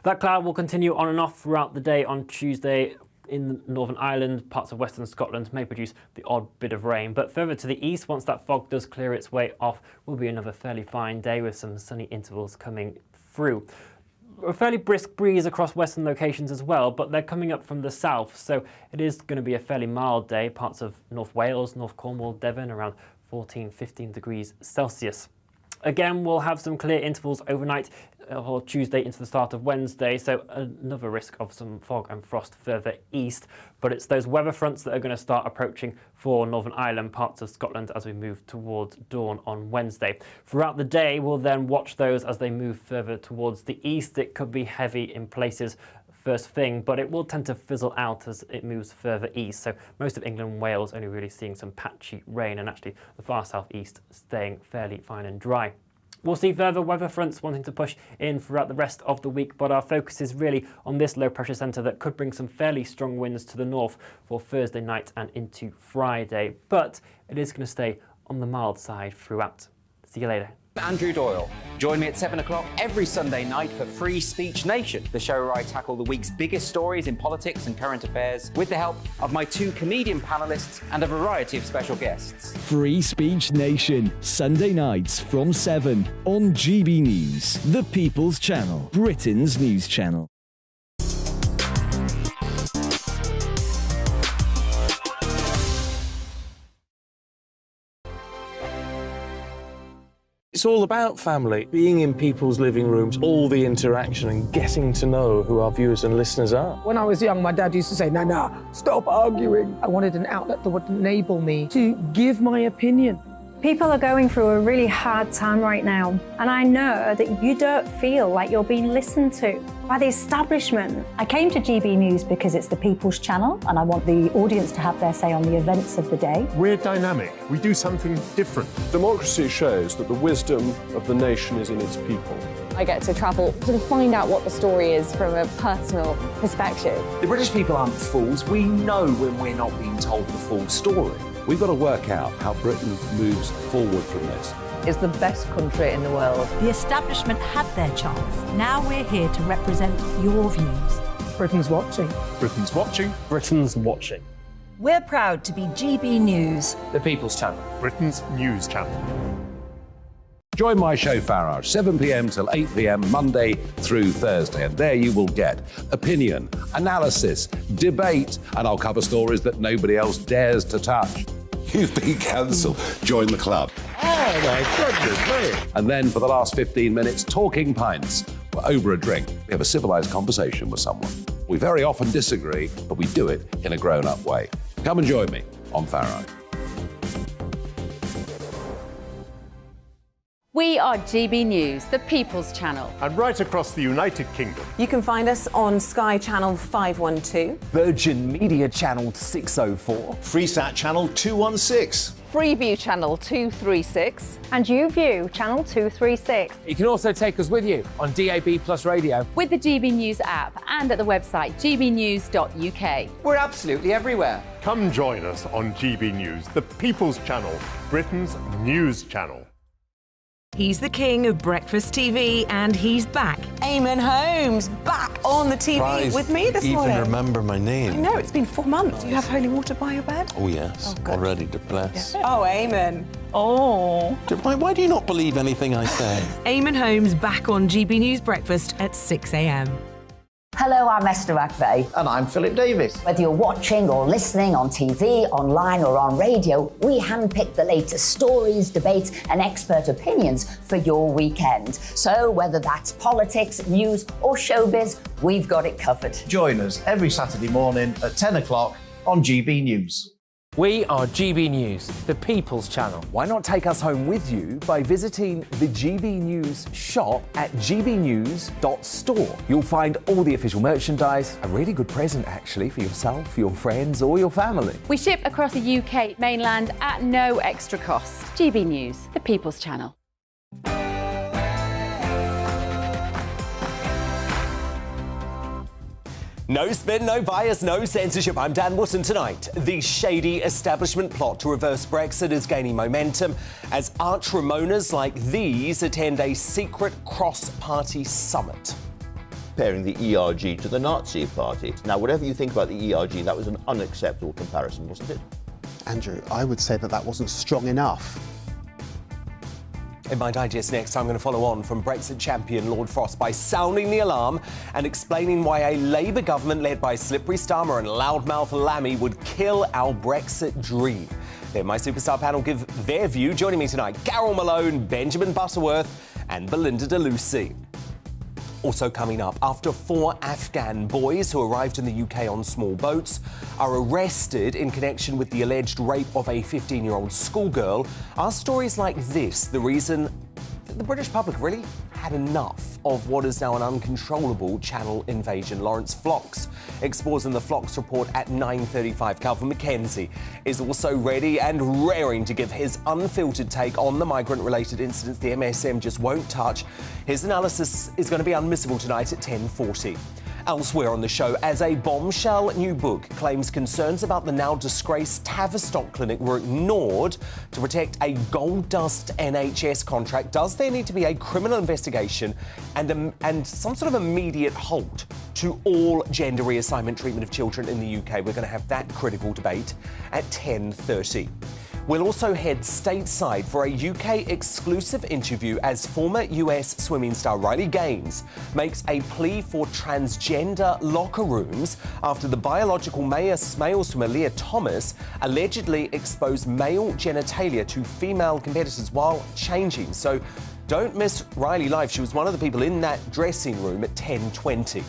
That cloud will continue on and off throughout the day on Tuesday. In Northern Ireland, parts of Western Scotland may produce the odd bit of rain. But further to the east, once that fog does clear its way off, will be another fairly fine day with some sunny intervals coming through. A fairly brisk breeze across western locations as well, but they're coming up from the south, so it is going to be a fairly mild day. Parts of North Wales, North Cornwall, Devon, around 14-15 degrees Celsius. Again, we'll have some clear intervals overnight or Tuesday into the start of Wednesday, so another risk of some fog and frost further east. But it's those weather fronts that are going to start approaching for Northern Ireland, parts of Scotland, as we move towards dawn on Wednesday. Throughout the day, we'll then watch those as they move further towards the east. It could be heavy in places first thing, but it will tend to fizzle out as it moves further east. So most of England and Wales only really seeing some patchy rain, and actually the far southeast staying fairly fine and dry. We'll see further weather fronts wanting to push in throughout the rest of the week, but our focus is really on this low pressure centre that could bring some fairly strong winds to the north for Thursday night and into Friday. But it is going to stay on the mild side throughout. See you later. Andrew Doyle. Join me at 7 o'clock every Sunday night for Free Speech Nation, the show where I tackle the week's biggest stories in politics and current affairs with the help of my two comedian panellists and a variety of special guests. Free Speech Nation, Sunday nights from 7 on GB News, the People's Channel, Britain's news channel. It's all about family, being in people's living rooms, all the interaction and getting to know who our viewers and listeners are. When I was young, my dad used to say, "Nana, stop arguing." I wanted an outlet that would enable me to give my opinion. People are going through a really hard time right now, and I know that you don't feel like you're being listened to by the establishment. I came to GB News because it's the People's Channel, and I want the audience to have their say on the events of the day. We're dynamic. We do something different. Democracy shows that the wisdom of the nation is in its people. I get to travel to find out what the story is from a personal perspective. The British people aren't fools. We know when we're not being told the full story. We've got to work out how Britain moves forward from this. It's the best country in the world. The establishment had their chance. Now we're here to represent your views. Britain's watching. Britain's watching. Britain's watching. We're proud to be GB News, The People's Channel, Britain's news channel. Join my show Farage, 7 p.m. till 8 p.m. Monday through Thursday, and there you will get opinion, analysis, debate, and I'll cover stories that nobody else dares to touch. You've been cancelled. Join the club. Oh my goodness me. And then for the last 15 minutes, talking pints. We're over a drink. We have a civilised conversation with someone. We very often disagree, but we do it in a grown-up way. Come and join me on Farage. We are GB News, the People's Channel. And right across the United Kingdom. You can find us on Sky Channel 512, Virgin Media Channel 604, Freesat Channel 216, Freeview Channel 236, and YouView Channel 236. You can also take us with you on DAB Plus Radio, with the GB News app and at the website gbnews.uk. We're absolutely everywhere. Come join us on GB News, the People's Channel, Britain's news channel. He's the king of breakfast TV, and he's back. Eamon Holmes back on the TV with me this morning. Even remember my name. I know, it's been 4 months. You have holy water by your bed? Oh yes, already to bless. Yeah. Oh, Eamon. Oh. Why do you not believe anything I say? Eamon Holmes back on GB News Breakfast at 6 a.m. Hello, I'm Esther McVeigh. And I'm Philip Davis. Whether you're watching or listening on TV, online or on radio, we handpick the latest stories, debates and expert opinions for your weekend. So whether that's politics, news or showbiz, we've got it covered. Join us every Saturday morning at 10 o'clock on GB News. We are GB News, the People's Channel. Why not take us home with you by visiting the GB News shop at gbnews.store. You'll find all the official merchandise, a really good present actually for yourself, your friends or your family. We ship across the UK mainland at no extra cost. GB News, the People's Channel. No spin, no bias, no censorship. I'm Dan Wootton tonight. The shady establishment plot to reverse Brexit is gaining momentum as arch Ramonas like these attend a secret cross-party summit. comparing the ERG to the Nazi Party. Now, whatever you think about the ERG, that was an unacceptable comparison, wasn't it? Andrew, I would say that wasn't strong enough. In my digest next, I'm going to follow on from Brexit champion Lord Frost by sounding the alarm and explaining why a Labour government led by Slippery Starmer and loudmouth Lammy would kill our Brexit dream. Then my superstar panel give their view. Joining me tonight, Carol Malone, Benjamin Butterworth and Belinda DeLucy. Also coming up, after 4 Afghan boys who arrived in the UK on small boats are arrested in connection with the alleged rape of a 15-year-old schoolgirl, are stories like this the reason that the British public really had enough of what is now an uncontrollable channel invasion? Lawrence Flocks explores in the Flocks report at 9:35. Calvin Mackenzie is also ready and raring to give his unfiltered take on the migrant-related incidents the MSM just won't touch. His analysis is going to be unmissable tonight at 10:40. Elsewhere on the show, as a bombshell new book claims concerns about the now disgraced Tavistock clinic were ignored to protect a gold dust NHS contract, does there need to be a criminal investigation and some sort of immediate halt to all gender reassignment treatment of children in the UK? We're going to have that critical debate at 10:30. We'll also head stateside for a UK exclusive interview as former US swimming star Riley Gaines makes a plea for transgender locker rooms after the biological male swimmer Leah Thomas allegedly exposed male genitalia to female competitors while changing. So don't miss Riley live. She was one of the people in that dressing room at 10:20.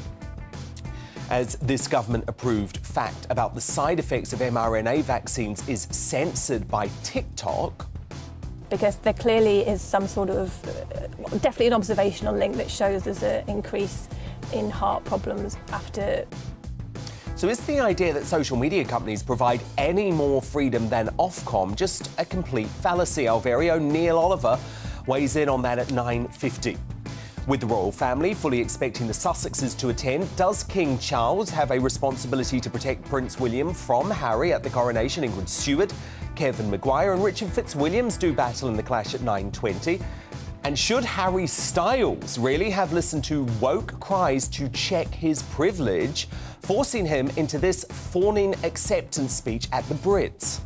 As this government-approved fact about the side effects of mRNA vaccines is censored by TikTok. Because there clearly is some sort of, definitely an observational link that shows there's an increase in heart problems after. So is the idea that social media companies provide any more freedom than Ofcom just a complete fallacy? Our very own Neil Oliver weighs in on that at 9:50. With the royal family fully expecting the Sussexes to attend, does King Charles have a responsibility to protect Prince William from Harry at the Coronation? Ingrid Stewart, Kevin Maguire and Richard Fitzwilliams do battle in the clash at 9:20. And should Harry Styles really have listened to woke cries to check his privilege, forcing him into this fawning acceptance speech at the Brits?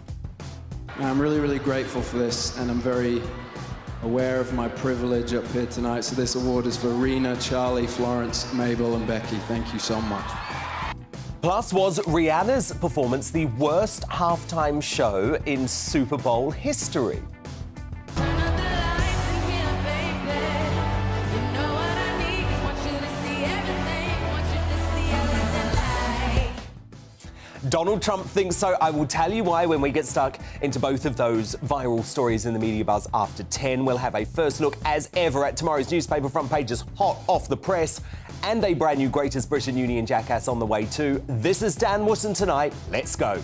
I'm really grateful for this, and I'm very aware of my privilege up here tonight. So this award is for Rena, Charlie, Florence, Mabel and Becky. Thank you so much. Plus, was Rihanna's performance the worst halftime show in Super Bowl history? Donald Trump thinks so. I will tell you why when we get stuck into both of those viral stories in the media buzz after 10. We'll have a first look, as ever, at tomorrow's newspaper front pages, hot off the press, and a brand new Greatest Britain Union jackass on the way too. This is Dan Wootton tonight. Let's go.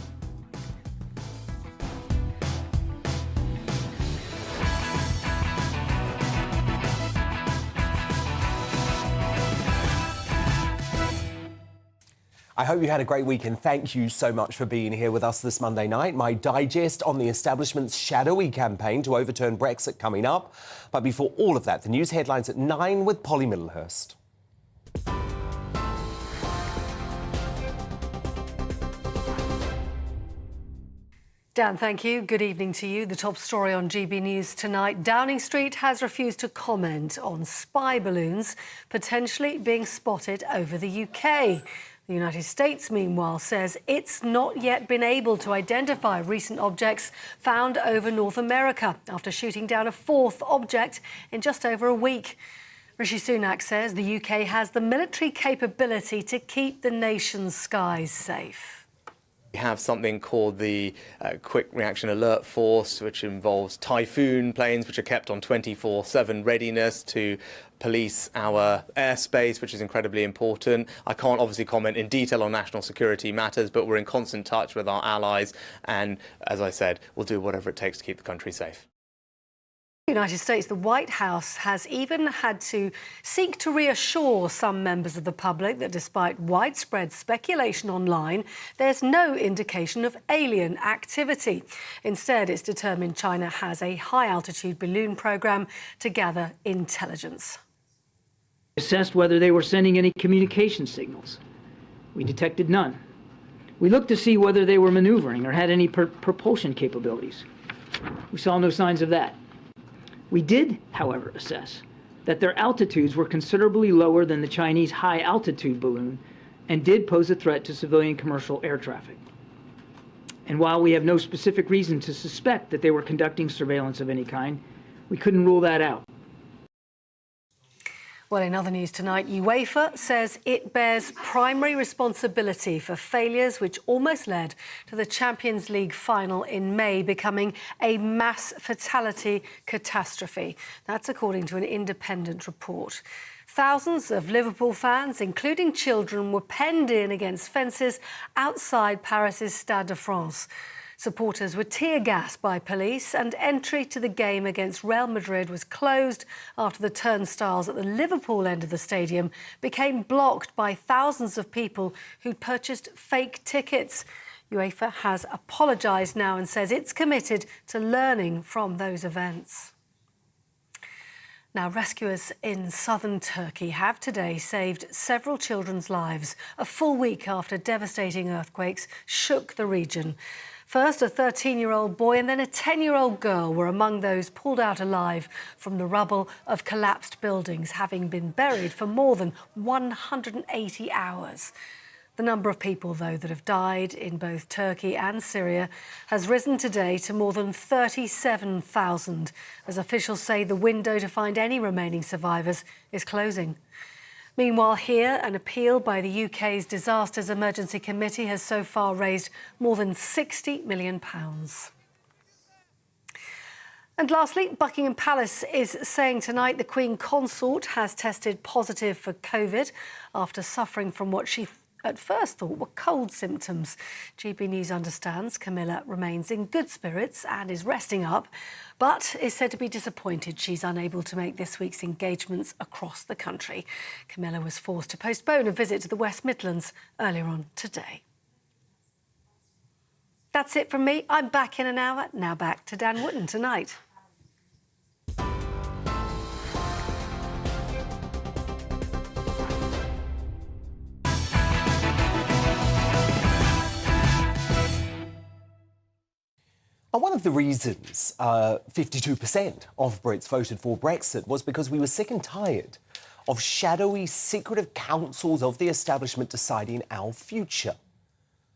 I hope you had a great weekend. Thank you so much for being here with us this Monday night. My digest on the establishment's shadowy campaign to overturn Brexit coming up. But before all of that, the news headlines at 9 with Polly Middlehurst. Dan, thank you. Good evening to you. The top story on GB News tonight. Downing Street has refused to comment on spy balloons potentially being spotted over the UK. The United States, meanwhile, says it's not yet been able to identify recent objects found over North America after shooting down a fourth object in just over a week. Rishi Sunak says the UK has the military capability to keep the nation's skies safe. We have something called the Quick Reaction Alert Force, which involves Typhoon planes, which are kept on 24/7 readiness to police our airspace, which is incredibly important. I can't obviously comment in detail on national security matters, but we're in constant touch with our allies. And as I said, we'll do whatever it takes to keep the country safe. In the United States, the White House has even had to seek to reassure some members of the public that despite widespread speculation online, there's no indication of alien activity. Instead, it's determined China has a high-altitude balloon program to gather intelligence. assessed whether they were sending any communication signals. We detected none. We looked to see whether they were maneuvering or had any propulsion capabilities. We saw no signs of that. We did, however, assess that their altitudes were considerably lower than the Chinese high-altitude balloon and did pose a threat to civilian commercial air traffic. And while we have no specific reason to suspect that they were conducting surveillance of any kind, we couldn't rule that out. Well, in other news tonight, UEFA says it bears primary responsibility for failures which almost led to the Champions League final in May becoming a mass fatality catastrophe. That's according to an independent report. Thousands of Liverpool fans, including children, were penned in against fences outside Paris's Stade de France. Supporters were tear-gassed by police and entry to the game against Real Madrid was closed after the turnstiles at the Liverpool end of the stadium became blocked by thousands of people who purchased fake tickets. UEFA has apologised now and says it's committed to learning from those events. Now, rescuers in southern Turkey have today saved several children's lives, a full week after devastating earthquakes shook the region. First, a 13-year-old boy and then a 10-year-old girl were among those pulled out alive from the rubble of collapsed buildings, having been buried for more than 180 hours. The number of people, though, that have died in both Turkey and Syria has risen today to more than 37,000, as officials say the window to find any remaining survivors is closing. Meanwhile, here, an appeal by the UK's Disasters Emergency Committee has so far raised more than £60 million. And lastly, Buckingham Palace is saying tonight the Queen Consort has tested positive for COVID after suffering from what she at first thought were cold symptoms. GB News understands Camilla remains in good spirits and is resting up, but is said to be disappointed she's unable to make this week's engagements across the country. Camilla was forced to postpone a visit to the West Midlands earlier on today. That's it from me. I'm back in an hour. Now back to Dan Wootton tonight. One of the reasons 52% of Brits voted for Brexit was because we were sick and tired of shadowy, secretive councils of the establishment deciding our future.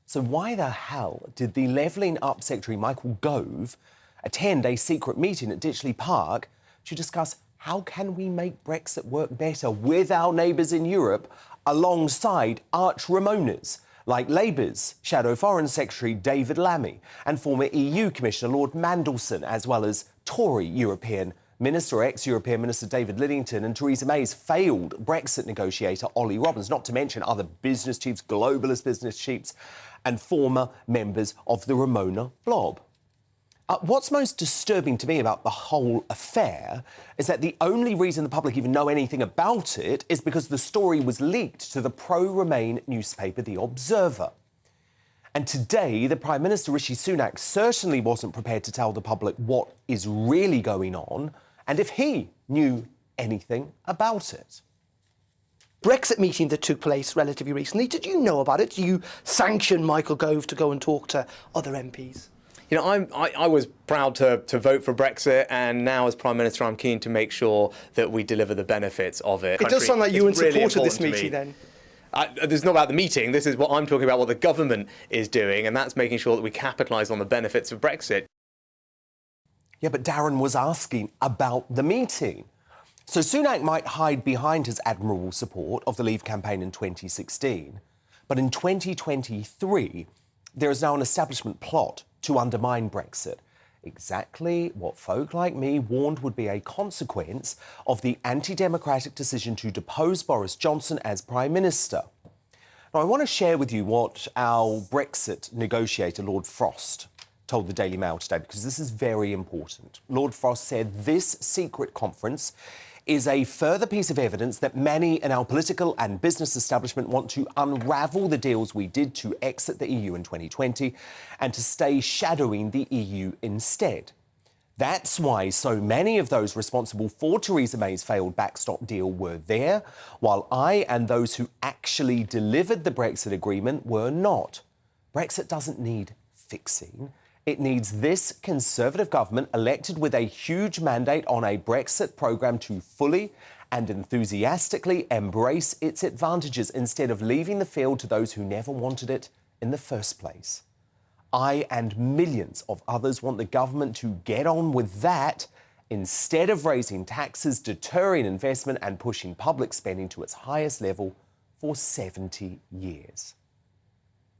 So why the hell did the Levelling Up Secretary Michael Gove attend a secret meeting at Ditchley Park to discuss how can we make Brexit work better with our neighbours in Europe alongside arch Ramonas like Labour's Shadow Foreign Secretary David Lammy and former EU Commissioner Lord Mandelson, as well as Tory European Minister, ex-European Minister David Lidington and Theresa May's failed Brexit negotiator Ollie Robbins, not to mention other business chiefs, globalist business chiefs and former members of the Ramona blob. What's most disturbing to me about the whole affair is that the only reason the public even know anything about it is because the story was leaked to the pro-Remain newspaper The Observer. And today, the Prime Minister, Rishi Sunak, certainly wasn't prepared to tell the public what is really going on and if he knew anything about it. Brexit meeting that took place relatively recently, did you know about it? Do you sanction Michael Gove to go and talk to other MPs? You know, I was proud to vote for Brexit, and now as Prime Minister I'm keen to make sure that we deliver the benefits of it. It does sound like you were in support of this meeting then. This is not about the meeting, this is what I'm talking about, what the government is doing, and that's making sure that we capitalise on the benefits of Brexit. Yeah, but Darren was asking about the meeting. So Sunak might hide behind his admirable support of the Leave campaign in 2016, but in 2023, there is now an establishment plot to undermine Brexit. Exactly what folk like me warned would be a consequence of the anti-democratic decision to depose Boris Johnson as Prime Minister. Now, I want to share with you what our Brexit negotiator, Lord Frost, told the Daily Mail today, because this is very important. Lord Frost said this secret conference is a further piece of evidence that many in our political and business establishment want to unravel the deals we did to exit the EU in 2020 and to stay shadowing the EU instead. That's why so many of those responsible for Theresa May's failed backstop deal were there, while I and those who actually delivered the Brexit agreement were not. Brexit doesn't need fixing. It needs this Conservative government elected with a huge mandate on a Brexit programme to fully and enthusiastically embrace its advantages instead of leaving the field to those who never wanted it in the first place. I and millions of others want the government to get on with that instead of raising taxes, deterring investment and pushing public spending to its highest level for 70 years.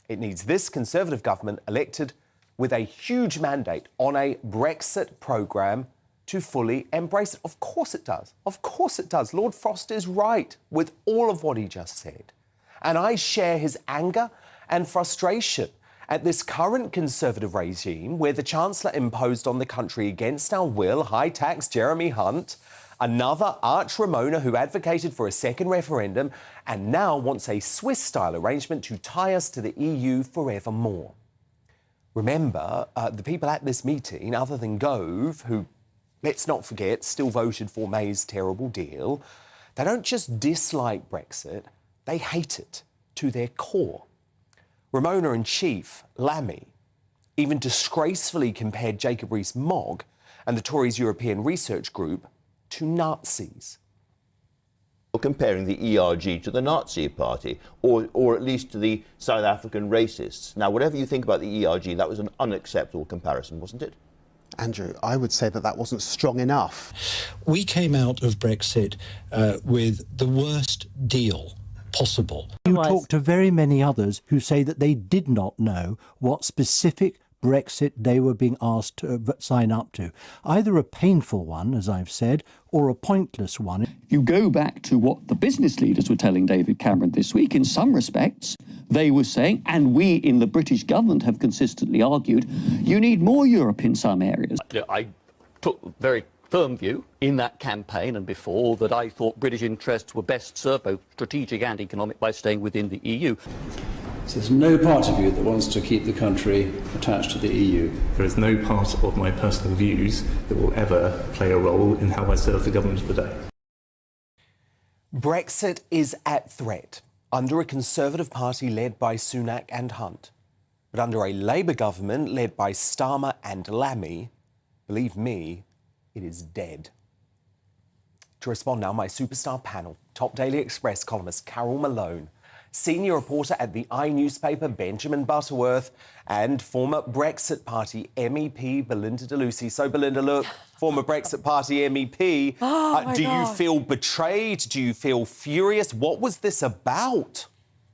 It needs this Conservative government elected with a huge mandate on a Brexit programme to fully embrace it. Of course it does. Of course it does. Lord Frost is right with all of what he just said. And I share his anger and frustration at this current Conservative regime where the Chancellor imposed on the country against our will high-tax Jeremy Hunt, another arch Ramona who advocated for a second referendum and now wants a Swiss-style arrangement to tie us to the EU forevermore. Remember, the people at this meeting, other than Gove, who, let's not forget, still voted for May's terrible deal, they don't just dislike Brexit, they hate it to their core. Ramona in chief, Lammy, even disgracefully compared Jacob Rees-Mogg and the Tories' European Research Group to Nazis. Comparing the ERG to the Nazi Party, or at least to the South African racists. Now, whatever you think about the ERG, that was an unacceptable comparison, wasn't it? Andrew, I would say that that wasn't strong enough. We came out of Brexit with the worst deal possible. You talk to very many others who say that they did not know what specific Brexit they were being asked to sign up to. Either a painful one, as I've said, or a pointless one. You go back to what the business leaders were telling David Cameron this week. In some respects, they were saying, and we in the British government have consistently argued, you need more Europe in some areas. I took very firm view in that campaign and before that I thought British interests were best served, both strategic and economic, by staying within the EU. So there's no part of you that wants to keep the country attached to the EU. There is no part of my personal views that will ever play a role in how I serve the government of the day. Brexit is at threat under a Conservative Party led by Sunak and Hunt. But under a Labour government led by Starmer and Lammy, believe me, it is dead. To respond now, my superstar panel, top Daily Express columnist Carol Malone, senior reporter at the newspaper Benjamin Butterworth, and former Brexit Party MEP Belinda de Lucy. So, Belinda, look, former Brexit Party MEP, do you feel betrayed? Do you feel furious? What was this about?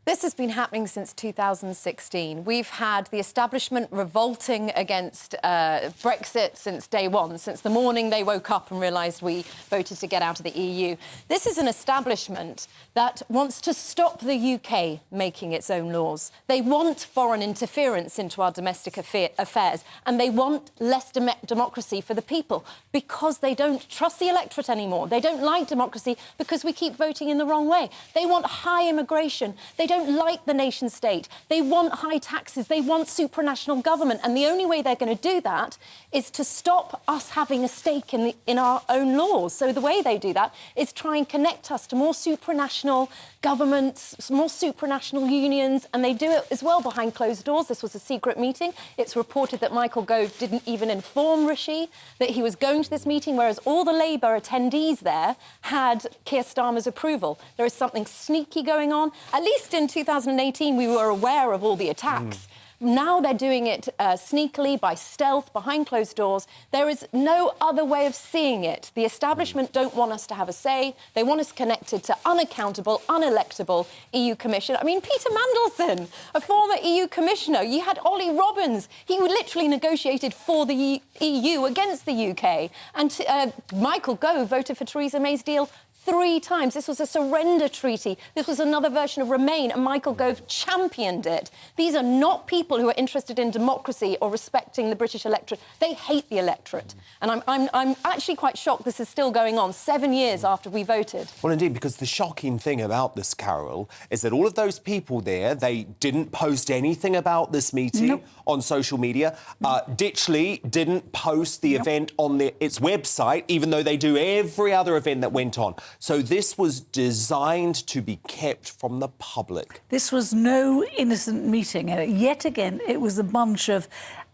This has been happening since 2016. We've had the establishment revolting against Brexit since day one, since the morning they woke up and realised we voted to get out of the EU. This is an establishment that wants to stop the UK making its own laws. They want foreign interference into our domestic affairs, and they want less democracy for the people because they don't trust the electorate anymore. They don't like democracy because we keep voting in the wrong way. They want high immigration. They don't like the nation state. They want high taxes. They want supranational government. And the only way they're going to do that is to stop us having a stake in our own laws. So the way they do that is try and connect us to more supranational governments, more supranational unions, and they do it as well behind closed doors. This was a secret meeting. It's reported that Michael Gove didn't even inform Rishi that he was going to this meeting, whereas all the Labour attendees there had Keir Starmer's approval. There is something sneaky going on. At least in 2018, we were aware of all the attacks. Now they're doing it sneakily, by stealth, behind closed doors. There is no other way of seeing it. The establishment don't want us to have a say. They want us connected to unaccountable, unelectable EU Commission. I mean, Peter Mandelson, a former EU Commissioner. You had Ollie Robbins. He literally negotiated for the EU against the UK. And Michael Gove voted for Theresa May's deal 3 times. This was a surrender treaty. This was another version of Remain, and Michael Gove championed it. These are not people who are interested in democracy or respecting the British electorate. They hate the electorate. And I'm actually quite shocked this is still going on 7 years after we voted. Well, indeed, because the shocking thing about this, Carol, is that all of those people there, they didn't post anything about this meeting on social media. Ditchley didn't post the event on its website, even though they do every other event that went on. So this was designed to be kept from the public. This was no innocent meeting. Yet again, it was a bunch of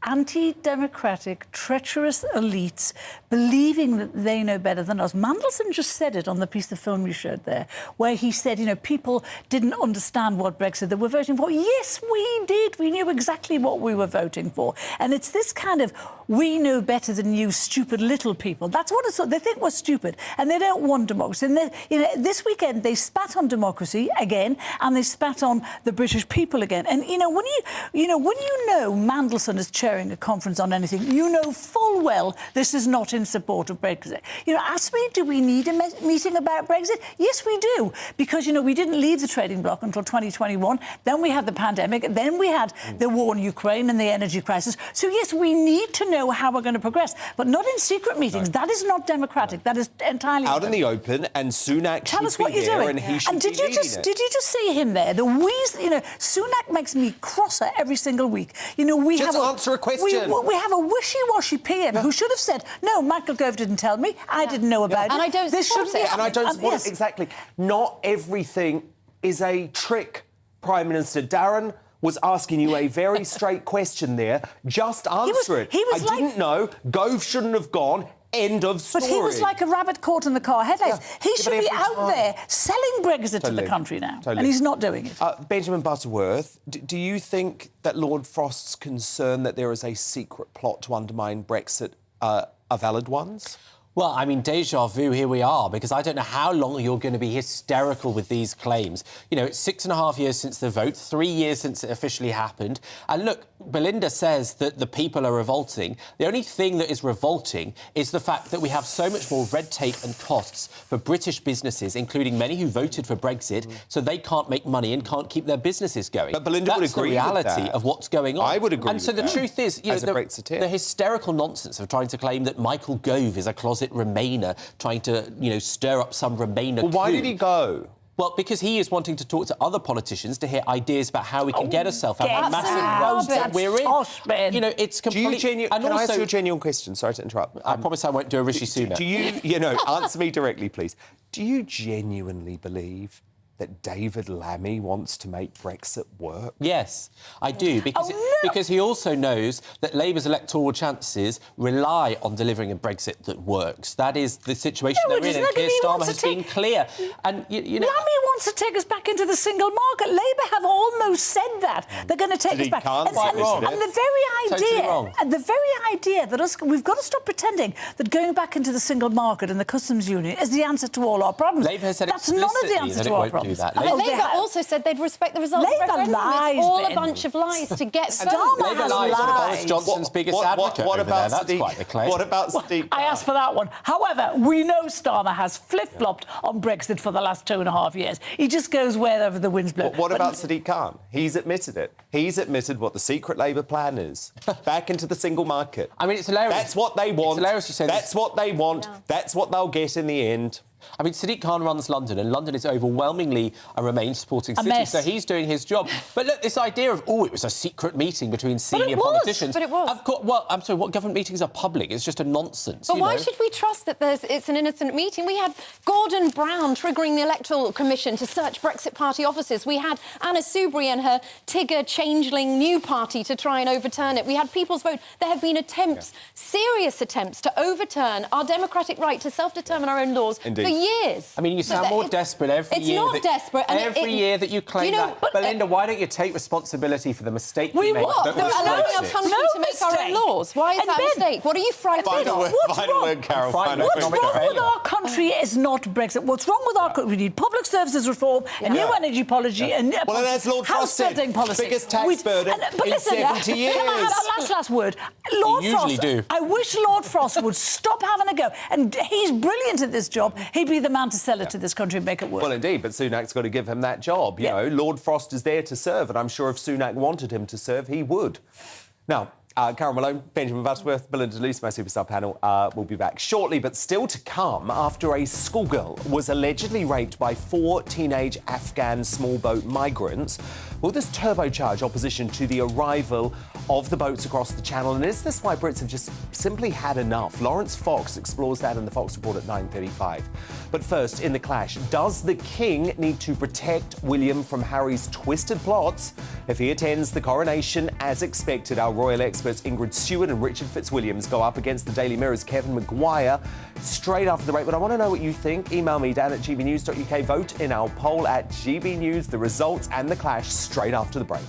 anti-democratic, treacherous elites believing that they know better than us. Mandelson just said it on the piece of film you showed there, where he said, you know, people didn't understand what Brexit they were voting for. Yes, we did. We knew exactly what we were voting for. And it's this kind of, we know better than you, stupid little people. That's what it's, they think we're stupid, and they don't want democracy. And you know, this weekend they spat on democracy again, and they spat on the British people again. And when you know Mandelson is chairing a conference on anything, you know full well this is not in support of Brexit. You know, ask me, do we need a meeting about Brexit? Yes, we do, because we didn't leave the trading bloc until 2021. Then we had the pandemic. Then we had the war in Ukraine and the energy crisis. So yes, we need to know how we're going to progress, but not in secret meetings. No. That is not democratic. No. That is entirely out in the open. And Sunak tell us what you're doing. And he should and did you just see him there? The wheeze. Sunak makes me crosser every single week. We just have answer a question. We have a wishy-washy PM who should have said, "No, Michael Gove didn't tell me. I didn't know about it." And I don't support it. And I don't support it. Exactly. Not everything is a trick, Prime Minister. Darren was asking you a very straight question there. Just answer it. I didn't know. Gove shouldn't have gone. End of story. But he was like a rabbit caught in the car headlights. Yeah. He should be out there selling Brexit to the country now. And he's not doing it. Benjamin Butterworth, do you think that Lord Frost's concern that there is a secret plot to undermine Brexit are valid ones? Well, I mean, déjà vu, here we are, because I don't know how long you're going to be hysterical with these claims. It's 6.5 years since the vote, 3 years since it officially happened. And look, Belinda says that the people are revolting. The only thing that is revolting is the fact that we have so much more red tape and costs for British businesses, incling many who voted for Brexit, so they can't make money and can't keep their businesses going. But Belinda would agree with that. That's the reality of what's going on. I would agree with that. And so the truth is, the hysterical nonsense of trying to claim that Michael Gove is a closet Remainer, trying to, stir up some Remainer coup. Why did he go? Well, because he is wanting to talk to other politicians to hear ideas about how we can get ourselves out of the massive roads that we're in. It's completely... Can I ask you a genuine question? Sorry to interrupt. I promise I won't do a Rishi Sunak. Do you, answer me directly, please. Do you genuinely believe that David Lammy wants to make Brexit work? Yes, I do, because he also knows that Labour's electoral chances rely on delivering a Brexit that works. That is the situation they're in, and Keir Starmer has been clear. And Lammy wants to take us back into the single market. Labour have almost said that. They're going to take us back. And the very idea that we've got to stop pretending that going back into the single market and the customs union is the answer to all our problems. Labour has said that's none of the answer to our problems. Labour also said they'd respect the results of the referendum. Lies, it's all a bunch of lies to get votes. Labour lies are Boris Johnson's biggest advocate over there. That's quite the claim. What about Sadiq? I asked for that one. However, we know Starmer has flip-flopped on Brexit for the last 2.5 years. He just goes wherever the winds blow. What about Sadiq Khan? He's admitted it. He's admitted what the secret Labour plan is. Back into the single market. I mean, it's hilarious. That's what they want. It's hilarious you say That's what they want. Yeah. That's what they'll get in the end. I mean, Sadiq Khan runs London, and London is overwhelmingly a Remain supporting city, so he's doing his job. But look, this idea of, it was a secret meeting between senior politicians. But it was. Of course, well, I'm sorry, what government meetings are public? It's just a nonsense. But why should we trust that it's an innocent meeting? We had Gordon Brown triggering the Electoral Commission to search Brexit Party offices. We had Anna Soubry and her Tigger changeling new party to try and overturn it. We had People's Vote. There have been attempts, serious attempts, to overturn our democratic right to self-determine our own laws for years. I mean, you sound more desperate every year. It's not desperate. Every year that you claim that. Belinda, why don't you take responsibility for the mistake we made? What? They're allowing our country to make our own laws. Why is that a mistake? What are you frightened of? Final word, Carol. What's wrong with our country is not Brexit. What's wrong with our country? We need public services reform, a new energy policy, and that's Lord Frost said. Biggest tax burden in 70 years. Can I have last word? Lord Frost, I wish Lord Frost would stop having a go. And he's brilliant at this job. He'd be the man to sell it to this country and make it work. Well, indeed, but Sunak's got to give him that job. You know, Lord Frost is there to serve, and I'm sure if Sunak wanted him to serve, he would. Now, Carol Malone, Benjamin Butterworth, Belinda Luce, my superstar panel, will be back shortly, but still to come after a schoolgirl was allegedly raped by 4 teenage Afghan small boat migrants. Will this turbocharge opposition to the arrival of the boats across the Channel? And is this why Brits have just simply had enough? Lawrence Fox explores that in the Fox Report at 9:35. But first, in the clash, does the King need to protect William from Harry's twisted plots if he attends the coronation as expected? Our royal experts Ingrid Stewart and Richard Fitzwilliams go up against the Daily Mirror's Kevin Maguire straight after the break. But I want to know what you think. Email me, dan@gbnews.uk. Vote in our poll at GB News. The results and the clash straight after the break.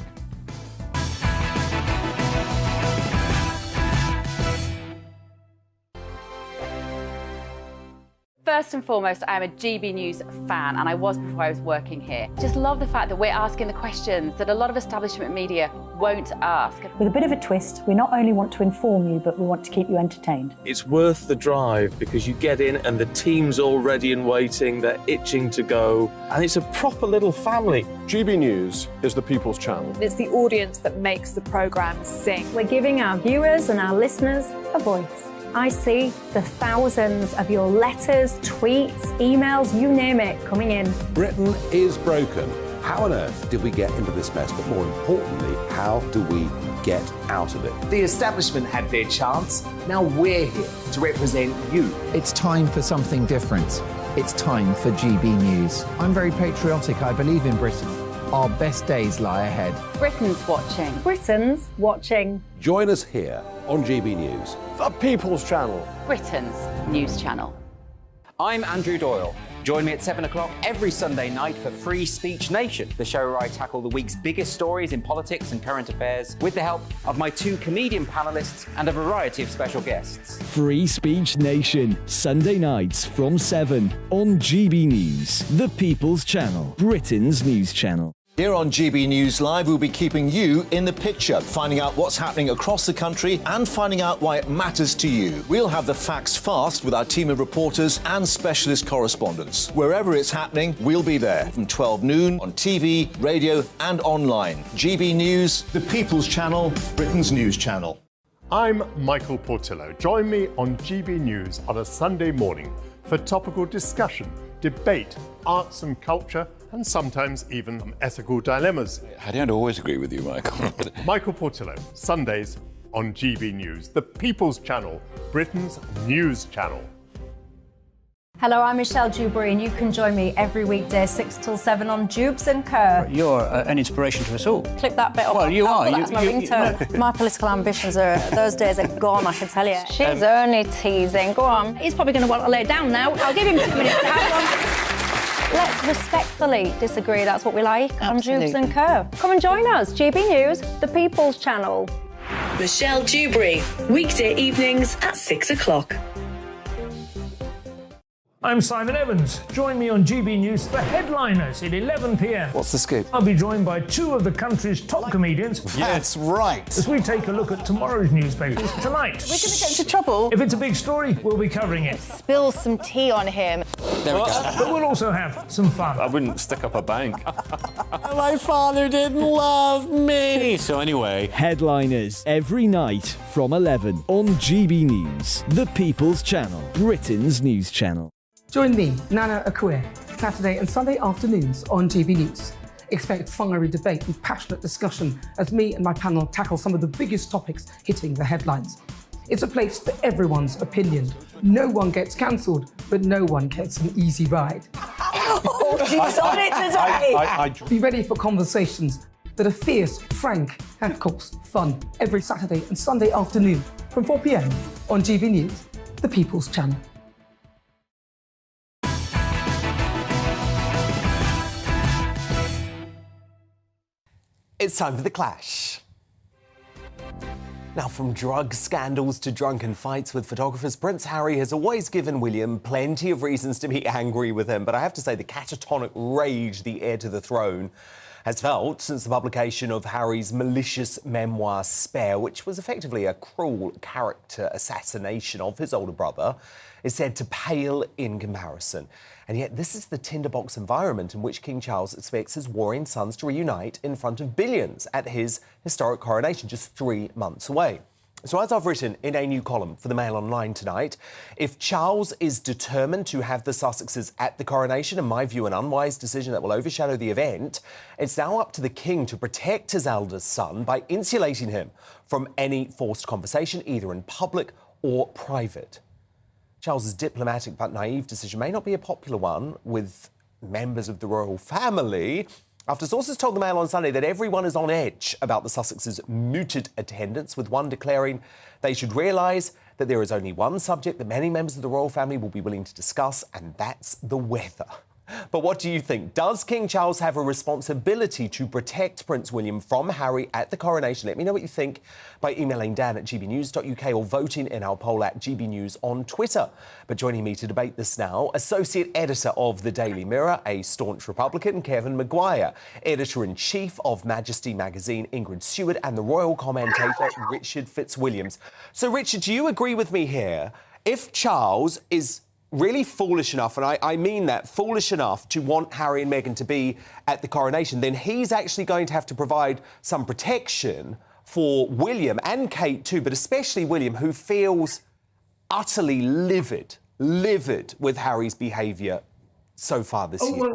First and foremost, I am a GB News fan, and I was before I was working here. Just love the fact that we're asking the questions that a lot of establishment media won't ask. With a bit of a twist, we not only want to inform you, but we want to keep you entertained. It's worth the drive because you get in and the team's all ready and waiting, they're itching to go, and it's a proper little family. GB News is the People's Channel. It's the audience that makes the programme sing. We're giving our viewers and our listeners a voice. I see the thousands of your letters, tweets, emails, you name it, coming in. Britain is broken. How on earth did we get into this mess? But more importantly, how do we get out of it? The establishment had their chance. Now we're here to represent you. It's time for something different. It's time for GB News. I'm very patriotic. I believe in Britain. Our best days lie ahead. Britain's watching. Britain's watching. Join us here on GB News. The People's Channel. Britain's news channel. I'm Andrew Doyle. Join me at 7 o'clock every Sunday night for Free Speech Nation, the show where I tackle the week's biggest stories in politics and current affairs with the help of my 2 comedian panellists and a variety of special guests. Free Speech Nation, Sunday nights from 7 on GB News, the People's Channel, Britain's news channel. Here on GB News Live, we'll be keeping you in the picture, finding out what's happening across the country and finding out why it matters to you. We'll have the facts fast with our team of reporters and specialist correspondents. Wherever it's happening, we'll be there from 12 noon on TV, radio and online. GB News, the People's Channel, Britain's news channel. I'm Michael Portillo. Join me on GB News on a Sunday morning for topical discussion, debate, arts and culture, and sometimes even ethical dilemmas. I don't always agree with you, Michael. Michael Portillo, Sundays on GB News, the People's Channel, Britain's news channel. Hello, I'm Michelle Dewberry, and you can join me every weekday 6 till 7 on Jubes and Kerr. You're an inspiration to us all. Clip that bit up. Well, you are. That's my ringtone. My political ambitions those days are gone, I can tell you. She's only teasing. Go on. He's probably going to want to lay down now. I'll give him 2 minutes to have one. Let's respectfully disagree. That's what we like on Jubes and Kerr. Come and join us. GB News, the People's Channel. Michelle Dewberry, weekday evenings at 6 o'clock. I'm Simon Evans. Join me on GB News for Headliners at 11 p.m. What's the scoop? I'll be joined by 2 of the country's top comedians. That's right. As we take a look at tomorrow's newspapers tonight. We're going to get into trouble. If it's a big story, we'll be covering it. Spill some tea on him. There we go. But we'll also have some fun. I wouldn't stick up a bank. My father didn't love me. So anyway. Headliners every night from 11 on GB News, the People's Channel, Britain's news channel. Join me, Nana Akue, Saturday and Sunday afternoons on GB News. Expect fiery debate and passionate discussion as me and my panel tackle some of the biggest topics hitting the headlines. It's a place for everyone's opinion. No one gets cancelled, but no one gets an easy ride. Oh, she's on it today! Be ready for conversations that are fierce, frank, and of course, fun. Every Saturday and Sunday afternoon from 4 p.m. on GB News, the People's Channel. It's time for The Clash. Now, from drug scandals to drunken fights with photographers, Prince Harry has always given William plenty of reasons to be angry with him. But I have to say, the catatonic rage, the heir to the throne, has felt since the publication of Harry's malicious memoir Spare, which was effectively a cruel character assassination of his older brother, is said to pale in comparison. And yet this is the tinderbox environment in which King Charles expects his warring sons to reunite in front of billions at his historic coronation, just 3 months away. So as I've written in a new column for the Mail Online tonight, if Charles is determined to have the Sussexes at the coronation, in my view an unwise decision that will overshadow the event, it's now up to the King to protect his eldest son by insulating him from any forced conversation, either in public or private. Charles's diplomatic but naive decision may not be a popular one with members of the royal family, after sources told the Mail on Sunday that everyone is on edge about the Sussexes' mooted attendance, with one declaring they should realise that there is only one subject that many members of the royal family will be willing to discuss, and that's the weather. But what do you think? Does King Charles have a responsibility to protect Prince William from Harry at the coronation? Let me know what you think by emailing dan@gbnews.uk or voting in our poll at GBNews on Twitter. But joining me to debate this now, Associate Editor of the Daily Mirror, a staunch Republican, Kevin Maguire, Editor-in-Chief of Majesty magazine, Ingrid Seward, and the royal commentator, Richard Fitzwilliams. So, Richard, do you agree with me here? If Charles is really foolish enough, and I mean that, foolish enough to want Harry and Meghan to be at the coronation, then he's actually going to have to provide some protection for William and Kate too, but especially William, who feels utterly livid with Harry's behaviour so far this year.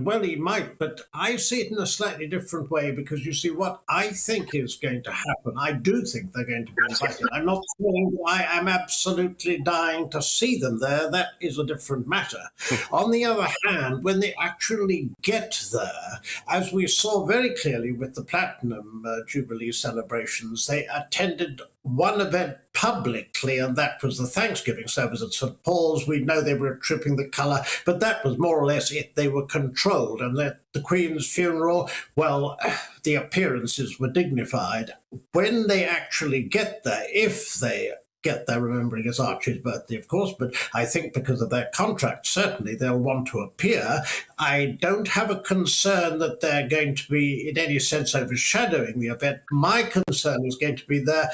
Well, he might, but I see it in a slightly different way, because you see what I think is going to happen. I do think they're going to be invited. I'm not saying I am absolutely dying to see them there. That is a different matter. On the other hand, when they actually get there, as we saw very clearly with the Platinum Jubilee celebrations, they attended one event publicly, and that was the Thanksgiving service at St. Paul's. We know they were tripping the colour, but that was more or less it. They were controlled, and the Queen's funeral, well, the appearances were dignified. When they actually get there, if they get there, remembering it's Archie's birthday, of course, but I think because of their contract, certainly they'll want to appear. I don't have a concern that they're going to be in any sense overshadowing the event. My concern is going to be the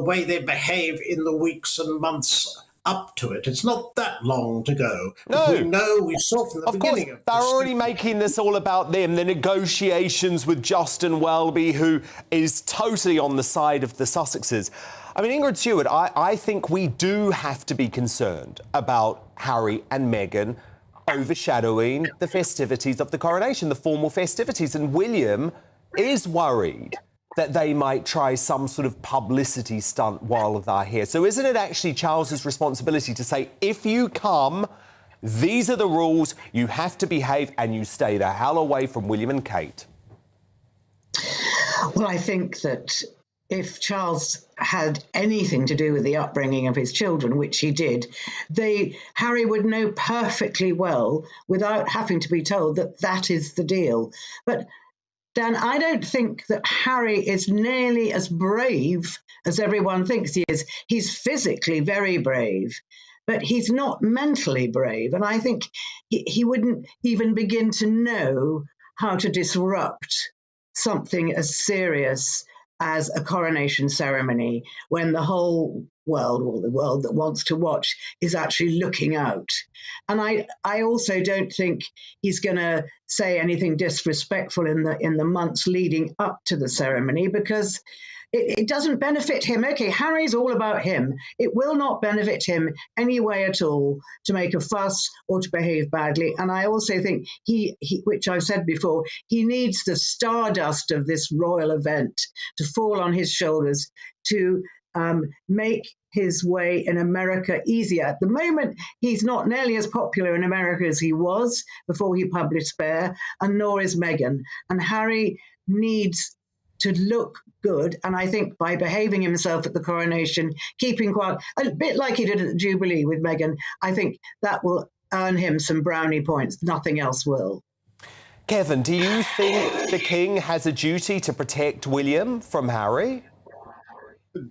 way they behave in the weeks and months up to it. It's not that long to go. No. We saw from the beginning of they're already making this all about them. The negotiations with Justin Welby, who is totally on the side of the Sussexes. I mean, Ingrid Seward, I think we do have to be concerned about Harry and Meghan overshadowing the festivities of the coronation, the formal festivities. And William is worried that they might try some sort of publicity stunt while they're here. So isn't it actually Charles's responsibility to say, if you come, these are the rules, you have to behave, and you stay the hell away from William and Kate? Well, I think that if Charles had anything to do with the upbringing of his children, which he did, Harry would know perfectly well, without having to be told, that that is the deal. But Dan, I don't think that Harry is nearly as brave as everyone thinks he is. He's physically very brave, but he's not mentally brave. And I think he wouldn't even begin to know how to disrupt something as serious as a coronation ceremony when the whole world, or the world that wants to watch, is actually looking out. And I also don't think he's going to say anything disrespectful in the months leading up to the ceremony, because it doesn't benefit him. Okay, Harry's all about him. It will not benefit him any way at all to make a fuss or to behave badly. And I also think he, which I've said before, he needs the stardust of this royal event to fall on his shoulders to make his way in America easier. At the moment, he's not nearly as popular in America as he was before he published Spare, and nor is Meghan. And Harry needs to look good, and I think by behaving himself at the coronation, keeping quiet, a bit like he did at the Jubilee with Meghan, I think that will earn him some brownie points. Nothing else will. Kevin, do you think the King has a duty to protect William from Harry?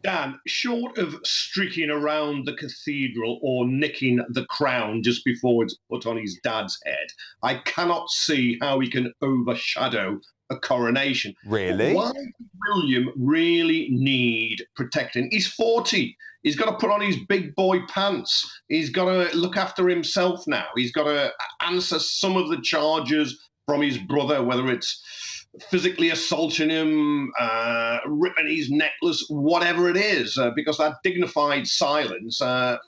Dan, short of streaking around the cathedral or nicking the crown just before it's put on his dad's head, I cannot see how he can overshadow a coronation. Really? Why does William really need protecting? He's 40. He's got to put on his big boy pants. He's got to look after himself now. He's got to answer some of the charges from his brother, whether it's physically assaulting him, ripping his necklace, whatever it is, because that dignified silence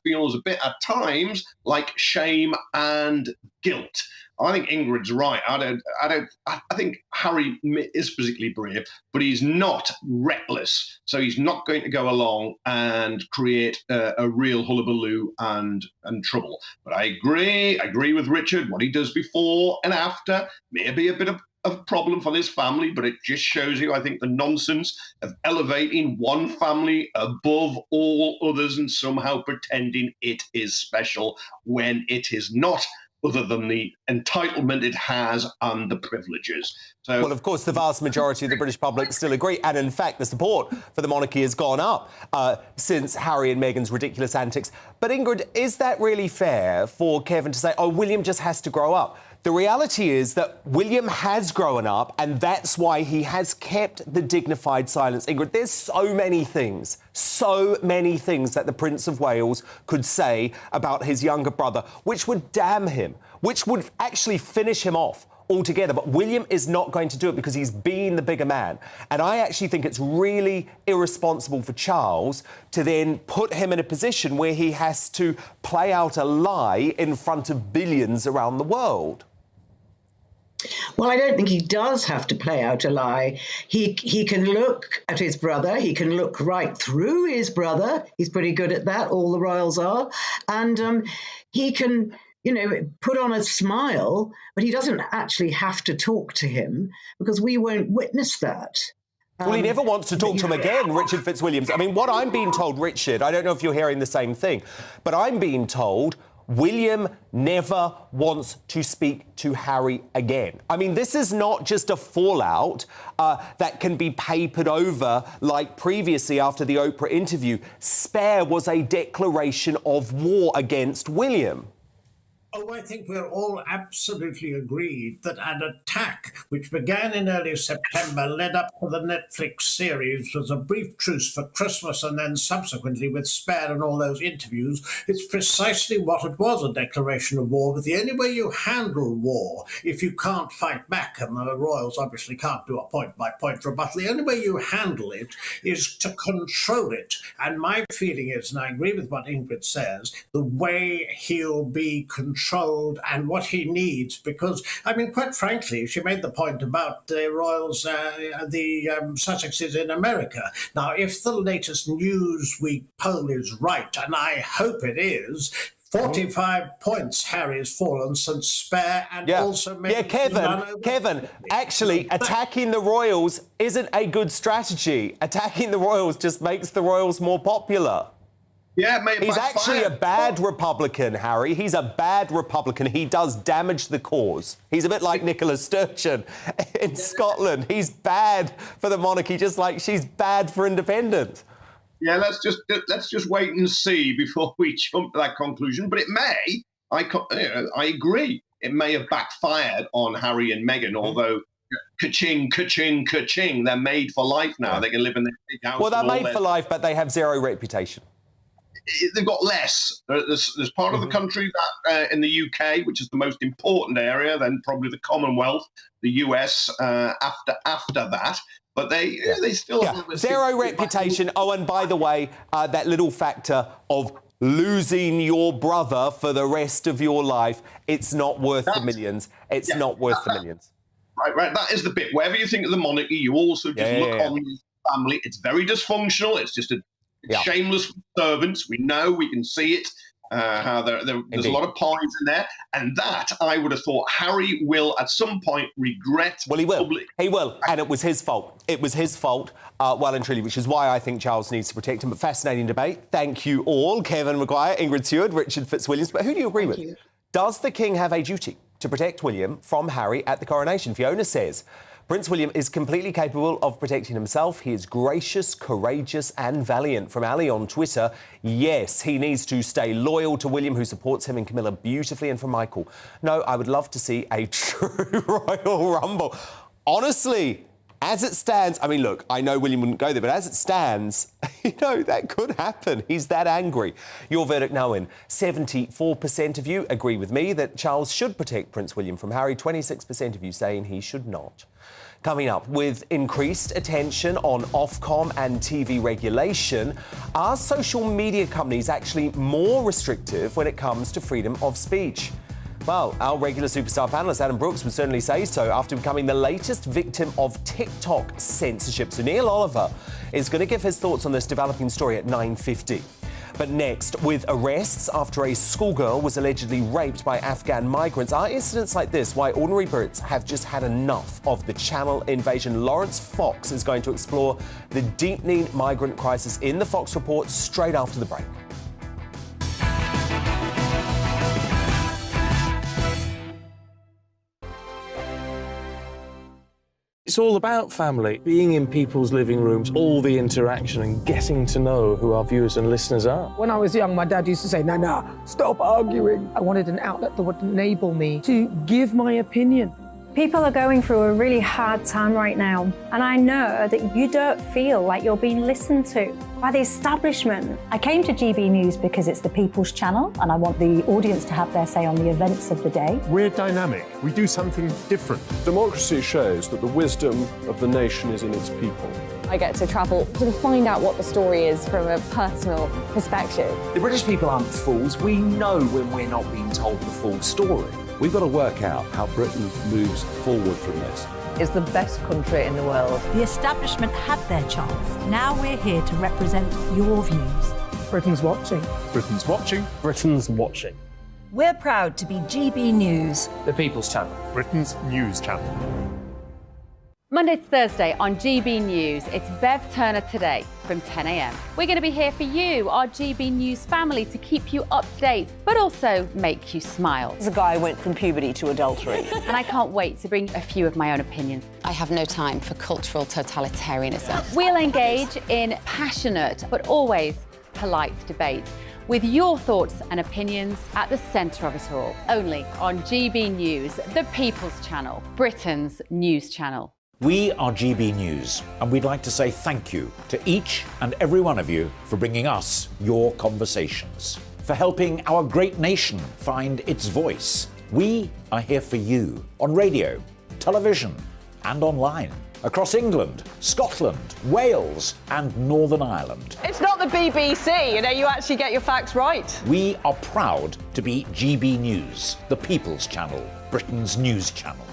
feels a bit at times like shame and guilt. I think Ingrid's right. I think Harry is physically brave, but he's not reckless. So he's not going to go along and create a real hullabaloo and trouble. But I agree with Richard. What he does before and after may be a bit of a problem for this family, but it just shows you, I think, the nonsense of elevating one family above all others and somehow pretending it is special when it is not, other than the entitlement it has and the privileges. So, well, of course, the vast majority of the British public still agree. And in fact, the support for the monarchy has gone up since Harry and Meghan's ridiculous antics. But Ingrid, is that really fair for Kevin to say, oh, William just has to grow up? The reality is that William has grown up, and that's why he has kept the dignified silence. Ingrid, there's so many things that the Prince of Wales could say about his younger brother, which would damn him, which would actually finish him off altogether. But William is not going to do it because he's been the bigger man. And I actually think it's really irresponsible for Charles to then put him in a position where he has to play out a lie in front of billions around the world. Well, I don't think he does have to play out a lie. He can look at his brother. He can look right through his brother. He's pretty good at that. All the royals are. And he can, put on a smile, but he doesn't actually have to talk to him because we won't witness that. Well, he never wants to talk to him again, Richard Fitzwilliams. I mean, what I'm being told, Richard, I don't know if you're hearing the same thing, but I'm being told William never wants to speak to Harry again. I mean, this is not just a fallout that can be papered over like previously after the Oprah interview. Spare was a declaration of war against William. Oh, I think we're all absolutely agreed that an attack which began in early September, led up to the Netflix series, was a brief truce for Christmas and then subsequently with Spare and all those interviews. It's precisely what it was, a declaration of war. But the only way you handle war, if you can't fight back, and the royals obviously can't do a point-by-point rebuttal, the only way you handle it is to control it. And my feeling is, and I agree with what Ingrid says, the way he'll be controlled and what he needs, because, I mean, quite frankly, she made the point about the royals, the Sussexes in America. Now, if the latest Newsweek poll is right, and I hope it is, 45 points Harry's fallen since Spare and also made Kevin, actually, attacking the royals isn't a good strategy. Attacking the royals just makes the royals more popular. Yeah, mate, he's actually a bad Republican, Harry. He's a bad Republican. He does damage the cause. He's a bit like Nicola Sturgeon in Scotland. He's bad for the monarchy, just like she's bad for independence. Yeah, let's just wait and see before we jump to that conclusion. But it may. I agree. It may have backfired on Harry and Meghan, although. Ka-ching, ka-ching, ka-ching. They're made for life now. Yeah. They can live in their big house. Well, they're made for life, but they have zero reputation. They've got less. There's part of the country that in the UK, which is the most important area, then probably the Commonwealth, the US after that. But they still have zero reputation. Oh, and by the way, that little factor of losing your brother for the rest of your life, it's not worth the millions. It's not worth the millions. Right. That is the bit. Wherever you think of the monarchy, you also just look on the family. It's very dysfunctional. It's just a shameless servants. We know, we can see it, how there's a lot of pies in there. And that, I would have thought, Harry will at some point regret. Well, he will. He will. And it was his fault. It was his fault, well and truly, which is why I think Charles needs to protect him. But fascinating debate. Thank you all. Kevin Maguire, Ingrid Seward, Richard Fitzwilliams. But who do you agree with? Does the King have a duty to protect William from Harry at the coronation? Fiona says, Prince William is completely capable of protecting himself. He is gracious, courageous and valiant. From Ali on Twitter, yes, he needs to stay loyal to William, who supports him and Camilla beautifully. And from Michael, no, I would love to see a true Royal Rumble. Honestly, as it stands, I mean, look, I know William wouldn't go there, but as it stands, that could happen. He's that angry. Your verdict now in. 74% of you agree with me that Charles should protect Prince William from Harry. 26% of you saying he should not. Coming up, with increased attention on Ofcom and TV regulation, are social media companies actually more restrictive when it comes to freedom of speech? Well, our regular superstar panellist Adam Brooks would certainly say so after becoming the latest victim of TikTok censorship. So Neil Oliver is going to give his thoughts on this developing story at 9:50. But next, with arrests after a schoolgirl was allegedly raped by Afghan migrants, are incidents like this why ordinary Brits have just had enough of the Channel invasion? Lawrence Fox is going to explore the deepening migrant crisis in the Fox Report straight after the break. It's all about family, being in people's living rooms, all the interaction and getting to know who our viewers and listeners are. When I was young, my dad used to say, Nana, stop arguing. I wanted an outlet that would enable me to give my opinion. People are going through a really hard time right now, and I know that you don't feel like you're being listened to by the establishment. I came to GB News because it's the People's Channel, and I want the audience to have their say on the events of the day. We're dynamic. We do something different. Democracy shows that the wisdom of the nation is in its people. I get to travel to find out what the story is from a personal perspective. The British people aren't fools. We know when we're not being told the full story. We've got to work out how Britain moves forward from this. It's the best country in the world. The establishment had their chance. Now we're here to represent your views. Britain's watching. Britain's watching. Britain's watching. We're proud to be GB News. The People's Channel. Britain's news channel. Monday to Thursday on GB News, it's Bev Turner Today from 10 a.m. We're going to be here for you, our GB News family, to keep you up to date, but also make you smile. The guy went from puberty to adultery. And I can't wait to bring a few of my own opinions. I have no time for cultural totalitarianism. We'll engage in passionate, but always polite debate, with your thoughts and opinions at the centre of it all. Only on GB News, the People's Channel, Britain's news channel. We are GB News, and we'd like to say thank you to each and every one of you for bringing us your conversations, for helping our great nation find its voice. We are here for you on radio, television, and online, across England, Scotland, Wales, and Northern Ireland. It's not the BBC, you actually get your facts right. We are proud to be GB News, the People's Channel, Britain's news channel.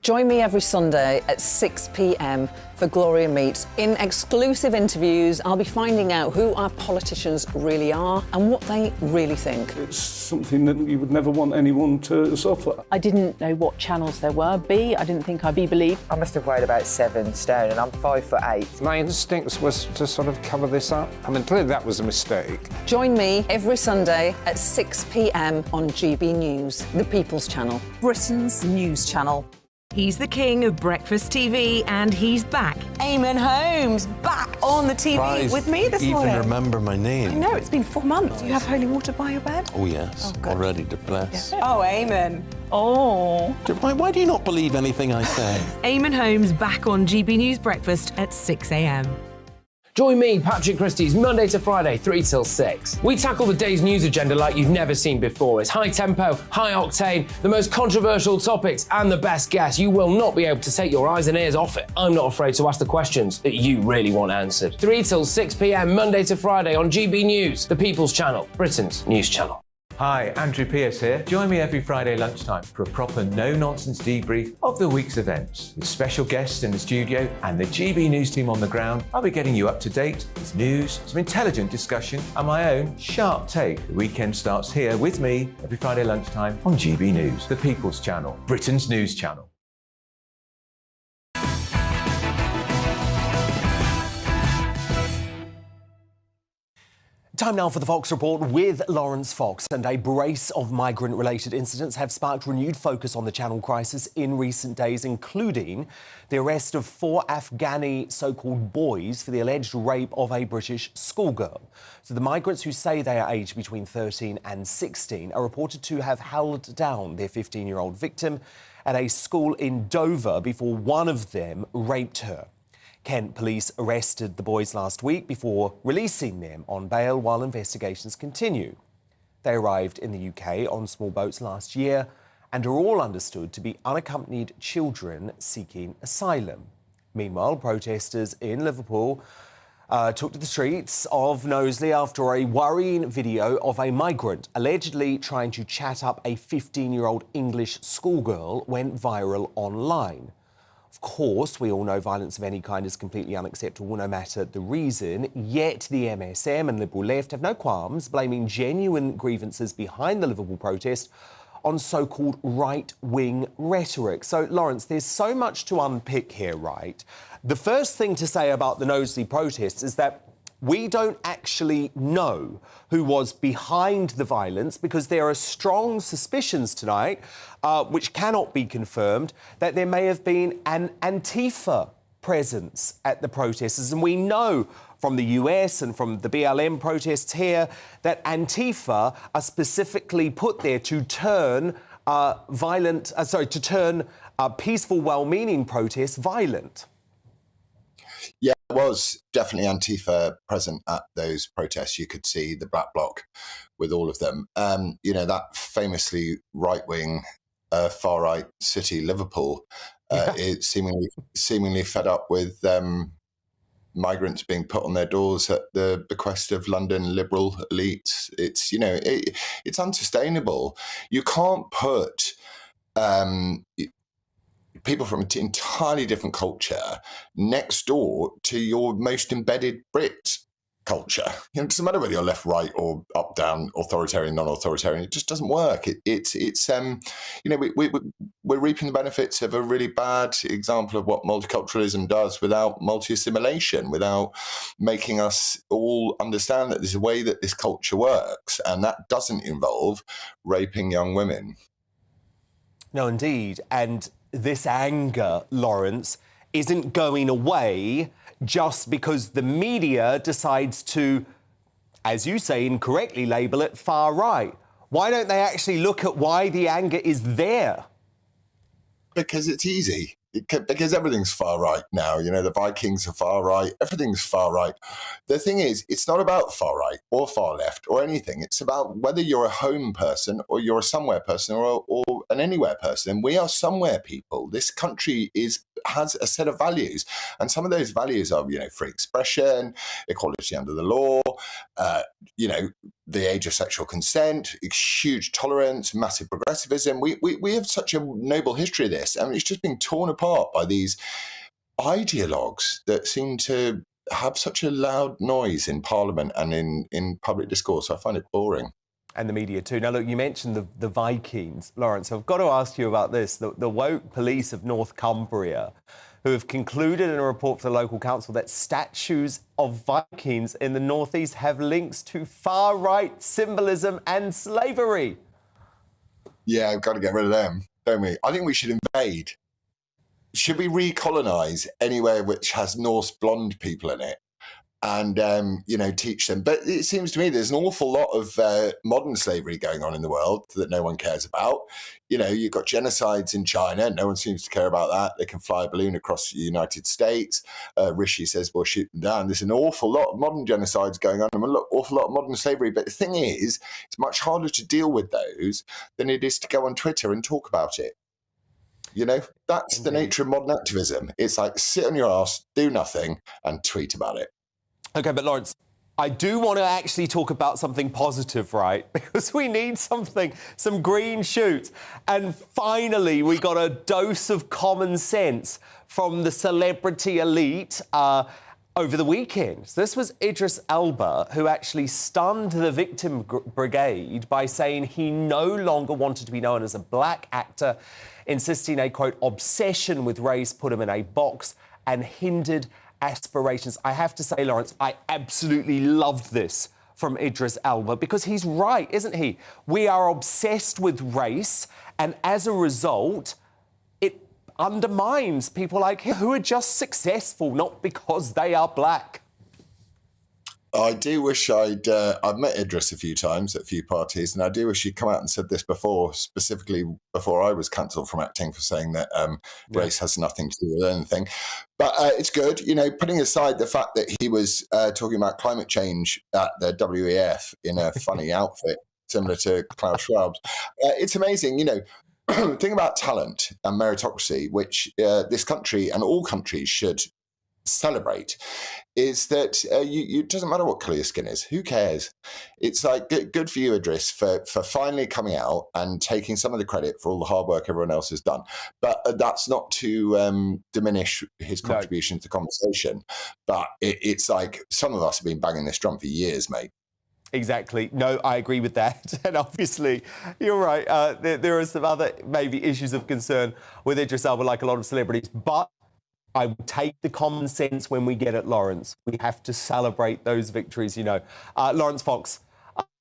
Join me every Sunday at 6 p.m. for Gloria Meets. In exclusive interviews, I'll be finding out who our politicians really are and what they really think. It's something that you would never want anyone to suffer. I didn't know what channels there were. I didn't think I'd be believed. I must have weighed about 7 stone and I'm 5'8". My instincts was to sort of cover this up. I mean, clearly that was a mistake. Join me every Sunday at 6 p.m. on GB News, the People's Channel, Britain's news channel. He's the king of breakfast TV, and he's back. Eamon Holmes, back on the TV with me this morning. You even remember my name. I know, it's been 4 months. Do you have holy water by your bed? Oh, yes. Oh, already to bless. Yeah. Oh, Eamon. Oh. Why do you not believe anything I say? Eamon Holmes back on GB News Breakfast at 6 a.m. Join me, Patrick Christie's Monday to Friday, 3 till 6. We tackle the day's news agenda like you've never seen before. It's high tempo, high octane, the most controversial topics, and the best guests. You will not be able to take your eyes and ears off it. I'm not afraid to ask the questions that you really want answered. 3 till 6 p.m, Monday to Friday on GB News, the People's Channel, Britain's news channel. Hi, Andrew Pierce here. Join me every Friday lunchtime for a proper no-nonsense debrief of the week's events. With special guests in the studio and the GB News team on the ground, I'll be getting you up to date with news, some intelligent discussion, and my own sharp take. The weekend starts here with me every Friday lunchtime on GB News, the People's Channel, Britain's news channel. Time now for the Fox Report with Lawrence Fox. And a brace of migrant-related incidents have sparked renewed focus on the Channel crisis in recent days, including the arrest of 4 Afghani so-called boys for the alleged rape of a British schoolgirl. So the migrants, who say they are aged between 13 and 16, are reported to have held down their 15-year-old victim at a school in Dover before one of them raped her. Kent police arrested the boys last week before releasing them on bail while investigations continue. They arrived in the UK on small boats last year and are all understood to be unaccompanied children seeking asylum. Meanwhile, protesters in Liverpool took to the streets of Knowsley after a worrying video of a migrant allegedly trying to chat up a 15-year-old English schoolgirl went viral online. Of course, we all know violence of any kind is completely unacceptable, no matter the reason, yet the MSM and Liberal left have no qualms blaming genuine grievances behind the Liverpool protest on so-called right-wing rhetoric. So, Lawrence, there's so much to unpick here, right? The first thing to say about the Knowsley protests is that we don't actually know who was behind the violence because there are strong suspicions tonight, which cannot be confirmed, that there may have been an Antifa presence at the protesters. And we know from the US and from the BLM protests here that Antifa are specifically put there to turn peaceful, well-meaning protests violent. Yeah, there was definitely Antifa present at those protests. You could see the black bloc with all of them. You know, that famously right-wing, far-right city, Liverpool, is seemingly fed up with migrants being put on their doors at the bequest of London liberal elites. It's, you know, it's unsustainable. You can't put people from an entirely different culture next door to your most embedded Brit culture. You know, it doesn't matter whether you're left, right, or up, down, authoritarian, non-authoritarian. It just doesn't work. It's you know, we're reaping the benefits of a really bad example of what multiculturalism does without multi-assimilation, without making us all understand that there's a way that this culture works, and that doesn't involve raping young women. No, indeed. And this anger, Lawrence, isn't going away just because the media decides to, as you say, incorrectly label it far right. Why don't they actually look at why the anger is there? Because it's easy. Because everything's far right now. You know, the Vikings are far right. Everything's far right. The thing is, it's not about far right or far left or anything. It's about whether you're a home person or you're a somewhere person or an anywhere person. And we are somewhere people. This country has a set of values. And some of those values are, you know, free expression, equality under the law, you know, the age of sexual consent, huge tolerance, massive progressivism. We have such a noble history of this. I mean, it's just being torn apart by these ideologues that seem to have such a loud noise in Parliament and in public discourse. I find it boring. And the media too. Now, look, you mentioned the Vikings, Lawrence. I've got to ask you about this. The woke police of North Cumbria, who have concluded in a report for the local council that statues of Vikings in the northeast have links to far-right symbolism and slavery. Yeah, we've got to get rid of them, don't we? I think we should invade. Should we recolonize anywhere which has Norse blonde people in it? And, you know, teach them. But it seems to me there's an awful lot of modern slavery going on in the world that no one cares about. You know, you've got genocides in China. No one seems to care about that. They can fly a balloon across the United States. Rishi says, well, shoot them down. There's an awful lot of modern genocides going on and an awful lot of modern slavery. But the thing is, it's much harder to deal with those than it is to go on Twitter and talk about it. You know, that's the nature of modern activism. It's like sit on your ass, do nothing, and tweet about it. OK, but Lawrence, I do want to actually talk about something positive, right? Because we need something, some green shoots. And finally, we got a dose of common sense from the celebrity elite over the weekend. So this was Idris Elba, who actually stunned the victim brigade by saying he no longer wanted to be known as a black actor, insisting a, quote, obsession with race put him in a box and hindered aspirations. I have to say, Lawrence, I absolutely loved this from Idris Elba, because he's right, isn't he? We are obsessed with race, and as a result, it undermines people like him who are just successful, not because they are black. I do wish I've met Idris a few times at a few parties, and I do wish he'd come out and said this before, specifically before I was cancelled from acting for saying that race has nothing to do with anything. But it's good, you know, putting aside the fact that he was talking about climate change at the WEF in a funny outfit, similar to Klaus Schwab's. It's amazing, you know, think about talent and meritocracy, which this country and all countries should celebrate, is that it doesn't matter what colour your skin is. Who cares? It's like good for you, Idris, for finally coming out and taking some of the credit for all the hard work everyone else has done. But that's not to diminish his contribution to the conversation. But it's like some of us have been banging this drum for years, mate. Exactly. No, I agree with that. And obviously, you're right. There are some other maybe issues of concern with Idris Elba, like a lot of celebrities. But I would take the common sense when we get it, Lawrence. We have to celebrate those victories, you know. Lawrence Fox,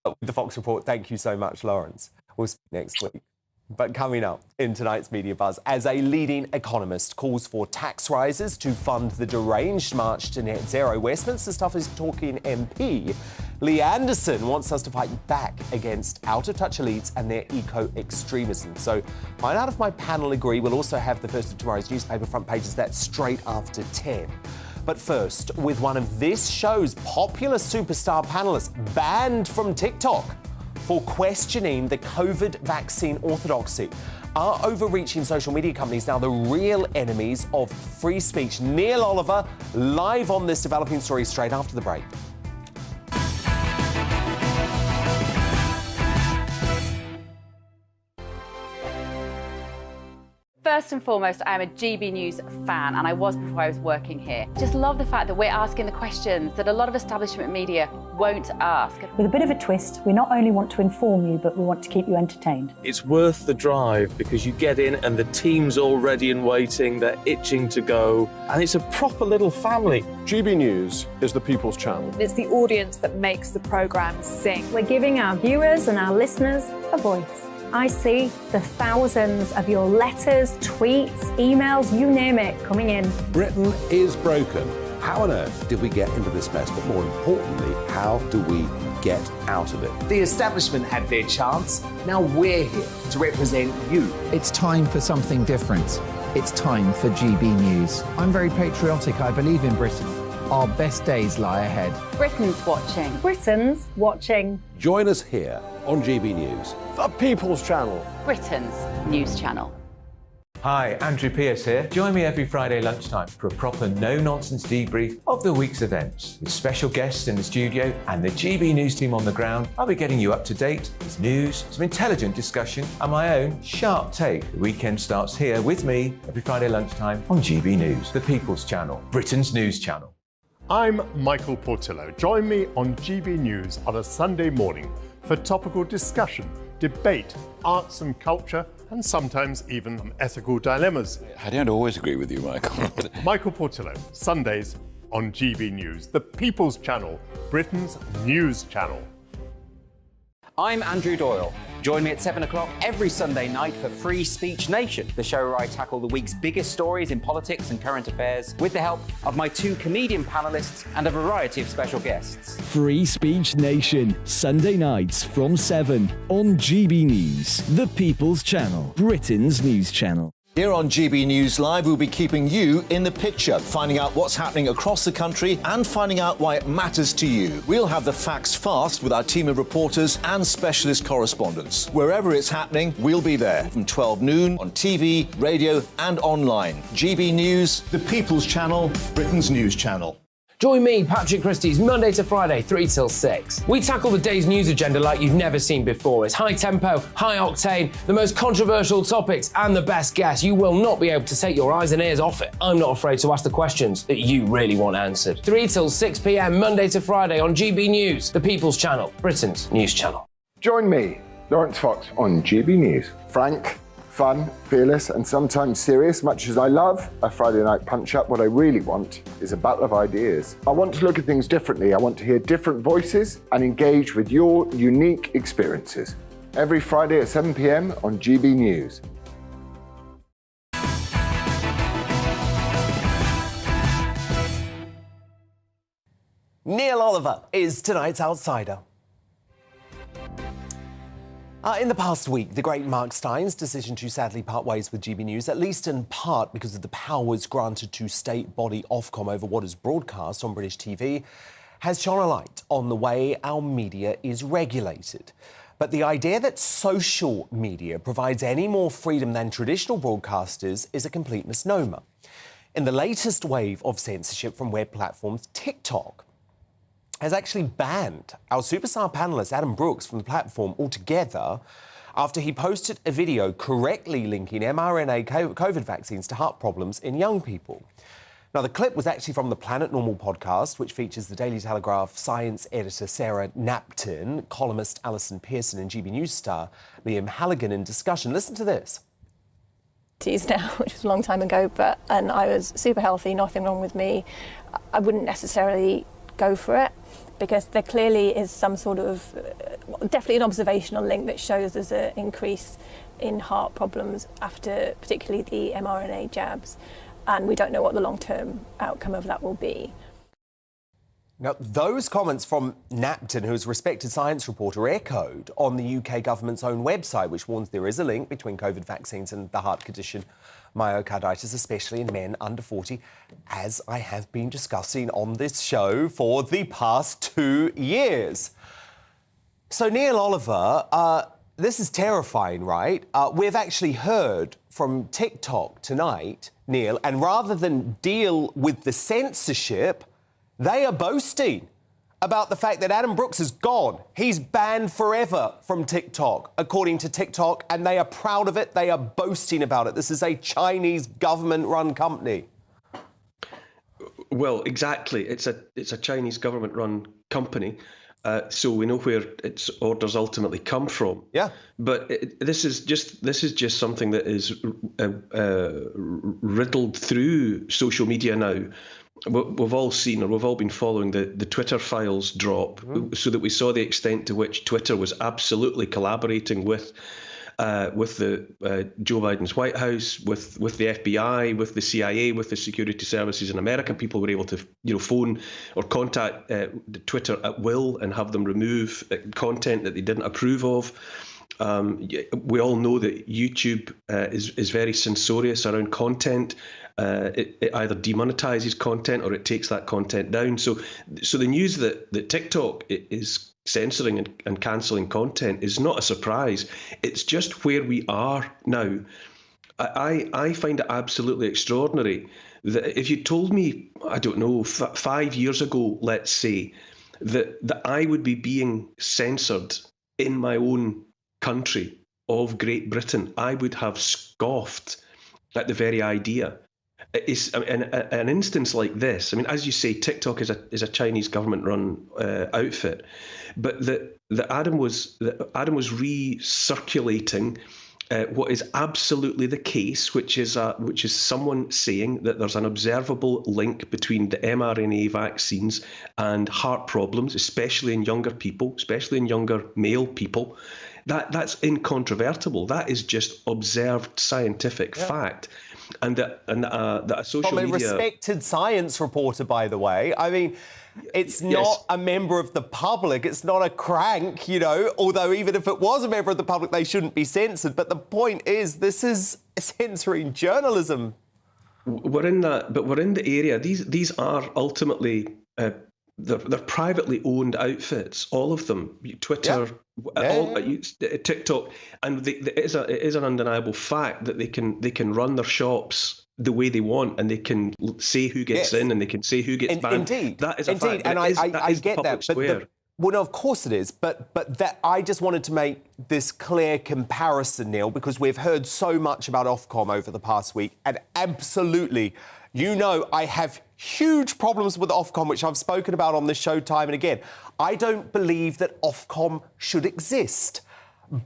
with the Fox Report. Thank you so much, Lawrence. We'll speak next week. But coming up in tonight's Media Buzz, as a leading economist calls for tax rises to fund the deranged march to net zero, Westminster Stuff is talking MP Lee Anderson wants us to fight back against out-of-touch elites and their eco-extremism. So find out if my panel agree. We'll also have the first of tomorrow's newspaper front pages. That's straight after 10. But first, with one of this show's popular superstar panellists banned from TikTok for questioning the COVID vaccine orthodoxy. Are overreaching social media companies now the real enemies of free speech? Neil Oliver, live on this developing story straight after the break. First and foremost, I am a GB News fan, and I was before I was working here. Just love the fact that we're asking the questions that a lot of establishment media won't ask. With a bit of a twist, we not only want to inform you, but we want to keep you entertained. It's worth the drive because you get in and the team's all ready and waiting, they're itching to go, and it's a proper little family. GB News is the People's Channel. It's the audience that makes the programme sing. We're giving our viewers and our listeners a voice. I see the thousands of your letters, tweets, emails, you name it, coming in. Britain is broken. How on earth did we get into this mess? But more importantly, how do we get out of it? The establishment had their chance. Now we're here to represent you. It's time for something different. It's time for GB News. I'm very patriotic. I believe in Britain. Our best days lie ahead. Britain's watching. Britain's watching. Join us here on GB News. The People's Channel. Britain's news channel. Hi, Andrew Pierce here. Join me every Friday lunchtime for a proper no-nonsense debrief of the week's events. With special guests in the studio and the GB News team on the ground, I'll be getting you up to date with news, some intelligent discussion, and my own sharp take. The weekend starts here with me every Friday lunchtime on GB News, the People's Channel, Britain's news channel. I'm Michael Portillo. Join me on GB News on a Sunday morning for topical discussion, debate, arts and culture, and sometimes even ethical dilemmas. I don't always agree with you, Michael. Michael Portillo, Sundays on GB News, the People's Channel, Britain's news channel. I'm Andrew Doyle. Join me at 7 o'clock every Sunday night for Free Speech Nation, the show where I tackle the week's biggest stories in politics and current affairs with the help of my two comedian panellists and a variety of special guests. Free Speech Nation, Sunday nights from 7 on GB News, the People's Channel, Britain's news channel. Here on GB News Live, we'll be keeping you in the picture, finding out what's happening across the country and finding out why it matters to you. We'll have the facts fast with our team of reporters and specialist correspondents. Wherever it's happening, we'll be there from 12 noon on TV, radio and online. GB News, the People's Channel, Britain's news channel. Join me, Patrick Christie's, Monday to Friday, 3 till 6. We tackle the day's news agenda like you've never seen before. It's high tempo, high octane, the most controversial topics, and the best guests. You will not be able to take your eyes and ears off it. I'm not afraid to ask the questions that you really want answered. 3 till 6 p.m, Monday to Friday on GB News, the People's Channel, Britain's news channel. Join me, Lawrence Fox, on GB News. Frank, fun, fearless, and sometimes serious. Much as I love a Friday night punch-up, what I really want is a battle of ideas. I want to look at things differently. I want to hear different voices and engage with your unique experiences. Every Friday at 7 p.m. on GB News. Neil Oliver is tonight's outsider. In the past week, the great Mark Stein's decision to sadly part ways with GB News, at least in part because of the powers granted to state body Ofcom over what is broadcast on British TV, has shone a light on the way our media is regulated. But the idea that social media provides any more freedom than traditional broadcasters is a complete misnomer. In the latest wave of censorship from web platforms, TikTok has actually banned our superstar panellist Adam Brooks from the platform altogether after he posted a video correctly linking mRNA COVID vaccines to heart problems in young people. Now, the clip was actually from the Planet Normal podcast, which features the Daily Telegraph science editor Sarah Knapton, columnist Alison Pearson and GB News star Liam Halligan in discussion. Listen to this. Now, which was a long time ago, and I was super healthy, nothing wrong with me. I wouldn't necessarily go for it because there clearly is some sort of, definitely an observational link that shows there's an increase in heart problems after particularly the mRNA jabs, and we don't know what the long-term outcome of that will be. Now, those comments from Knapton, who is a respected science reporter, echoed on the UK government's own website, which warns there is a link between COVID vaccines and the heart condition myocarditis, especially in men under 40, as I have been discussing on this show for the past 2 years. So, Neil Oliver, this is terrifying, right? We've actually heard from TikTok tonight, Neil, and rather than deal with the censorship, they are boasting about the fact that Adam Brooks is gone. He's banned forever from TikTok, according to TikTok, and they are proud of it. They are boasting about it. This is a Chinese government-run company. Well, exactly. It's a Chinese government-run company, so we know where its orders ultimately come from. Yeah. But this is just something that is riddled through social media now. We've all seen, or we've all been following the Twitter files drop, so that we saw the extent to which Twitter was absolutely collaborating with the Joe Biden's White House, with the FBI, with the CIA, with the security services in America. People were able to, phone or contact Twitter at will and have them remove content that they didn't approve of. We all know that YouTube is very censorious around content. It either demonetizes content or it takes that content down. So the news that TikTok is censoring and cancelling content is not a surprise. It's just where we are now. I find it absolutely extraordinary that if you told me, I don't know, 5 years ago, let's say, that I would be being censored in my own country of Great Britain, I would have scoffed at the very idea. It's an instance like this. I mean, as you say, TikTok is a Chinese government-run outfit, but that Adam was recirculating what is absolutely the case, which is someone saying that there's an observable link between the mRNA vaccines and heart problems, especially in younger people, especially in younger male people. That's incontrovertible. That is just observed scientific fact. And that a social media... From a respected science reporter, by the way. I mean, it's not a member of the public. It's not a crank, although even if it was a member of the public, they shouldn't be censored. But the point is, this is censoring journalism. We're in that, but we're in the area. These are ultimately... They're privately owned outfits, all of them. Twitter, TikTok, and it is an undeniable fact that they can run their shops the way they want, and they can say who gets in and they can say who gets banned. Indeed, that is a fact. And I get that. But well, no, of course it is. But that I just wanted to make this clear comparison, Neil, because we've heard so much about Ofcom over the past week, and absolutely, I have huge problems with Ofcom, which I've spoken about on this show time and again. I don't believe that Ofcom should exist.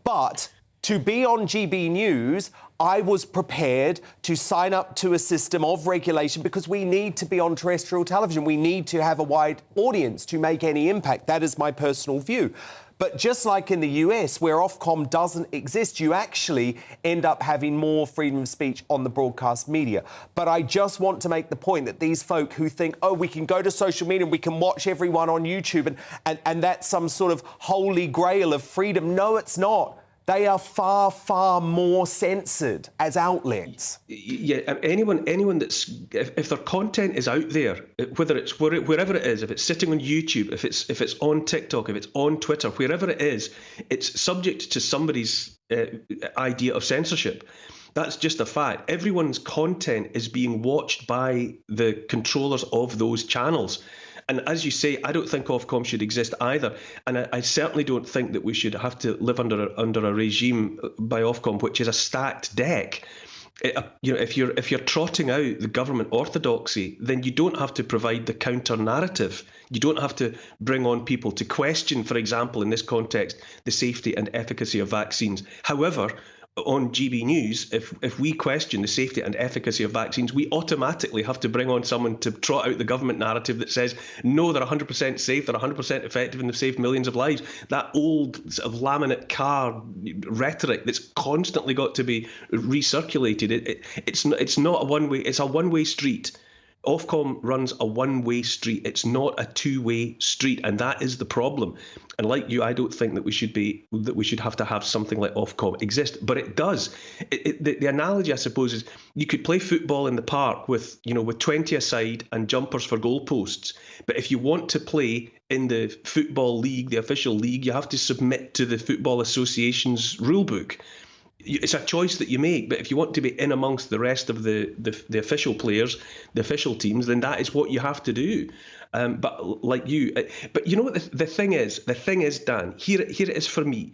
But to be on GB News, I was prepared to sign up to a system of regulation because we need to be on terrestrial television. We need to have a wide audience to make any impact. That is my personal view. But just like in the US, where Ofcom doesn't exist, you actually end up having more freedom of speech on the broadcast media. But I just want to make the point that these folk who think, oh, we can go to social media and we can watch everyone on YouTube and that's some sort of holy grail of freedom. No, it's not. They are far, far more censored as outlets. Yeah, anyone that's if their content is out there, whether it's wherever it is, if it's sitting on YouTube, if it's on TikTok, if it's on Twitter, wherever it is, it's subject to somebody's idea of censorship. That's just a fact. Everyone's content is being watched by the controllers of those channels. And as you say, I don't think Ofcom should exist either. And I certainly don't think that we should have to live under a regime by Ofcom, which is a stacked deck. If you're trotting out the government orthodoxy, then you don't have to provide the counter narrative. You don't have to bring on people to question, for example, in this context, the safety and efficacy of vaccines. However, on GB News, if we question the safety and efficacy of vaccines, we automatically have to bring on someone to trot out the government narrative that says, no, they're 100% safe, they're 100% effective, and they've saved millions of lives. That old sort of laminate car rhetoric that's constantly got to be recirculated. It's not a one-way, it's a one-way street. Ofcom runs a one-way street. It's not a two-way street, and that is the problem. And like you, I don't think that we should have to have something like Ofcom exist, but it does. The analogy, I suppose, is you could play football in the park with 20 aside and jumpers for goalposts. But if you want to play in the football league, the official league, you have to submit to the Football Association's rule book. It's a choice that you make, but if you want to be in amongst the rest of the official players, the official teams, then that is what you have to do. But you know what the thing is, Dan, here it is for me.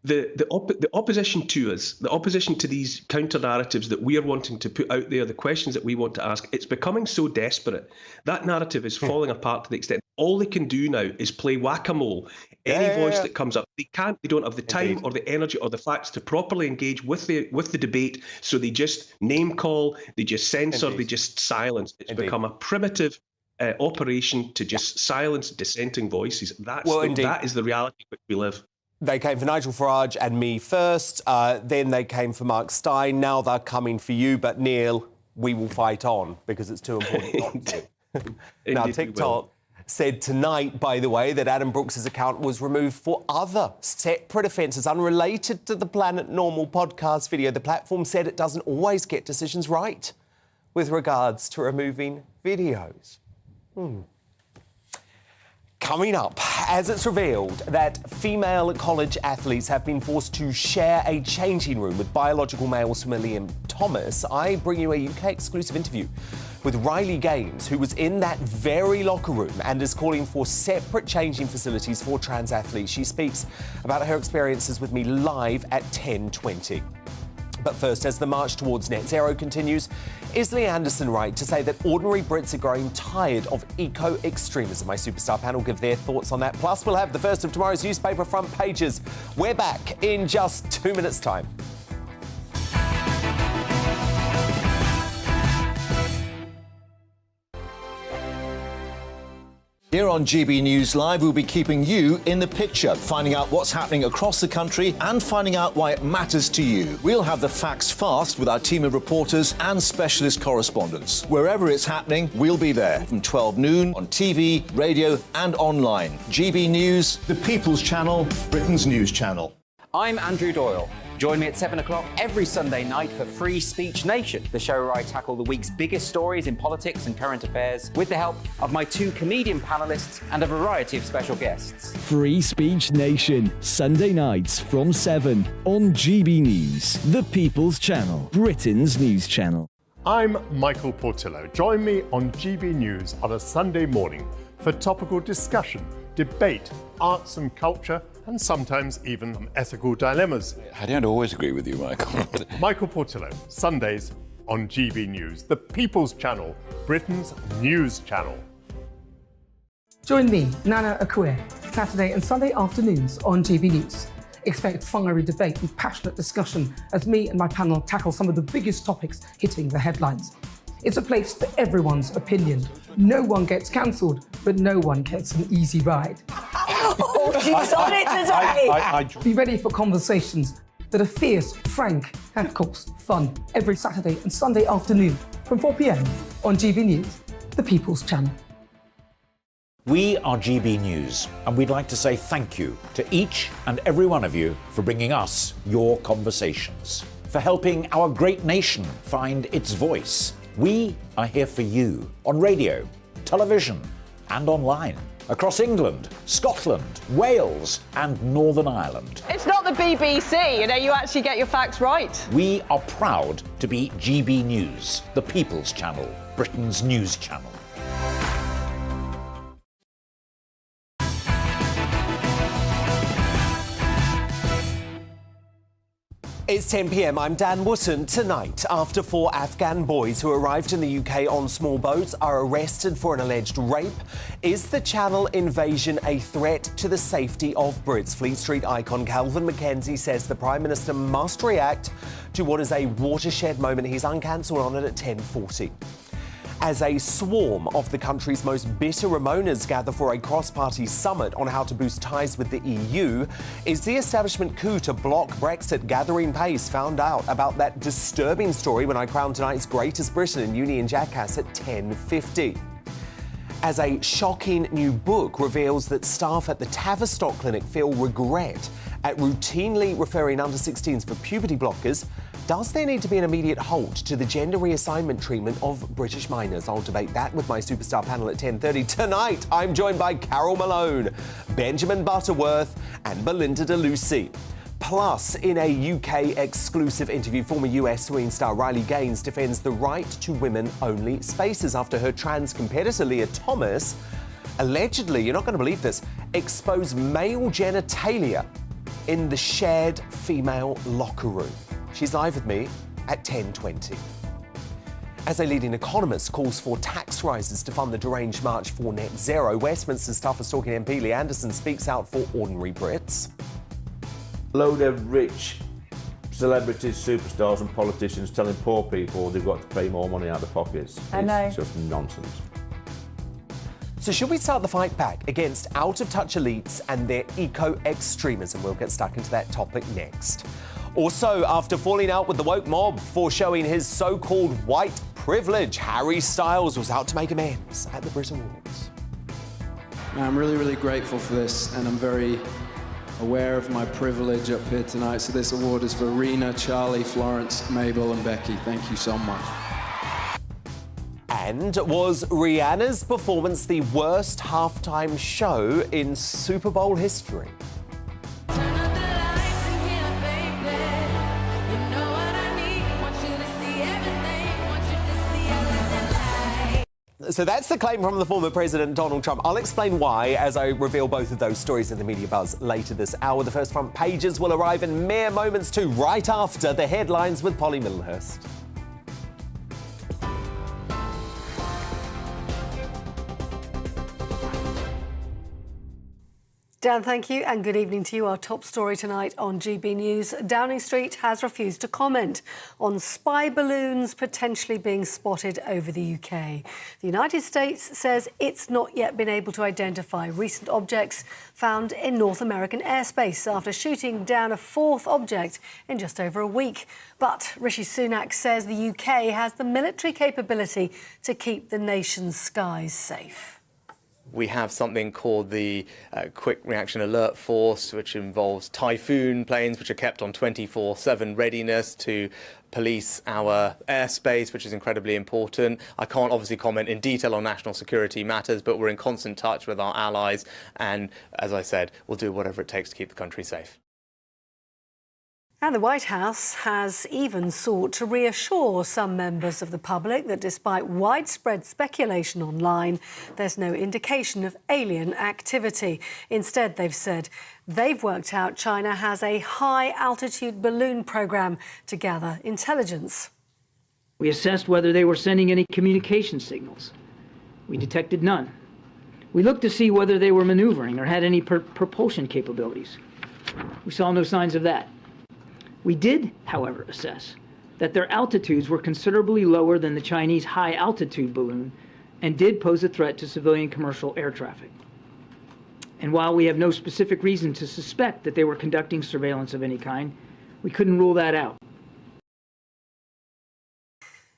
The opposition to us, the opposition to these counter narratives that we are wanting to put out there, the questions that we want to ask, it's becoming so desperate. That narrative is falling apart to the extent all they can do now is play whack-a-mole. Any voice that comes up, they don't have the time or the energy or the facts to properly engage with the debate. So they just name call, they just censor, they just silence. It's become a primitive operation to just silence dissenting voices. That is the reality in which we live. They came for Nigel Farage and me first, then they came for Mark Stein, now they're coming for you, but Neil, we will fight on because it's too important not to. Now, TikTok said tonight, by the way, that Adam Brooks's account was removed for other separate offences unrelated to the Planet Normal podcast video. The platform said it doesn't always get decisions right with regards to removing videos. Coming up, as it's revealed that female college athletes have been forced to share a changing room with biological male swimmer Liam Thomas, I bring you a UK exclusive interview with Riley Gaines, who was in that very locker room and is calling for separate changing facilities for trans athletes. She speaks about her experiences with me live at 10:20. But first, as the march towards net zero continues, is Lee Anderson right to say that ordinary Brits are growing tired of eco-extremism? My superstar panel give their thoughts on that. Plus, we'll have the first of tomorrow's newspaper front pages. We're back in just 2 minutes' time. Here on GB News Live, we'll be keeping you in the picture, finding out what's happening across the country and finding out why it matters to you. We'll have the facts fast with our team of reporters and specialist correspondents. Wherever it's happening, we'll be there from 12 noon on TV, radio and online. GB News, the People's Channel, Britain's news channel. I'm Andrew Doyle. Join me at 7 o'clock every Sunday night for Free Speech Nation, the show where I tackle the week's biggest stories in politics and current affairs with the help of my two comedian panellists and a variety of special guests. Free Speech Nation, Sunday nights from 7 on GB News, the People's Channel, Britain's news channel. I'm Michael Portillo. Join me on GB News on a Sunday morning for topical discussion, debate, arts and culture, and sometimes even ethical dilemmas. I don't always agree with you, Michael. Michael Portillo, Sundays on GB News, the People's Channel, Britain's news channel. Join me, Nana Akue, Saturday and Sunday afternoons on GB News. Expect fiery debate and passionate discussion as me and my panel tackle some of the biggest topics hitting the headlines. It's a place for everyone's opinion. No one gets cancelled, but no one gets an easy ride. Oh, she's on it today! Be ready for conversations that are fierce, frank, and of course, fun. Every Saturday and Sunday afternoon from 4 p.m. on GB News, the People's Channel. We are GB News, and we'd like to say thank you to each and every one of you for bringing us your conversations, for helping our great nation find its voice. We are here for you on radio, television, and online, across England, Scotland, Wales, and Northern Ireland. It's not the BBC, you actually get your facts right. We are proud to be GB News, the People's Channel, Britain's news channel. It's 10 p.m. I'm Dan Wootton. Tonight, after 4 Afghan boys who arrived in the UK on small boats are arrested for an alleged rape, is the Channel invasion a threat to the safety of Brits? Fleet Street icon Calvin Mackenzie says the Prime Minister must react to what is a watershed moment. He's uncancelled on it at 10:40. As a swarm of the country's most bitter Remoaners gather for a cross-party summit on how to boost ties with the EU, is the establishment coup to block Brexit gathering pace? Found out about that disturbing story when I crowned tonight's Greatest Britain in Uni and Jackass at 10:50. As a shocking new book reveals that staff at the Tavistock clinic feel regret at routinely referring under-16s for puberty blockers, does there need to be an immediate halt to the gender reassignment treatment of British minors? I'll debate that with my superstar panel at 10:30. Tonight, I'm joined by Carol Malone, Benjamin Butterworth and Belinda DeLucy. Plus, in a UK exclusive interview, former US swing star Riley Gaines defends the right to women-only spaces after her trans competitor Leah Thomas allegedly, you're not going to believe this, exposed male genitalia in the shared female locker room. She's live with me at 10:20. As a leading economist calls for tax rises to fund the deranged march for net zero, Westminster's toughest talking MP Lee Anderson speaks out for ordinary Brits. Load of rich celebrities, superstars and politicians telling poor people they've got to pay more money out of their pockets. I know. It's just nonsense. So should we start the fight back against out-of-touch elites and their eco-extremism? We'll get stuck into that topic next. Also, after falling out with the woke mob for showing his so-called white privilege, Harry Styles was out to make amends at the Brit Awards. I'm really, really grateful for this, and I'm very aware of my privilege up here tonight. So this award is for Rena, Charlie, Florence, Mabel, and Becky. Thank you so much. And was Rihanna's performance the worst halftime show in Super Bowl history? So that's the claim from the former President Donald Trump. I'll explain why as I reveal both of those stories in the media buzz later this hour. The first front pages will arrive in mere moments too, right after the headlines with Polly Middlehurst. Dan, thank you, and good evening to you. Our top story tonight on GB News. Downing Street has refused to comment on spy balloons potentially being spotted over the UK. The United States says it's not yet been able to identify recent objects found in North American airspace after shooting down a fourth object in just over a week. But Rishi Sunak says the UK has the military capability to keep the nation's skies safe. We have something called the Quick Reaction Alert Force, which involves Typhoon planes, which are kept on 24/7 readiness to police our airspace, which is incredibly important. I can't obviously comment in detail on national security matters, but we're in constant touch with our allies. And as I said, we'll do whatever it takes to keep the country safe. And the White House has even sought to reassure some members of the public that despite widespread speculation online, there's no indication of alien activity. Instead, they've said they've worked out China has a high-altitude balloon program to gather intelligence. We assessed whether they were sending any communication signals. We detected none. We looked to see whether they were maneuvering or had any propulsion capabilities. We saw no signs of that. We did, however, assess that their altitudes were considerably lower than the Chinese high-altitude balloon and did pose a threat to civilian commercial air traffic. And while we have no specific reason to suspect that they were conducting surveillance of any kind, we couldn't rule that out.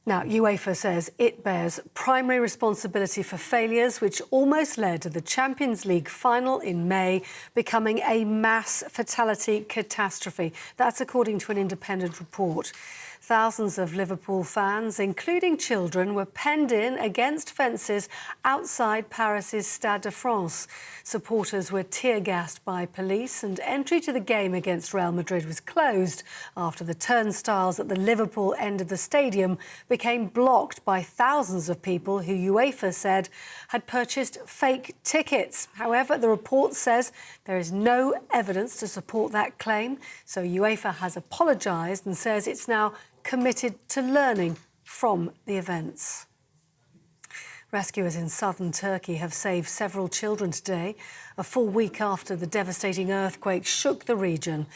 Now, UEFA says it bears primary responsibility for failures which almost led to the Champions League final in May becoming a mass fatality catastrophe. That's according to an independent report. Thousands of Liverpool fans, including children, were penned in against fences outside Paris's Stade de France. Supporters were tear-gassed by police and entry to the game against Real Madrid was closed after the turnstiles at the Liverpool end of the stadium became blocked by thousands of people who UEFA said had purchased fake tickets. However, the report says there is no evidence to support that claim, so UEFA has apologised and says it's now committed to learning from the events. Rescuers in southern Turkey have saved several children today, a full week after the devastating earthquake shook the region.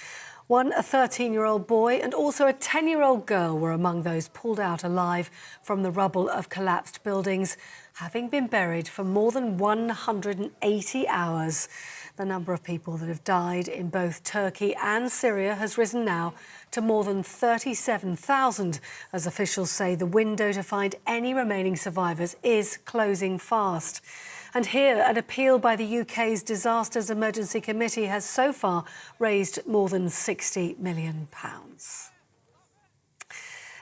A 13-year-old boy and also a 10-year-old girl were among those pulled out alive from the rubble of collapsed buildings, having been buried for more than 180 hours. The number of people that have died in both Turkey and Syria has risen now to more than 37,000, as officials say the window to find any remaining survivors is closing fast. And here, an appeal by the UK's Disasters Emergency Committee has so far raised more than £60 million.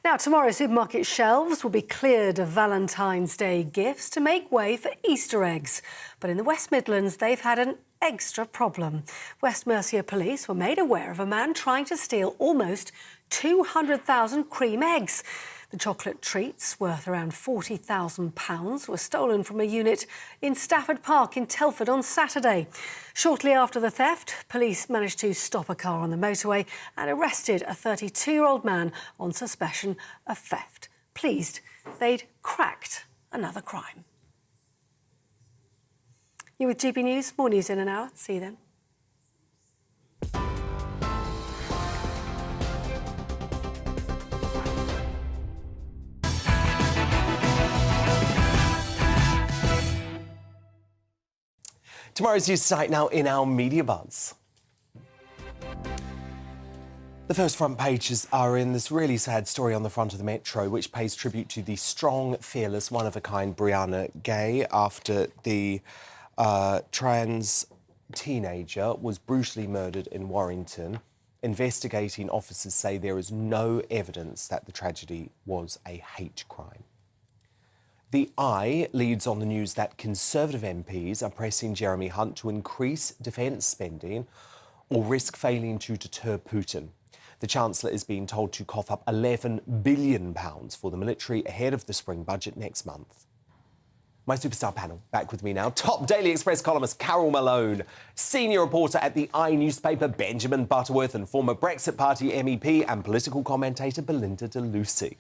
Now, tomorrow, supermarket shelves will be cleared of Valentine's Day gifts to make way for Easter eggs. But in the West Midlands, they've had an extra problem. West Mercia police were made aware of a man trying to steal almost 200,000 cream eggs. The chocolate treats, worth around £40,000, were stolen from a unit in Stafford Park in Telford on Saturday. Shortly after the theft, police managed to stop a car on the motorway and arrested a 32-year-old man on suspicion of theft. Pleased they'd cracked another crime. You're with GB News. More news in an hour. See you then. Tomorrow's news tonight now in our Media Buzz. The first front pages are in this really sad story on the front of the Metro, which pays tribute to the strong, fearless, one-of-a-kind Brianna Gay after the trans teenager was brutally murdered in Warrington. Investigating officers say there is no evidence that the tragedy was a hate crime. The Eye leads on the news that Conservative MPs are pressing Jeremy Hunt to increase defence spending or risk failing to deter Putin. The Chancellor is being told to cough up £11 billion for the military ahead of the spring budget next month. My superstar panel, back with me now. Top Daily Express columnist Carol Malone, senior reporter at the I newspaper Benjamin Butterworth, and former Brexit Party MEP and political commentator Belinda de Lucy.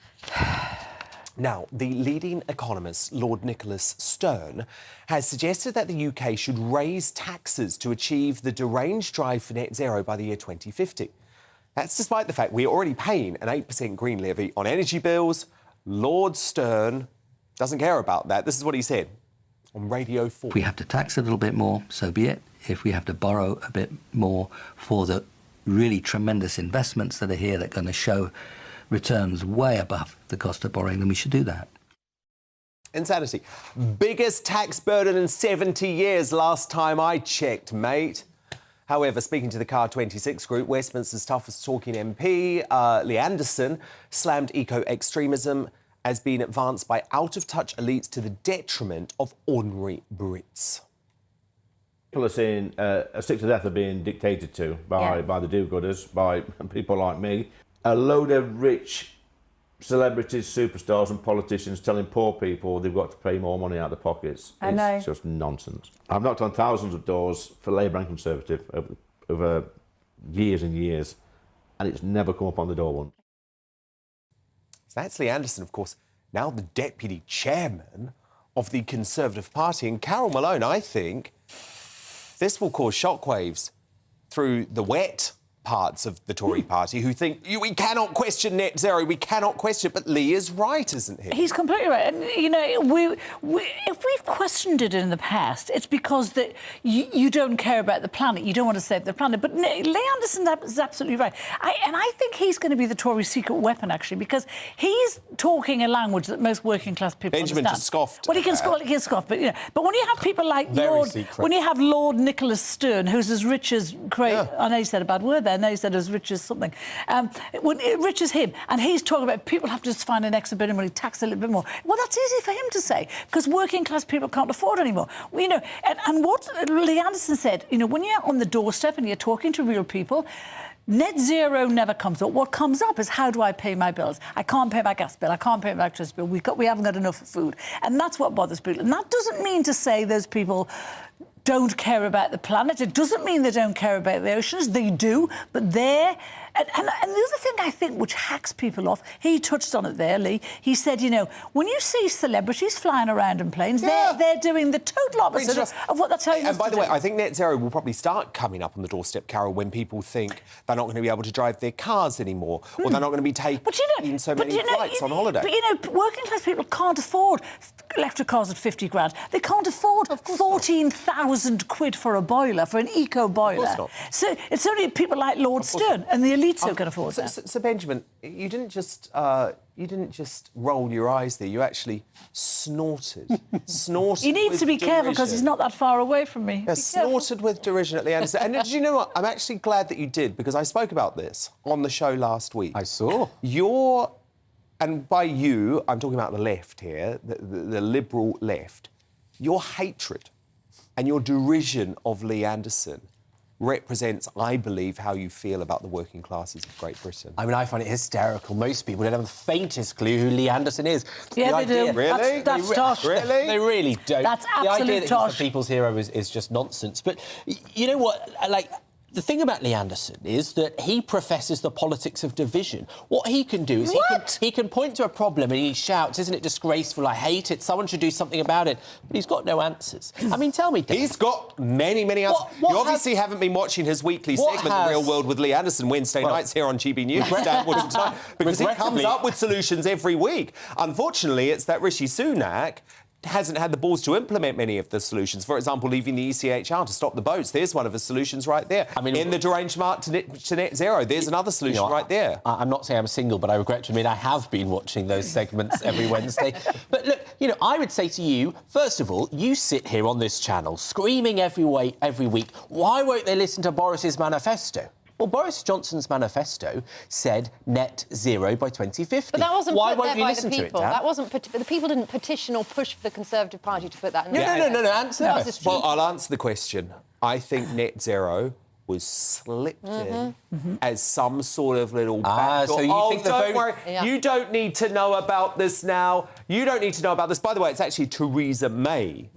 Now, the leading economist, Lord Nicholas Stern, has suggested that the UK should raise taxes to achieve the deranged drive for net zero by the year 2050. That's despite the fact we're already paying an 8% green levy on energy bills. Lord Stern doesn't care about that. This is what he said on Radio 4. If we have to tax a little bit more, so be it. If we have to borrow a bit more for the really tremendous investments that are here that are going to show returns way above the cost of borrowing, then we should do that. Insanity. Biggest tax burden in 70 years last time I checked, mate. However, speaking to the Car26 group, Westminster's toughest talking MP, Lee Anderson, slammed eco-extremism as being advanced by out-of-touch elites to the detriment of ordinary Brits. People are saying a sick to death are being dictated to by the do-gooders, by people like me. A load of rich celebrities, superstars and politicians telling poor people they've got to pay more money out of their pockets. I know. It's just nonsense. I've knocked on thousands of doors for Labour and Conservative over years and years, and it's never come up on the door once. So that's Lee Anderson, of course, now the deputy chairman of the Conservative Party. And Carol Malone, I think this will cause shockwaves through the wet parts of the Tory party who think we cannot question net zero, we cannot question it. But Lee is right, isn't he? He's completely right. And, you know, if we've questioned it in the past, it's because that you don't care about the planet, you don't want to save the planet. But Lee Anderson is absolutely right. I think he's going to be the Tory secret weapon, actually, because he's talking a language that most working class people Benjamin understand. just scoffed. Well, he can scoff, but, you know, but when you have people like when you have Lord Nicholas Stern, who's as rich as I know he said a bad word there. I know he said as rich as something. Rich as him, and he's talking about people have to just find an extra bit of money, tax a little bit more. Well, that's easy for him to say because working class people can't afford anymore. Well, you know, and what Lee Anderson said, you know, when you're on the doorstep and you're talking to real people, net zero never comes up. What comes up is how do I pay my bills? I can't pay my gas bill. I can't pay my electricity bill. We haven't got enough food, and that's what bothers people. And that doesn't mean to say those people don't care about the planet. It doesn't mean they don't care about the oceans. They do, but they're... And the other thing I think which hacks people off, he touched on it there, Lee, he said, you know, when you see celebrities flying around in planes, they're doing the total opposite of what they're telling us to do. And by the way, I think net zero will probably start coming up on the doorstep, Carol, when people think they're not going to be able to drive their cars anymore, or they're not going to be taking so many flights on holiday. But, you know, working class people can't afford electric cars at 50 grand. They can't afford 14,000 quid for a boiler, for an eco boiler. Of course not. So it's only people like Lord Stern and the elites who can afford that. So Benjamin, you didn't just roll your eyes there. You actually snorted. He needs to be careful because he's not that far away from me. Yeah, snorted with derision at Lee Anderson. And do you know what? I'm actually glad that you did because I spoke about this on the show last week. I saw. And by you, I'm talking about the left here, the liberal left. Your hatred and your derision of Lee Anderson represents, I believe, how you feel about the working classes of Great Britain. I mean, I find it hysterical. Most people don't have the faintest clue who Lee Anderson is. Yeah, they do. Really? That's tosh. Really? They really don't. That's absolute tosh. The idea that he's the people's hero is just nonsense. But you know what? Like, the thing about Lee Anderson is that he professes the politics of division. What he can do is he can point to a problem and he shouts, isn't it disgraceful, I hate it, someone should do something about it. But he's got no answers. I mean, tell me, Dave. He's got many answers. You obviously haven't been watching his weekly segment, The Real World with Lee Anderson, Wednesday nights here on GBNews. Because he comes up with solutions every week. Unfortunately, it's that Rishi Sunak hasn't had the balls to implement many of the solutions. For example, leaving the ECHR to stop the boats. There's one of the solutions right there. I mean, in the deranged mark to net zero, there's another solution right there. I'm not saying I'm single, but I regret to admit I have been watching those segments every Wednesday. But look, you know, I would say to you, first of all, you sit here on this channel screaming every week, why won't they listen to Boris's manifesto? Well, Boris Johnson's manifesto said net zero by 2050. But that wasn't Why put won't there you by listen the to it, people. Dan? That wasn't the people didn't petition or push for the Conservative Party to put that in. No, answer that. that. Well, I'll answer the question. I think net zero was slipped in as some sort of little backdoor. So you think the don't vote... worry, Yeah. you don't need to know about this now. You don't need to know about this. By the way, it's actually Theresa May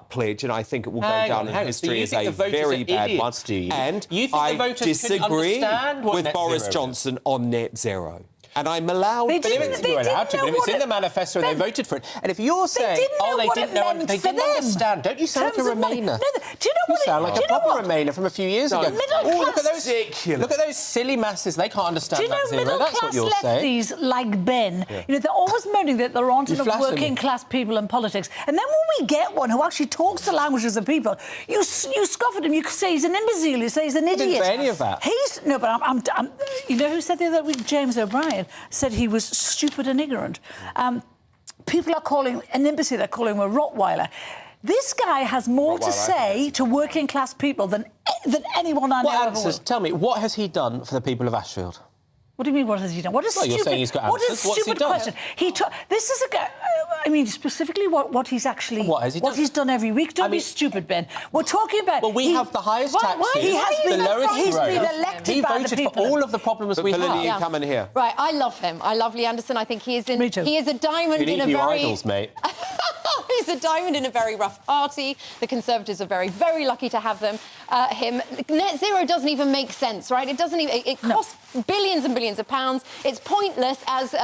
pledge, and I think it will go down in history as a very bad one. And you think the I voters disagree understand what with net Boris zero Johnson on net zero. And I'm allowed to. But if it's in the manifesto, they voted for it. And if you're saying, they didn't understand, don't you sound like a Remainer? Do you know what? You sound like a proper Remainer from a few years ago. Look at those ridiculous. Look at those silly masses. They can't understand that zero. That's what you're saying. Middle-class lefties like Ben, you know, they're always moaning that there aren't enough working-class people in politics. And then when we get one who actually talks the languages of people, you scoff at him. You say he's an imbecile. You say he's an idiot. I didn't say any of that. I'm you know who said the other week? James O'Brien said he was stupid and ignorant. People are calling an imbecile, they're calling him a Rottweiler. This guy has more to say to working class people than anyone I know ever will. Tell me, what has he done for the people of Ashfield? What do you mean, what has he done? What a stupid, you're saying he's got answers. What a stupid question. This is a guy... I mean, specifically what he's actually... What has he done? What he's done every week. Don't be stupid, Ben. We're talking about... Well, we have the highest taxes, He has the lowest He's growth. been elected by the people. He voted for all of the problems we have. You come in here. Right, I love him. I love Lee Anderson. I think he is a diamond in a very... idols, mate. He's a diamond in a very rough party. The Conservatives are very, very lucky to have them. him. Net zero doesn't even make sense, right? It doesn't even. It costs billions and billions of pounds. It's pointless, as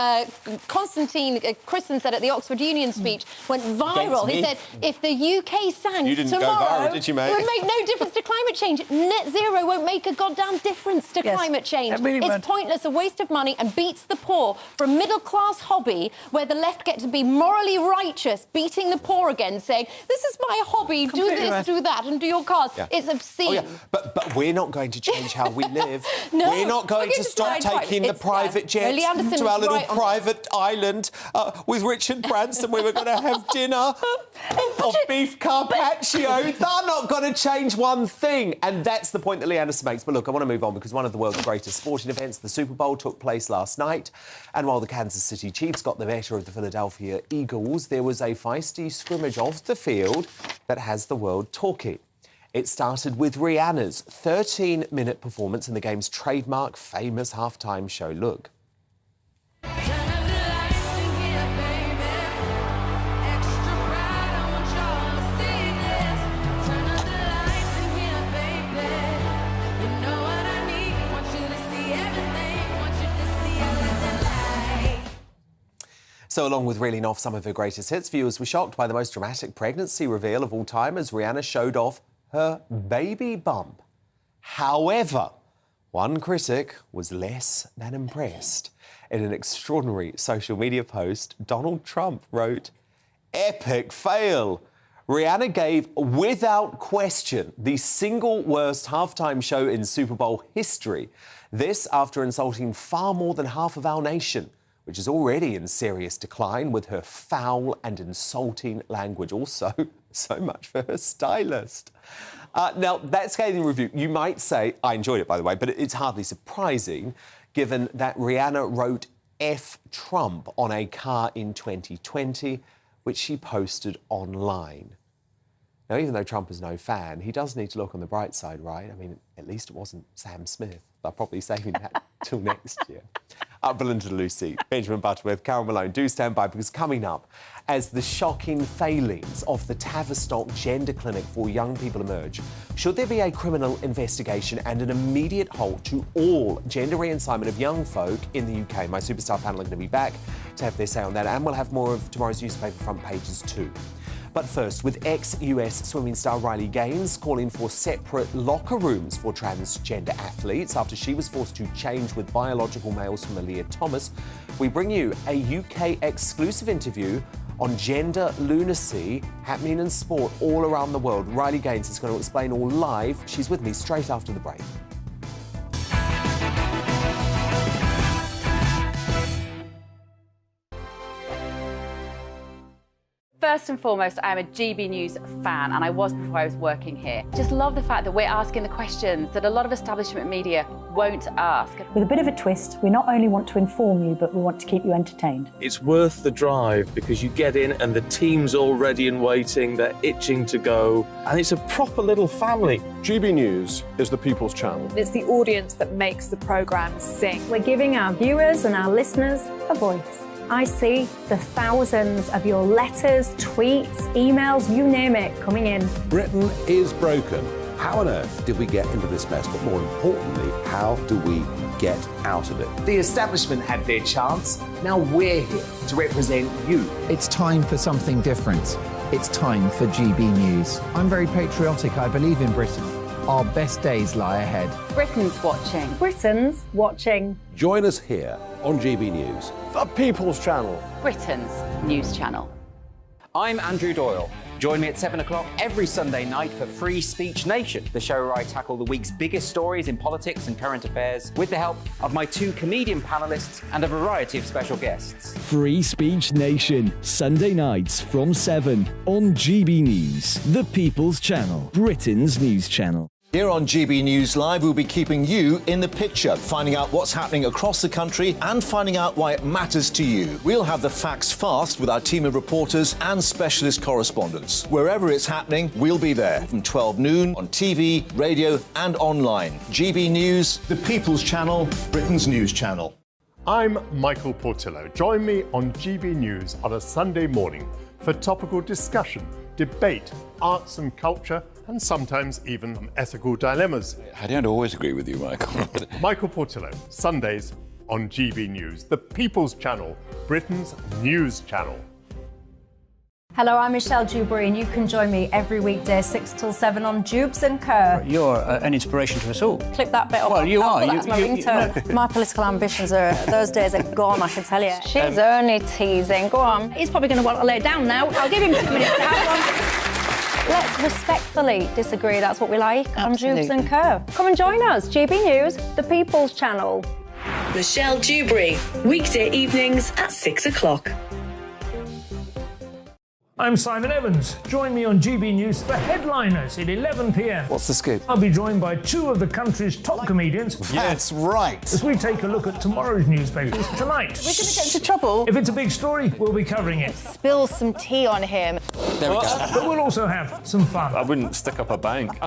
Constantine Christen said at the Oxford Union speech, went viral. He said, if the UK sank You didn't go tomorrow, viral, did you, mate? it would make no difference to climate change. Net zero won't make a goddamn difference to climate change. It's pointless, a waste of money, and beats the poor. For a middle-class hobby where the left get to be morally righteous, beating the poor again, saying, this is my hobby, do this, do that, and do your cars. Yeah. It's obscene. Oh, yeah. But we're not going to change how we live. No, we're not going to stop taking the private jets to our little private island with Richard Branson. We were going to have dinner of beef carpaccio. They're not going to change one thing. And that's the point that Leanna makes. But look, I want to move on because one of the world's greatest sporting events, the Super Bowl, took place last night. And while the Kansas City Chiefs got the better of the Philadelphia Eagles, there was a feisty scrimmage off the field that has the world talking. It started with Rihanna's 13-minute performance in the game's trademark famous halftime show. Look. So along with reeling off some of her greatest hits, viewers were shocked by the most dramatic pregnancy reveal of all time as Rihanna showed off her baby bump. However, one critic was less than impressed. In an extraordinary social media post, Donald Trump wrote, "Epic fail. Rihanna gave, without question, the single worst halftime show in Super Bowl history. This after insulting far more than half of our nation, which is already in serious decline with her foul and insulting language. Also, so much for her stylist." Now, that scathing review, you might say, I enjoyed it, by the way, but it's hardly surprising, given that Rihanna wrote F Trump on a car in 2020, which she posted online. Now, even though Trump is no fan, he does need to look on the bright side, right? I mean, at least it wasn't Sam Smith. They're probably saving that till next year. Belinda Lucy, Benjamin Butterworth, Carol Malone, do stand by, because coming up, as the shocking failings of the Tavistock gender clinic for young people emerge, should there be a criminal investigation and an immediate halt to all gender reassignment of young folk in the UK? My superstar panel are going to be back to have their say on that, and we'll have more of tomorrow's newspaper front pages too. But first, with ex-US swimming star Riley Gaines calling for separate locker rooms for transgender athletes after she was forced to change with biological males from Aaliyah Thomas, we bring you a UK exclusive interview on gender lunacy happening in sport all around the world. Riley Gaines is going to explain all live. She's with me straight after the break. First and foremost, I am a GB News fan, and I was before I was working here. Just love the fact that we're asking the questions that a lot of establishment media won't ask. With a bit of a twist, we not only want to inform you, but we want to keep you entertained. It's worth the drive because you get in and the team's all ready and waiting, they're itching to go, and it's a proper little family. GB News is the people's channel. It's the audience that makes the programme sing. We're giving our viewers and our listeners a voice. I see the thousands of your letters, tweets, emails, you name it, coming in. Britain is broken. How on earth did we get into this mess? But more importantly, how do we get out of it? The establishment had their chance. Now we're here to represent you. It's time for something different. It's time for GB News. I'm very patriotic. I believe in Britain. Our best days lie ahead. Britain's watching. Britain's watching. Join us here on GB News. The people's channel. Britain's news channel. I'm Andrew Doyle. Join me at 7 o'clock every Sunday night for Free Speech Nation, the show where I tackle the week's biggest stories in politics and current affairs with the help of my two comedian panellists and a variety of special guests. Free Speech Nation, Sunday nights from 7 on GB News, the People's Channel, Britain's news channel. Here on GB News Live, we'll be keeping you in the picture, finding out what's happening across the country and finding out why it matters to you. We'll have the facts fast with our team of reporters and specialist correspondents. Wherever it's happening, we'll be there from 12 noon on TV, radio and online. GB News, the People's Channel, Britain's news channel. I'm Michael Portillo. Join me on GB News on a Sunday morning for topical discussion, debate, arts and culture, and sometimes even ethical dilemmas. I don't always agree with you, Michael. Michael Portillo, Sundays on GB News, the People's Channel, Britain's news channel. Hello, I'm Michelle Dewberry, and you can join me every weekday 6 till 7 on Jubes and Kerr. You're an inspiration to us all. Clip that bit up. Well, you are. That's my ringtone. My political ambitions those days are gone, I can tell you. She's only teasing. Go on. He's probably going to want to lay down now. I'll give him 2 minutes to have one. Let's respectfully disagree. That's what we like on Jubes and Kerr. Come and join us. GB News, the People's Channel. Michelle Dewberry, weekday evenings at 6 o'clock. I'm Simon Evans. Join me on GB News for Headliners at 11 p.m. What's the scoop? I'll be joined by 2 of the country's top comedians. That's right. As we take a look at tomorrow's newspapers tonight. We're going to get into trouble. If it's a big story, we'll be covering it. Spill some tea on him. There we go. But we'll also have some fun. I wouldn't stick up a bank.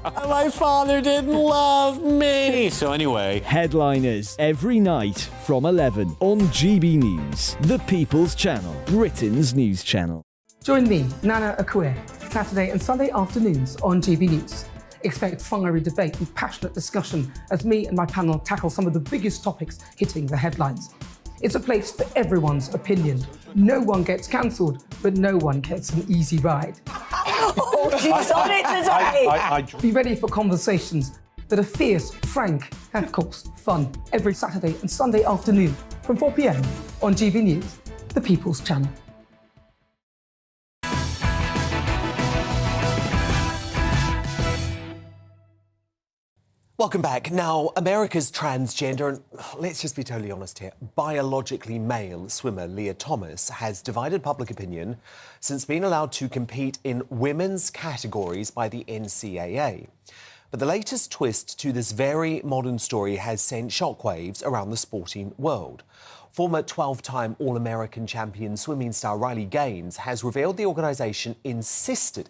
My father didn't love me. So anyway. Headliners every night from 11 on GB News, the People's Channel, Britain's news channel. Join me, Nana Akue, Saturday and Sunday afternoons on GB News. Expect fiery debate and passionate discussion as me and my panel tackle some of the biggest topics hitting the headlines. It's a place for everyone's opinion. No one gets cancelled, but no one gets an easy ride. Oh, she's on it today! Be ready for conversations that are fierce, frank, and of course, fun. Every Saturday and Sunday afternoon from 4 p.m. on GB News, the People's Channel. Welcome back. Now, America's transgender, and let's just be totally honest here, biologically male swimmer Leah Thomas has divided public opinion since being allowed to compete in women's categories by the NCAA. But the latest twist to this very modern story has sent shockwaves around the sporting world. Former 12-time All-American champion swimming star Riley Gaines has revealed the organisation insisted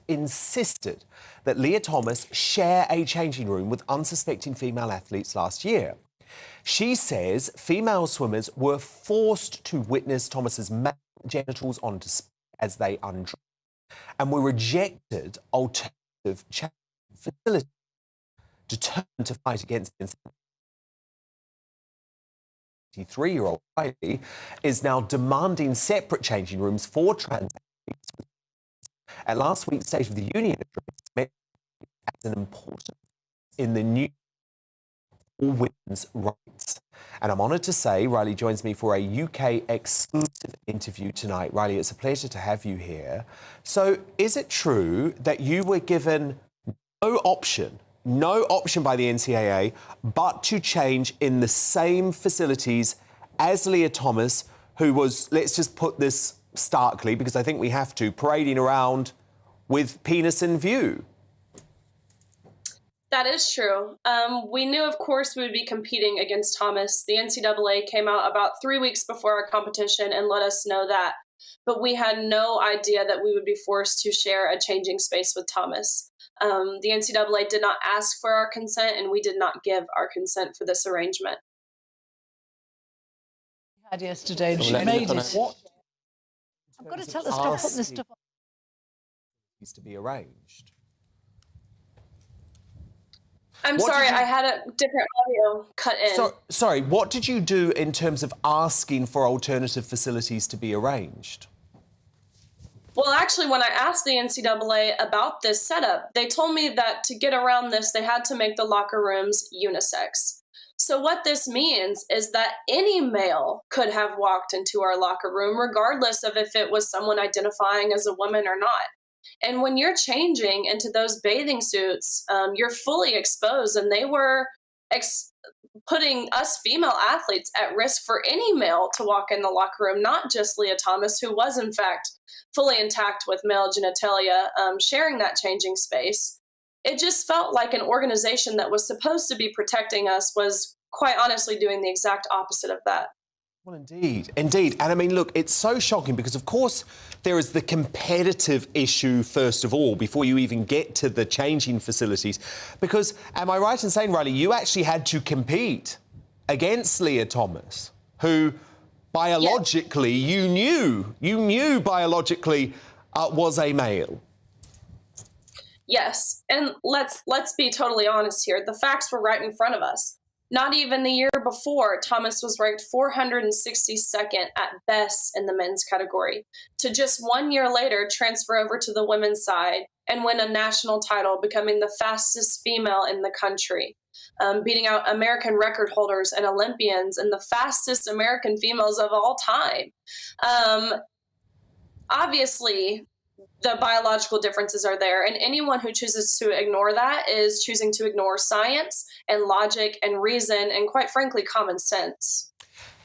that Leah Thomas share a changing room with unsuspecting female athletes last year. She says female swimmers were forced to witness Thomas's male genitals on display as they undressed and were rejected alternative facilities. Determined to fight against the 23-year-old Riley is now demanding separate changing rooms for trans athletes. At last week's State of the Union address, as an important in the new for women's rights. And I'm honoured to say Riley joins me for a UK exclusive interview tonight. Riley, it's a pleasure to have you here. So is it true that you were given no option by the NCAA, but to change in the same facilities as Leah Thomas, who was, let's just put this starkly, because I think we have to, parading around with penis in view? That is true. We knew, of course, we would be competing against Thomas. The NCAA came out about 3 weeks before our competition and let us know that. But we had no idea that we would be forced to share a changing space with Thomas. The NCAA did not ask for our consent, and we did not give our consent for this arrangement. We had yesterday, and she made it. I've got to tell her to stop putting this stuff on. Needs to be arranged. I'm sorry, I had a different audio cut in. Sorry, what did you do in terms of asking for alternative facilities to be arranged? Well, actually, when I asked the NCAA about this setup, they told me that to get around this, they had to make the locker rooms unisex. So what this means is that any male could have walked into our locker room, regardless of if it was someone identifying as a woman or not. And when you're changing into those bathing suits, you're fully exposed, and they were putting us female athletes at risk for any male to walk in the locker room, not just Leah Thomas, who was in fact fully intact with male genitalia, sharing that changing space. It just felt like an organization that was supposed to be protecting us was quite honestly doing the exact opposite of that. Well, indeed. And I mean, look, it's so shocking because, of course, there is the competitive issue, first of all, before you even get to the changing facilities. Because, am I right in saying, Riley, you actually had to compete against Leah Thomas, who biologically, you knew biologically was a male? Yes, and let's be totally honest here. The facts were right in front of us. Not even the year before, Thomas was ranked 462nd at best in the men's category, to just 1 year later transfer over to the women's side and win a national title, becoming the fastest female in the country, beating out American record holders and Olympians and the fastest American females of all time. Obviously, the biological differences are there, and anyone who chooses to ignore that is choosing to ignore science and logic and reason and, quite frankly, common sense.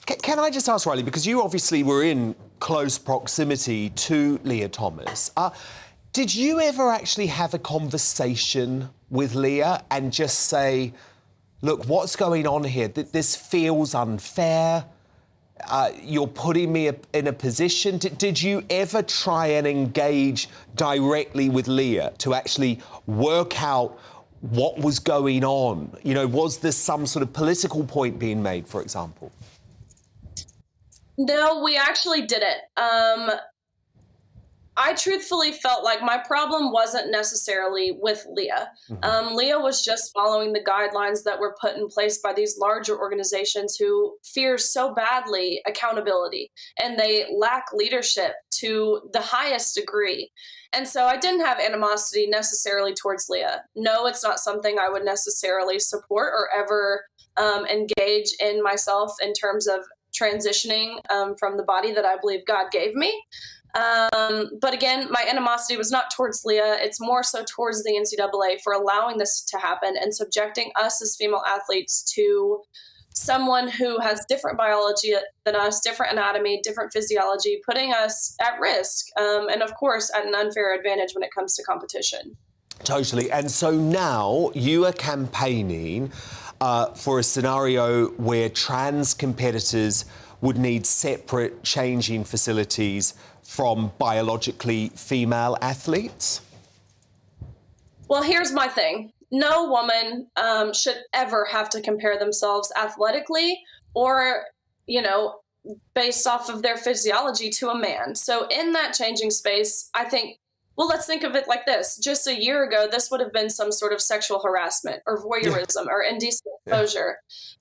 Can I just ask, Riley, because you obviously were in close proximity to Leah Thomas, did you ever actually have a conversation with Leah and just say, look, what's going on here? This feels unfair. You're putting me in a position. Did you ever try and engage directly with Leah to actually work out what was going on? You know, was there some sort of political point being made, for example? No, we actually didn't. I truthfully felt like my problem wasn't necessarily with Leah. Leah was just following the guidelines that were put in place by these larger organizations who fear so badly accountability, and they lack leadership to the highest degree. And so I didn't have animosity necessarily towards Leah. No, it's not something I would necessarily support or ever engage in myself in terms of transitioning from the body that I believe God gave me. But again, my animosity was not towards Leah. It's more so towards the NCAA for allowing this to happen and subjecting us as female athletes to someone who has different biology than us, different anatomy, different physiology, putting us at risk, and of course at an unfair advantage when it comes to competition. Totally. And so now you are campaigning for a scenario where trans competitors would need separate changing facilities from biologically female athletes? Well, here's my thing. No woman should ever have to compare themselves athletically or, you know, based off of their physiology to a man. So in that changing space, I think, well, let's think of it like this. Just a year ago, this would have been some sort of sexual harassment or voyeurism or indecent exposure.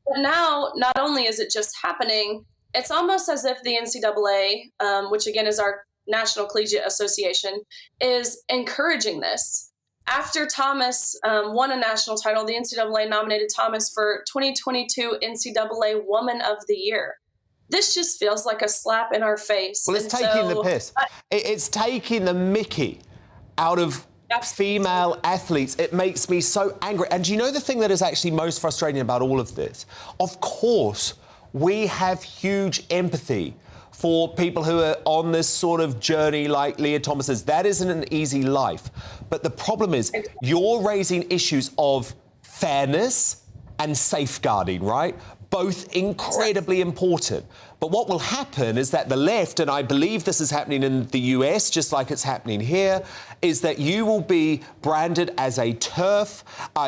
But now, not only is it just happening, it's almost as if the NCAA, which again is our National Collegiate Association, is encouraging this. After Thomas won a national title, the NCAA nominated Thomas for 2022 NCAA Woman of the Year. This just feels like a slap in our face. Well, it's taking the piss. It's taking the mickey out of female athletes. It makes me so angry. And do you know the thing that is actually most frustrating about all of this? Of course, we have huge empathy for people who are on this sort of journey like Leah Thomas's. That isn't an easy life. But the problem is you're raising issues of fairness and safeguarding, right? Both incredibly important. But what will happen is that the left, and I believe this is happening in the US just like it's happening here, is that you will be branded as a TERF,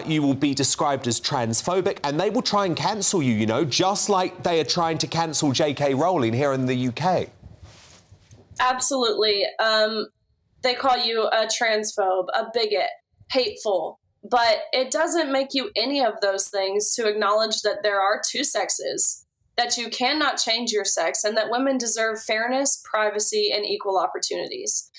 you will be described as transphobic, and they will try and cancel you, you know, just like they are trying to cancel J.K. Rowling here in the UK. Absolutely. They call you a transphobe, a bigot, hateful. But it doesn't make you any of those things to acknowledge that there are two sexes, that you cannot change your sex, and that women deserve fairness, privacy, and equal opportunities.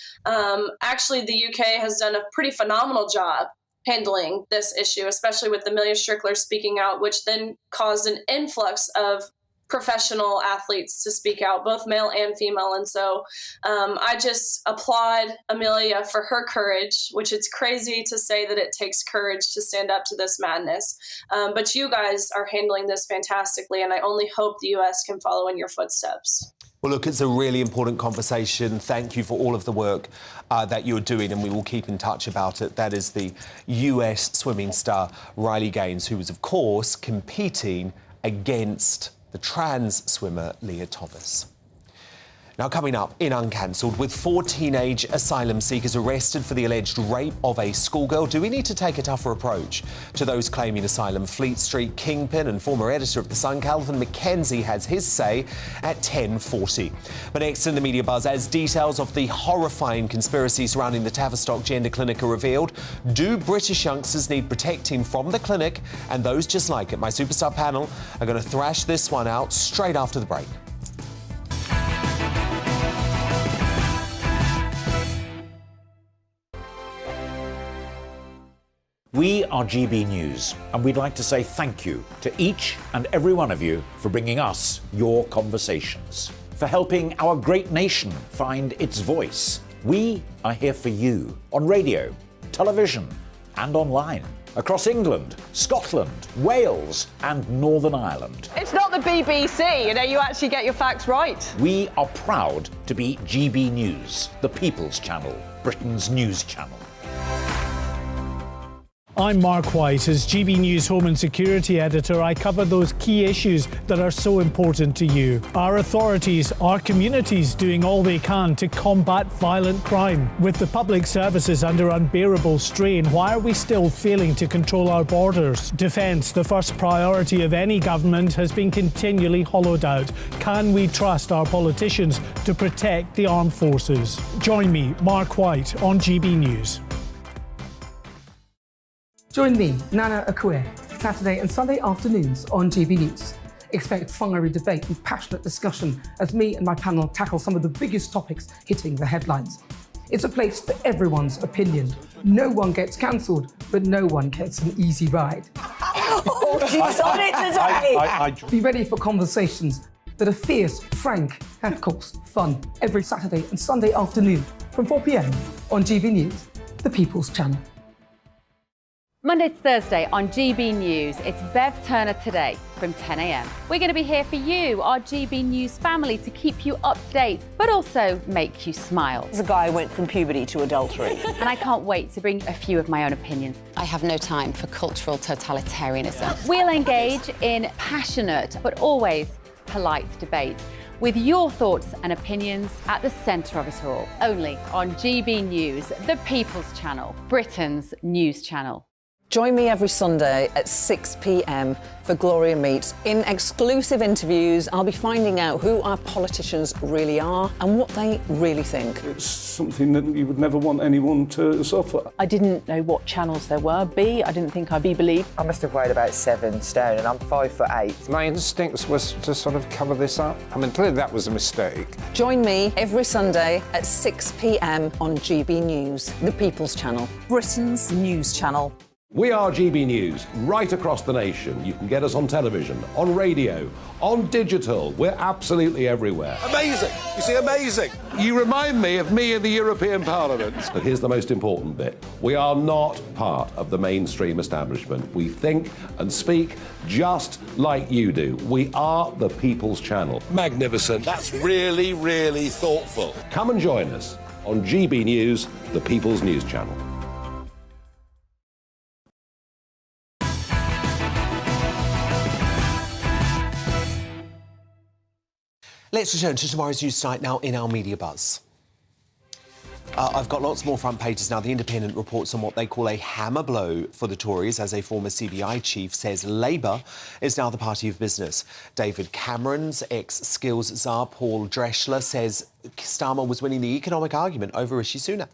Actually, the UK has done a pretty phenomenal job handling this issue, especially with Amelia Strickler speaking out, which then caused an influx of professional athletes to speak out, both male and female. And so I just applaud Amelia for her courage, which it's crazy to say that it takes courage to stand up to this madness. But you guys are handling this fantastically, and I only hope the US can follow in your footsteps. Well, look, it's a really important conversation. Thank you for all of the work that you're doing, and we will keep in touch about it. That is the US swimming star Riley Gaines, who was, of course, competing against the trans swimmer Leah Thomas. Now, coming up in Uncancelled, with 4 teenage asylum seekers arrested for the alleged rape of a schoolgirl, do we need to take a tougher approach to those claiming asylum? Fleet Street kingpin and former editor of The Sun, Calvin McKenzie, has his say at 10:40. But next in the media buzz, as details of the horrifying conspiracy surrounding the Tavistock gender clinic are revealed, do British youngsters need protecting from the clinic and those just like it? My superstar panel are going to thrash this one out straight after the break. We are GB News, and we'd like to say thank you to each and every one of you for bringing us your conversations, for helping our great nation find its voice. We are here for you on radio, television, and online, across England, Scotland, Wales, and Northern Ireland. It's not the BBC, you actually get your facts right. We are proud to be GB News, the People's Channel, Britain's news channel. I'm Mark White. As GB News Home and Security Editor, I cover those key issues that are so important to you. Our authorities, our communities doing all they can to combat violent crime. With the public services under unbearable strain, why are we still failing to control our borders? Defence, the first priority of any government, has been continually hollowed out. Can we trust our politicians to protect the armed forces? Join me, Mark White, on GB News. Join me, Nana Akue, Saturday and Sunday afternoons on GB News. Expect fiery debate and passionate discussion as me and my panel tackle some of the biggest topics hitting the headlines. It's a place for everyone's opinion. No one gets cancelled, but no one gets an easy ride. Oh, she's on it today! Be ready for conversations that are fierce, frank, and of course, fun. Every Saturday and Sunday afternoon from 4 p.m. on GB News, the People's Channel. Monday to Thursday on GB News, it's Bev Turner Today from 10 a.m. We're going to be here for you, our GB News family, to keep you up to date, but also make you smile. There's a guy who went from puberty to adultery. And I can't wait to bring a few of my own opinions. I have no time for cultural totalitarianism. We'll engage in passionate, but always polite debate, with your thoughts and opinions at the centre of it all. Only on GB News, the People's Channel, Britain's news channel. Join me every Sunday at 6 p.m. for Gloria Meets. In exclusive interviews, I'll be finding out who our politicians really are and what they really think. It's something that you would never want anyone to suffer. I didn't know what channels there were. I didn't think I'd be believed. I must have weighed about 7 stone and I'm 5'8". My instincts was to sort of cover this up. I mean, clearly that was a mistake. Join me every Sunday at 6 p.m. on GB News, the People's Channel, Britain's news channel. We are GB News, right across the nation. You can get us on television, on radio, on digital. We're absolutely everywhere. Amazing! You see, amazing! You remind me of me in the European Parliament. But here's the most important bit. We are not part of the mainstream establishment. We think and speak just like you do. We are the People's Channel. Magnificent. That's really, really thoughtful. Come and join us on GB News, the People's News Channel. Let's return to tomorrow's news tonight now in our media buzz. I've got lots more front pages now. The Independent reports on what they call a hammer blow for the Tories as a former CBI chief says Labour is now the party of business. David Cameron's ex-skills czar Paul Dreschler says Starmer was winning the economic argument over Rishi Sunak.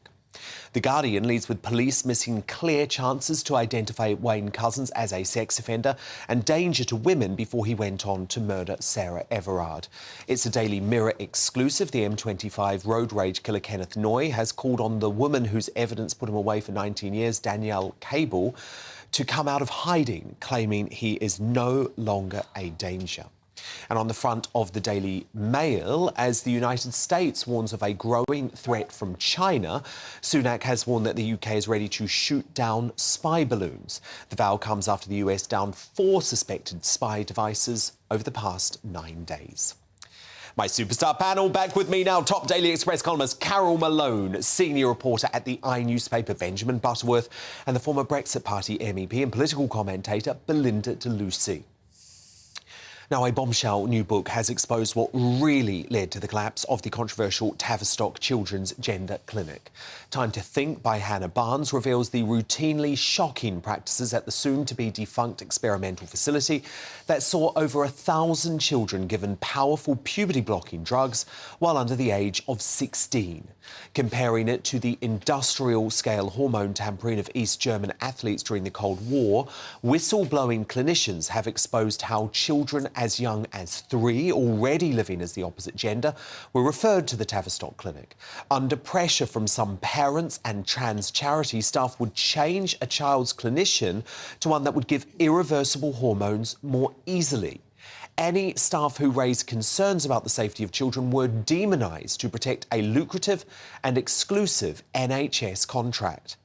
The Guardian leads with police missing clear chances to identify Wayne Couzens as a sex offender and danger to women before he went on to murder Sarah Everard. It's a Daily Mirror exclusive. The M25 road rage killer Kenneth Noy has called on the woman whose evidence put him away for 19 years, Danielle Cable, to come out of hiding, claiming he is no longer a danger. And on the front of the Daily Mail, as the United States warns of a growing threat from China, Sunak has warned that the UK is ready to shoot down spy balloons. The vow comes after the US downed 4 suspected spy devices over the past 9 days. My superstar panel back with me now. Top Daily Express columnist Carol Malone, senior reporter at the newspaper Benjamin Butterworth, and the former Brexit Party MEP and political commentator Belinda de Lucy. Now, a bombshell new book has exposed what really led to the collapse of the controversial Tavistock Children's Gender Clinic. Time to Think by Hannah Barnes reveals the routinely shocking practices at the soon-to-be defunct experimental facility that saw over 1,000 children given powerful puberty-blocking drugs while under the age of 16. Comparing it to the industrial-scale hormone tampering of East German athletes during the Cold War, whistle-blowing clinicians have exposed how children as young as 3, already living as the opposite gender, were referred to the Tavistock Clinic. Under pressure from some parents and trans charity, staff would change a child's clinician to one that would give irreversible hormones more easily. Any staff who raised concerns about the safety of children were demonised to protect a lucrative and exclusive NHS contract.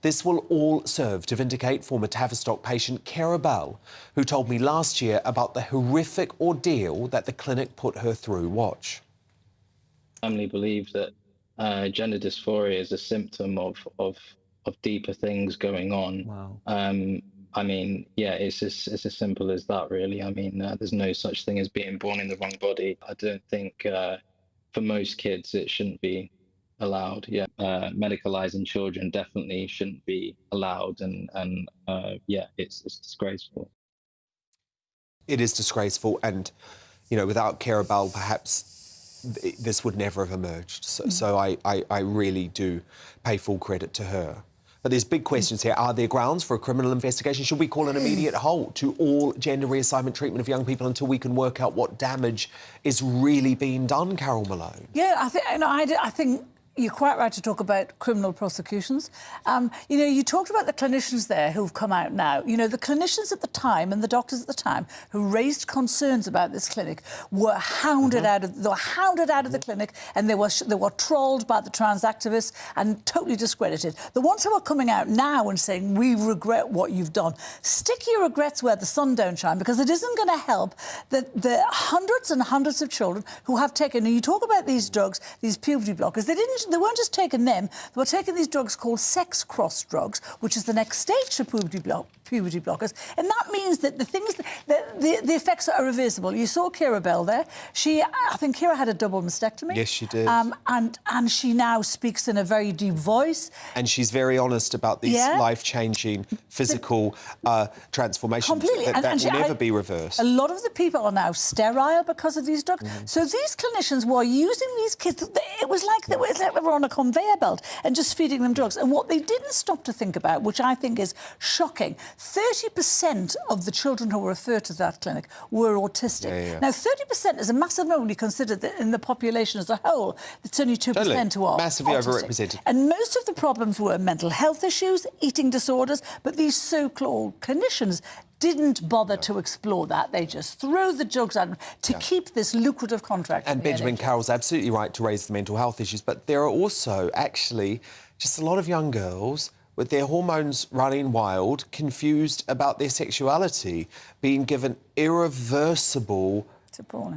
This will all serve to vindicate former Tavistock patient Cara Bell, who told me last year about the horrific ordeal that the clinic put her through. Watch. I family believe that gender dysphoria is a symptom of deeper things going on. Wow. I mean, yeah, it's as simple as that, really. I mean, there's no such thing as being born in the wrong body. I don't think for most kids it shouldn't be allowed. Yeah, medicalising children definitely shouldn't be allowed, and yeah, it's disgraceful. It is disgraceful, and you know, without Cara Bell, perhaps this would never have emerged. So I really do pay full credit to her. But there's big questions here. Are there grounds for a criminal investigation? Should we call an immediate halt to all gender reassignment treatment of young people until we can work out what damage is really being done, Carol Malone? Yeah, I think you're quite right to talk about criminal prosecutions. You know, you talked about the clinicians there who've come out now. You know, the clinicians at the time and the doctors at the time who raised concerns about this clinic were hounded out of the clinic, and they were trolled by the trans activists and totally discredited. The ones who are coming out now and saying, we regret what you've done, stick your regrets where the sun don't shine, because it isn't going to help the hundreds and hundreds of children who have taken, and you talk about these drugs, these puberty blockers, they weren't just taking them, they were taking these drugs called sex cross drugs, which is the next stage to puberty blockers, and that means that the effects are irreversible. You saw Cara Bell there. I think Cara had a double mastectomy. Yes, she did. And she now speaks in a very deep voice. And she's very honest about these life-changing physical transformations completely. that will never be reversed. A lot of the people are now sterile because of these drugs. So these clinicians were using these kids. It was like they were on a conveyor belt and just feeding them drugs. And what they didn't stop to think about, which I think is shocking, 30% of the children who were referred to that clinic were autistic. Now, 30% is a massive number when you consider that in the population as a whole, it's only 2% who are massively autistic. overrepresented. And most of the problems were mental health issues, eating disorders, but these so-called clinicians didn't bother to explore that. They just threw the drugs at them to keep this lucrative contract. And Benjamin Carroll's absolutely right to raise the mental health issues, but there are also actually just a lot of young girls with their hormones running wild, confused about their sexuality, being given irreversible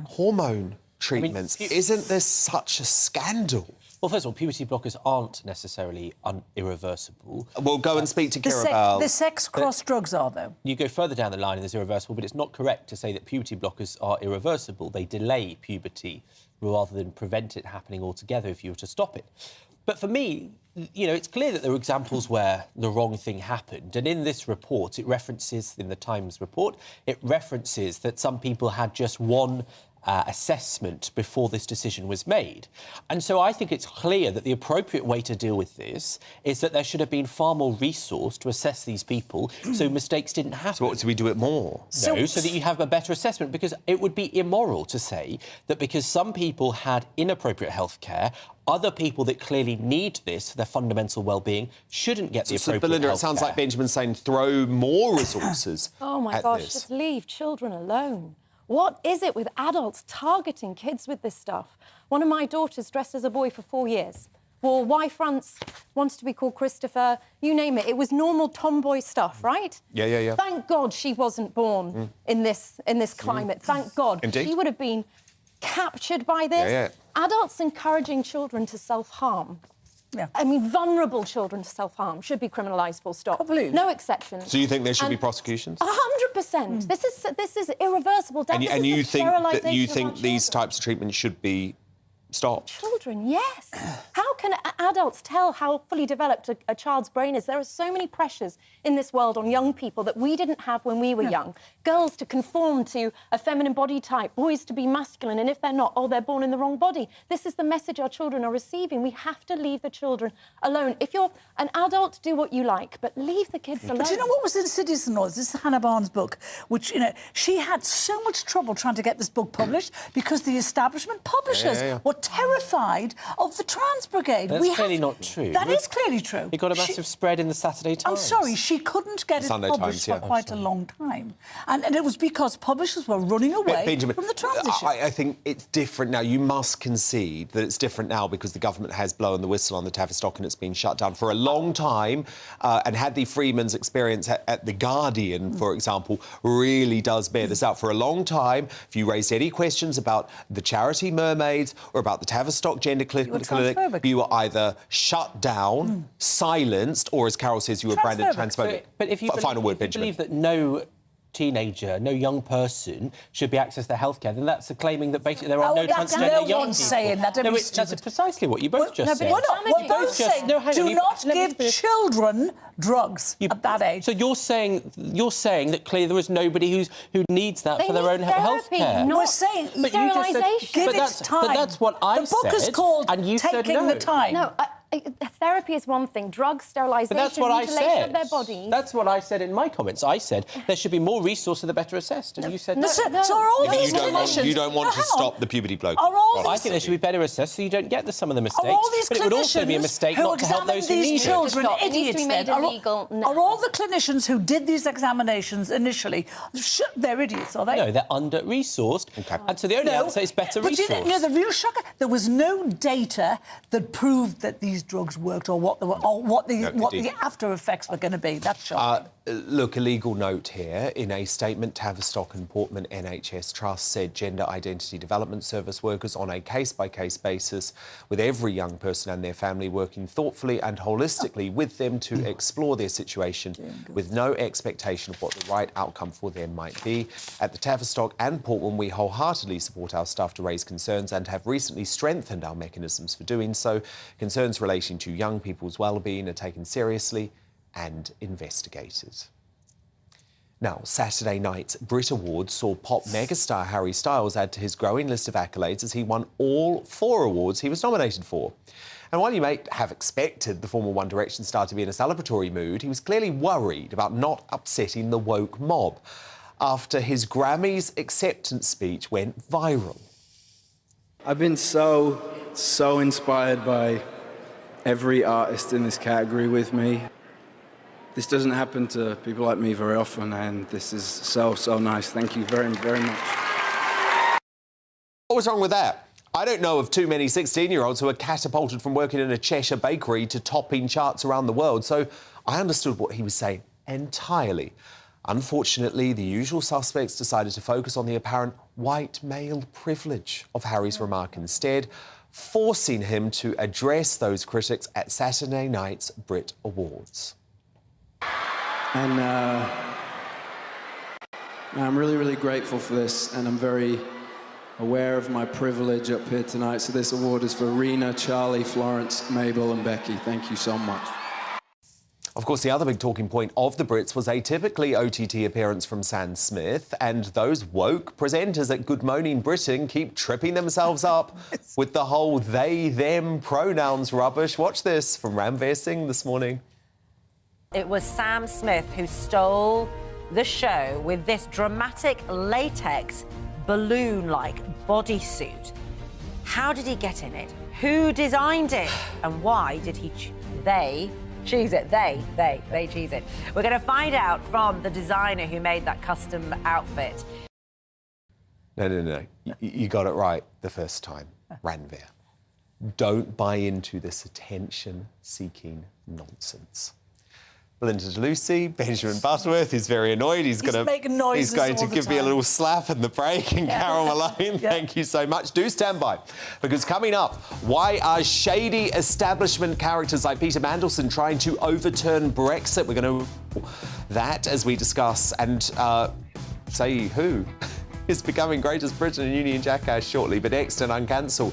hormone treatments. Isn't this such a scandal? Well, first of all, puberty blockers aren't necessarily irreversible. Well, go and speak to Cara Bell. The sex cross drugs are, though. You go further down the line and there's irreversible, but it's not correct to say that puberty blockers are irreversible. They delay puberty rather than prevent it happening altogether if you were to stop it. But for me, you know, it's clear that there are examples where the wrong thing happened. And in this report, it references, in the Times report, it references that some people had just one assessment before this decision was made. And so I think it's clear that the appropriate way to deal with this is that there should have been far more resource to assess these people so mistakes didn't happen. So what, do we do it more? No, so that you have a better assessment, because it would be immoral to say that because some people had inappropriate health care, other people that clearly need this for their fundamental well-being shouldn't get the appropriate Belinda, health it sounds care. like Benjamin's saying throw more resources Oh, my at gosh, this. just leave children alone. What is it with adults targeting kids with this stuff? One of my daughters dressed as a boy for 4 years. Wore Y fronts, wants to be called Christopher, you name it. It was normal tomboy stuff, right? Yeah. Thank God she wasn't born in this climate. Thank God. Indeed. She would have been captured by this. Yeah. Adults encouraging children to self-harm Yeah. I mean, vulnerable children to self-harm should be criminalised, full stop. Completely. No exceptions. So you think there should be prosecutions? 100%. This is irreversible. And you think these types of treatment should be stopped? Children, yes. How can adults tell how fully developed a child's brain is? There are so many pressures in this world on young people that we didn't have when we were young. Girls to conform to a feminine body type, boys to be masculine, and if they're not, oh, they're born in the wrong body. This is the message our children are receiving. We have to leave the children alone. If you're an adult, do what you like, but leave the kids alone. But do you know what was insidious and all this? This is Hannah Barnes' book, which, you know, she had so much trouble trying to get this book published because the establishment publishers were terrified of the trans brigade. That's clearly not true. That is clearly true. It got a massive spread in the Saturday Times. I'm sorry, she couldn't get it published for quite a long time. And it was because publishers were running away from the trans issue. I think it's different now. You must concede that it's different now because the government has blown the whistle on the Tavistock and it's been shut down for a long time. And Hadley Freeman's experience at The Guardian, for example, really does bear this out. For a long time, if you raised any questions about the charity Mermaids or about the Tavistock Gender Clinic, you were either shut down, silenced, or, as Carol says, you were branded transphobic. But if you believe that no teenager, no young person should be access to healthcare, then that's a claiming that basically there are no transgender young people. Saying that. That's precisely what you both just said. We're both saying do not give children drugs at that age. So you're saying that clearly there is nobody who needs that for their own healthcare. We're saying sterilisation. Give it time. But that's what I said. The book is called and you said Taking the Time. No, therapy is one thing. Drugs, sterilisation, mutilation of their bodies. That's what I said in my comments. I said there should be more resources that are better assessed, and you said no. So are all these clinicians... You don't want to stop the puberty bloke. I think there should be better assessed so you don't get some of the mistakes. Are all these but it would also be a mistake not to help those who need children it. idiots then? Are all the clinicians who did these examinations initially, they're idiots, are they? No, they're under-resourced. And so the only answer is better resource. But you know, the real shocker, there was no data that proved that these drugs worked or what the after effects were going to be. That's shocking. Look, a legal note here. In a statement, Tavistock and Portman NHS Trust said Gender Identity Development Service workers on a case-by-case basis with every young person and their family working thoughtfully and holistically with them to explore their situation with no expectation of what the right outcome for them might be. At the Tavistock and Portman, we wholeheartedly support our staff to raise concerns and have recently strengthened our mechanisms for doing so. Concerns relating to young people's well-being are taken seriously and investigated. Now, Saturday night's Brit Awards saw pop megastar Harry Styles add to his growing list of accolades as he won all 4 awards he was nominated for. And while you may have expected the former One Direction star to be in a celebratory mood, he was clearly worried about not upsetting the woke mob after his Grammys acceptance speech went viral. I've been so inspired by every artist in this category with me. This doesn't happen to people like me very often, and this is so nice. Thank you very, very much. What was wrong with that? I don't know of too many 16-year-olds who are catapulted from working in a Cheshire bakery to topping charts around the world, so I understood what he was saying entirely. Unfortunately, the usual suspects decided to focus on the apparent white male privilege of Harry's remark instead, forcing him to address those critics at Saturday night's Brit Awards. And I'm really, really grateful for this, and I'm very aware of my privilege up here tonight. So this award is for Rena, Charlie, Florence, Mabel and Becky. Thank you so much. Of course, the other big talking point of the Brits was a typically OTT appearance from Sam Smith, and those woke presenters at Good Morning Britain keep tripping themselves up with the whole they, them pronouns rubbish. Watch this from Ranveer Singh this morning. It was Sam Smith who stole the show with this dramatic latex balloon-like bodysuit. How did he get in it? Who designed it? And why did they choose it? They choose it. We're going to find out from the designer who made that custom outfit. No. You got it right the first time, Ranveer. Don't buy into this attention-seeking nonsense. Belinda Lucy, Benjamin Butterworth, who's very annoyed. He's going to give me a little slap in the break. And Carol Malone, thank you so much. Do stand by, because coming up, why are shady establishment characters like Peter Mandelson trying to overturn Brexit? We're going to that as we discuss and say who is becoming greatest Britain and Union jackass shortly, but next and uncancelled.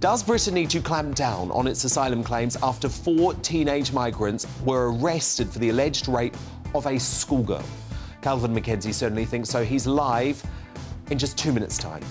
Does Britain need to clamp down on its asylum claims after 4 teenage migrants were arrested for the alleged rape of a schoolgirl? Calvin Mackenzie certainly thinks so. He's live in just 2 minutes' time.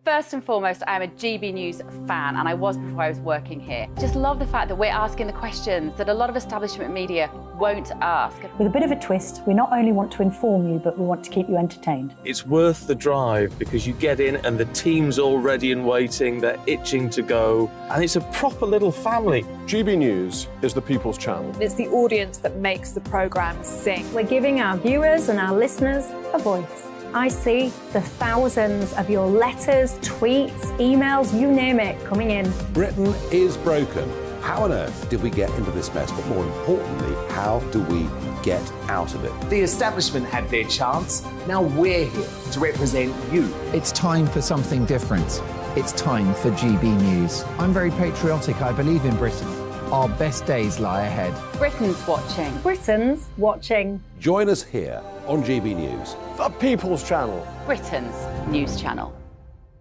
First and foremost, I am a GB News fan, and I was before I was working here. Just love the fact that we're asking the questions that a lot of establishment media won't ask. With a bit of a twist, we not only want to inform you, but we want to keep you entertained. It's worth the drive because you get in and the team's all ready and waiting, they're itching to go, and it's a proper little family. GB News is the people's channel. It's the audience that makes the programme sing. We're giving our viewers and our listeners a voice. I see the thousands of your letters, tweets, emails, you name it, coming in. Britain is broken. How on earth did we get into this mess? But more importantly, how do we get out of it? The establishment had their chance. Now we're here to represent you. It's time for something different. It's time for GB News. I'm very patriotic. I believe in Britain. Our best days lie ahead. Britain's watching. Britain's watching. Join us here on GB News, the people's channel. Britain's news channel.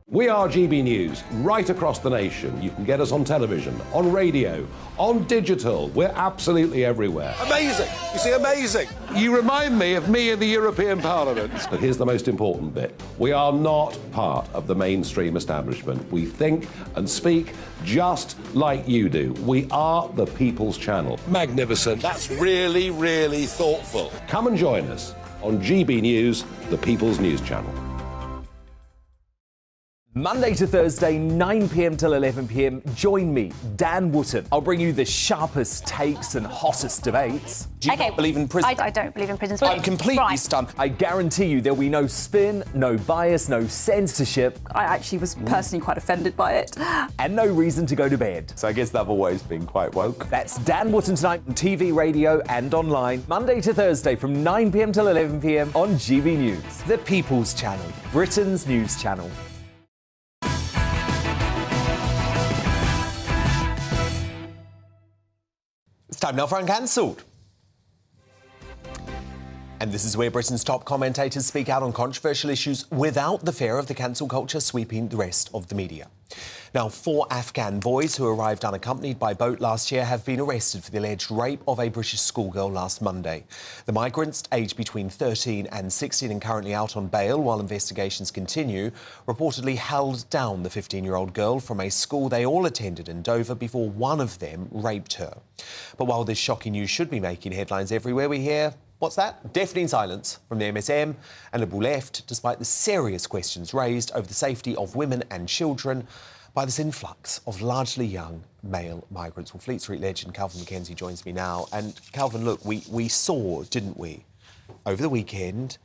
We are GB News, right across the nation. You can get us on television, on radio, on digital. We're absolutely everywhere. Amazing. You see, amazing. You remind me of me in the European Parliament. But here's the most important bit. We are not part of the mainstream establishment. We think and speak just like you do. We are the people's channel. Magnificent. That's really, really thoughtful. Come and join us on GB News, the people's news channel. Monday to Thursday, 9 p.m. till 11 p.m. Join me, Dan Wootton. I'll bring you the sharpest takes and hottest debates. Do you not believe in prison? I don't believe in prisons. I'm completely stunned. I guarantee you there'll be no spin, no bias, no censorship. I actually was personally quite offended by it. And no reason to go to bed. So I guess they've always been quite woke. That's Dan Wootton tonight on TV, radio and online. Monday to Thursday from 9 p.m. till 11 p.m. on GB News. The People's Channel. Britain's news channel. It's time now for Uncancelled. And this is where Britain's top commentators speak out on controversial issues without the fear of the cancel culture sweeping the rest of the media. Now, 4 Afghan boys who arrived unaccompanied by boat last year have been arrested for the alleged rape of a British schoolgirl last Monday. The migrants, aged between 13 and 16 and currently out on bail while investigations continue, reportedly held down the 15-year-old girl from a school they all attended in Dover before one of them raped her. But while this shocking news should be making headlines everywhere, we hear, what's that? Deafening silence from the MSM and Liberal left, despite the serious questions raised over the safety of women and children by this influx of largely young male migrants. Well, Fleet Street legend Calvin Mackenzie joins me now. And Calvin, look, we saw, didn't we, over the weekend,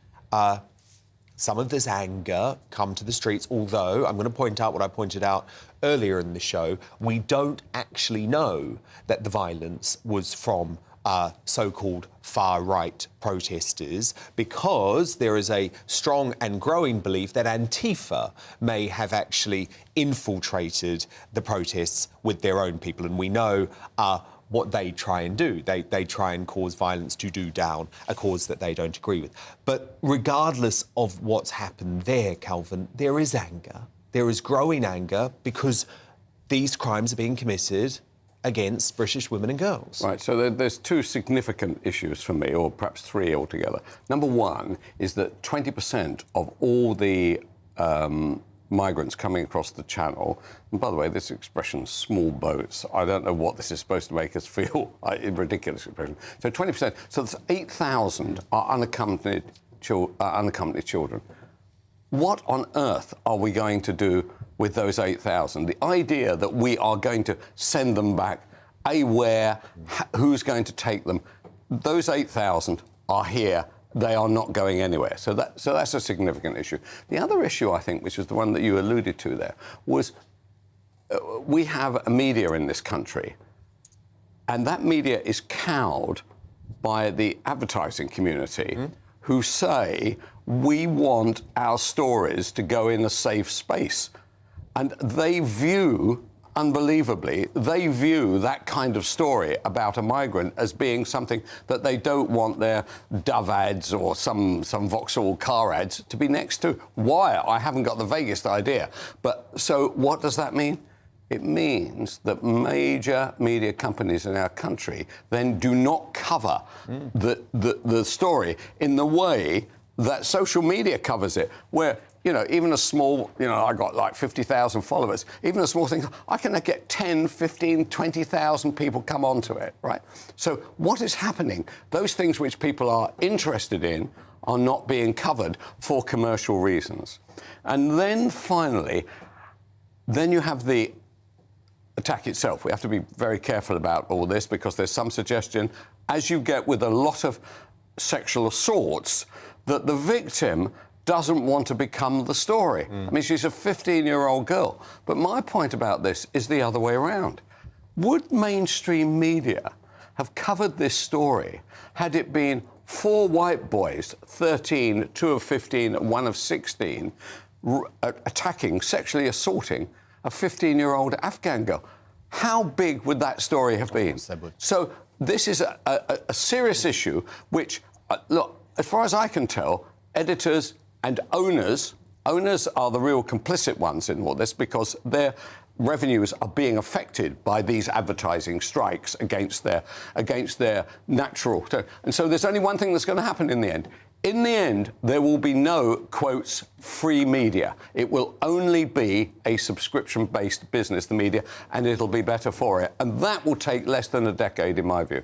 some of this anger come to the streets, although I'm going to point out what I pointed out earlier in the show. We don't actually know that the violence was from so-called far-right protesters, because there is a strong and growing belief that Antifa may have actually infiltrated the protests with their own people. And we know what they try and do. They try and cause violence to do down a cause that they don't agree with. But regardless of what's happened there, Calvin, there is anger. There is growing anger because these crimes are being committed against British women and girls. Right, so there's 2 significant issues for me, or perhaps 3 altogether. Number 1 is that 20% of all the migrants coming across the Channel, and by the way, this expression, small boats, I don't know what this is supposed to make us feel, a ridiculous expression. So 20%, so that's 8,000 are unaccompanied children. What on earth are we going to do with those 8,000? The idea that we are going to send them back, where, who's going to take them? Those 8,000 are here. they are not going anywhere. So that's a significant issue. The other issue, I think, which is the one that you alluded to there, was we have a media in this country, and that media is cowed by the advertising community who say, we want our stories to go in a safe space. And they view, unbelievably, they view that kind of story about a migrant as being something that they don't want their Dove ads or some Vauxhall car ads to be next to. Why? I haven't got the vaguest idea. But so what does that mean? It means that major media companies in our country then do not cover the story in the way that social media covers it, where, you know, even a small, you know, I got like 50,000 followers, even a small thing, I can get 10, 15, 20,000 people come onto it, right? So what is happening? Those things which people are interested in are not being covered for commercial reasons. And then finally, then you have the attack itself. We have to be very careful about all this because there's some suggestion, as you get with a lot of sexual assaults, that the victim doesn't want to become the story. I mean, she's a 15-year-old girl. But my point about this is the other way around. Would mainstream media have covered this story had it been 4 white boys, 13, 2 of 15, 1 of 16, attacking, sexually assaulting a 15-year-old Afghan girl? How big would that story have been? So this is a serious issue which, look, as far as I can tell, editors and owners are the real complicit ones in all this because their revenues are being affected by these advertising strikes against their natural... And so there's only one thing that's going to happen in the end. In the end, there will be no, quotes, free media. It will only be a subscription-based business, the media, and it'll be better for it. And that will take less than a decade, in my view.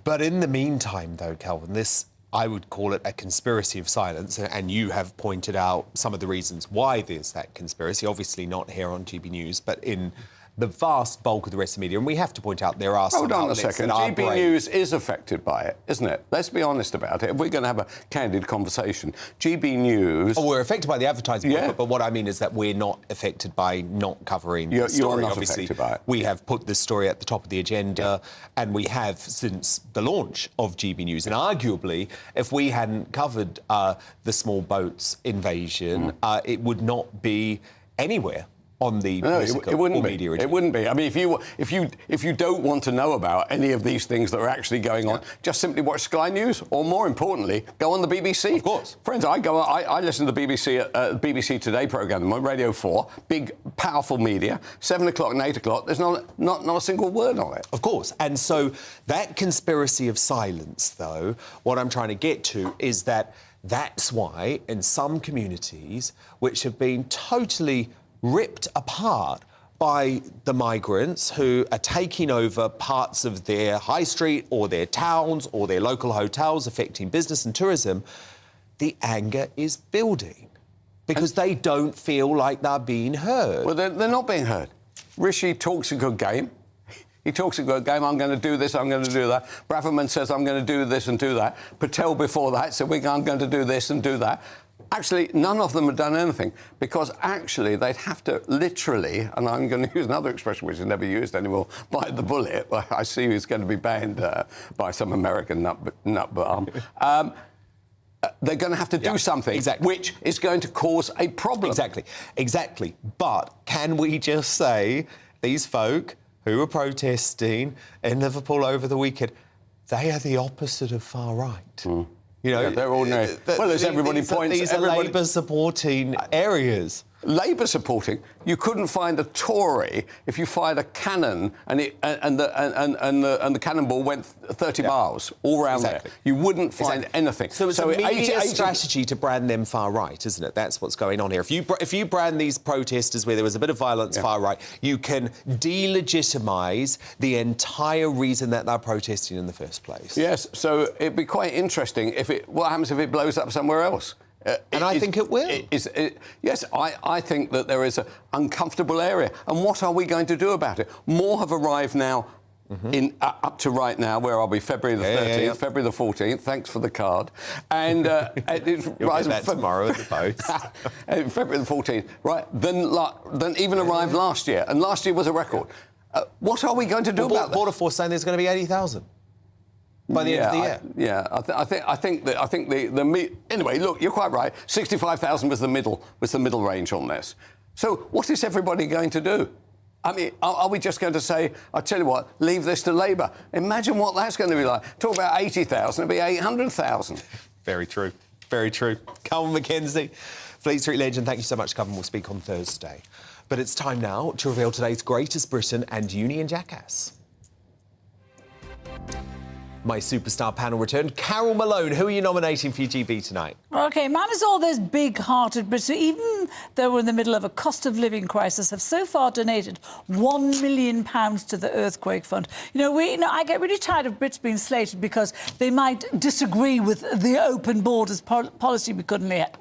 But in the meantime, though, Kelvin, this, I would call it a conspiracy of silence, and you have pointed out some of the reasons why there's that conspiracy, obviously not here on GB News, but in the vast bulk of the rest of the media. And we have to point out there are some outlets that are brave. Hold on a second. GB News is affected by it, isn't it? Let's be honest about it. If we're going to have a candid conversation, GB News... Oh, we're affected by the advertising market, but what I mean is that we're not affected by not covering the story. You're not Obviously, affected by it. we have put this story at the top of the agenda, and we have since the launch of GB News. And arguably, if we hadn't covered the small boats invasion, it would not be anywhere on the it wouldn't be. It wouldn't be. I mean, if you don't want to know about any of these things that are actually going on, just simply watch Sky News, or more importantly, go on the BBC. Of course, friends. I listen to the BBC BBC Today programme on Radio 4. Big, powerful media. 7 o'clock and 8 o'clock. There's not a single word on it. Of course. And so that conspiracy of silence, though, what I'm trying to get to is that that's why in some communities which have been totally ripped apart by the migrants who are taking over parts of their high street or their towns or their local hotels, affecting business and tourism, the anger is building because they don't feel like they're being heard. Well, they're not being heard. Rishi talks a good game. He talks a good game. I'm going to do this, I'm going to do that. Braverman says, I'm going to do this and do that. Patel before that said, I'm going to do this and do that. Actually, none of them have done anything because actually they'd have to literally, and I'm going to use another expression which is never used anymore, bite the bullet. I see it's going to be banned by some American nut. They're going to have to do something which is going to cause a problem. Exactly. But can we just say these folk who were protesting in Liverpool over the weekend, they are the opposite of far right? You know, they're all well, there's everybody points. These are Labour-supporting areas. Labour-supporting. You couldn't find a Tory if you fired a cannon and the cannonball went 30 miles all around there. You wouldn't find anything. So it's a media strategy to brand them far right, isn't it? That's what's going on here. If you brand these protesters where there was a bit of violence far right, you can delegitimise the entire reason that they're protesting in the first place. Yes. So it'd be quite interesting what happens if it blows up somewhere else. And I think it will. Yes, I think that there is an uncomfortable area. And what are we going to do about it? More have arrived now in up to right now, where are we? February the 13th, February the 14th. Thanks for the card. And it's rising tomorrow at the post. February the 14th, right? Then even arrived last year, and last year was a record. What are we going to do about that? Border Force saying there's going to be 80,000 by the end of the year. I think the anyway. Look, you're quite right. 65,000 was the middle range on this. So what is everybody going to do? I mean, are we just going to say, I tell you what, leave this to Labour? Imagine what that's going to be like. Talk about 80,000, it'll be 800,000. Very true. Very true. Carl McKenzie, Fleet Street legend, thank you so much, Carl. We'll speak on Thursday. But it's time now to reveal today's greatest Britain and Union jackass. My superstar panel returned. Carol Malone, who are you nominating for your GB tonight? OK, man is all those big-hearted Brits who, even though we're in the middle of a cost-of-living crisis, have so far donated £1 million to the earthquake fund. I get really tired of Brits being slated because they might disagree with the open borders policy we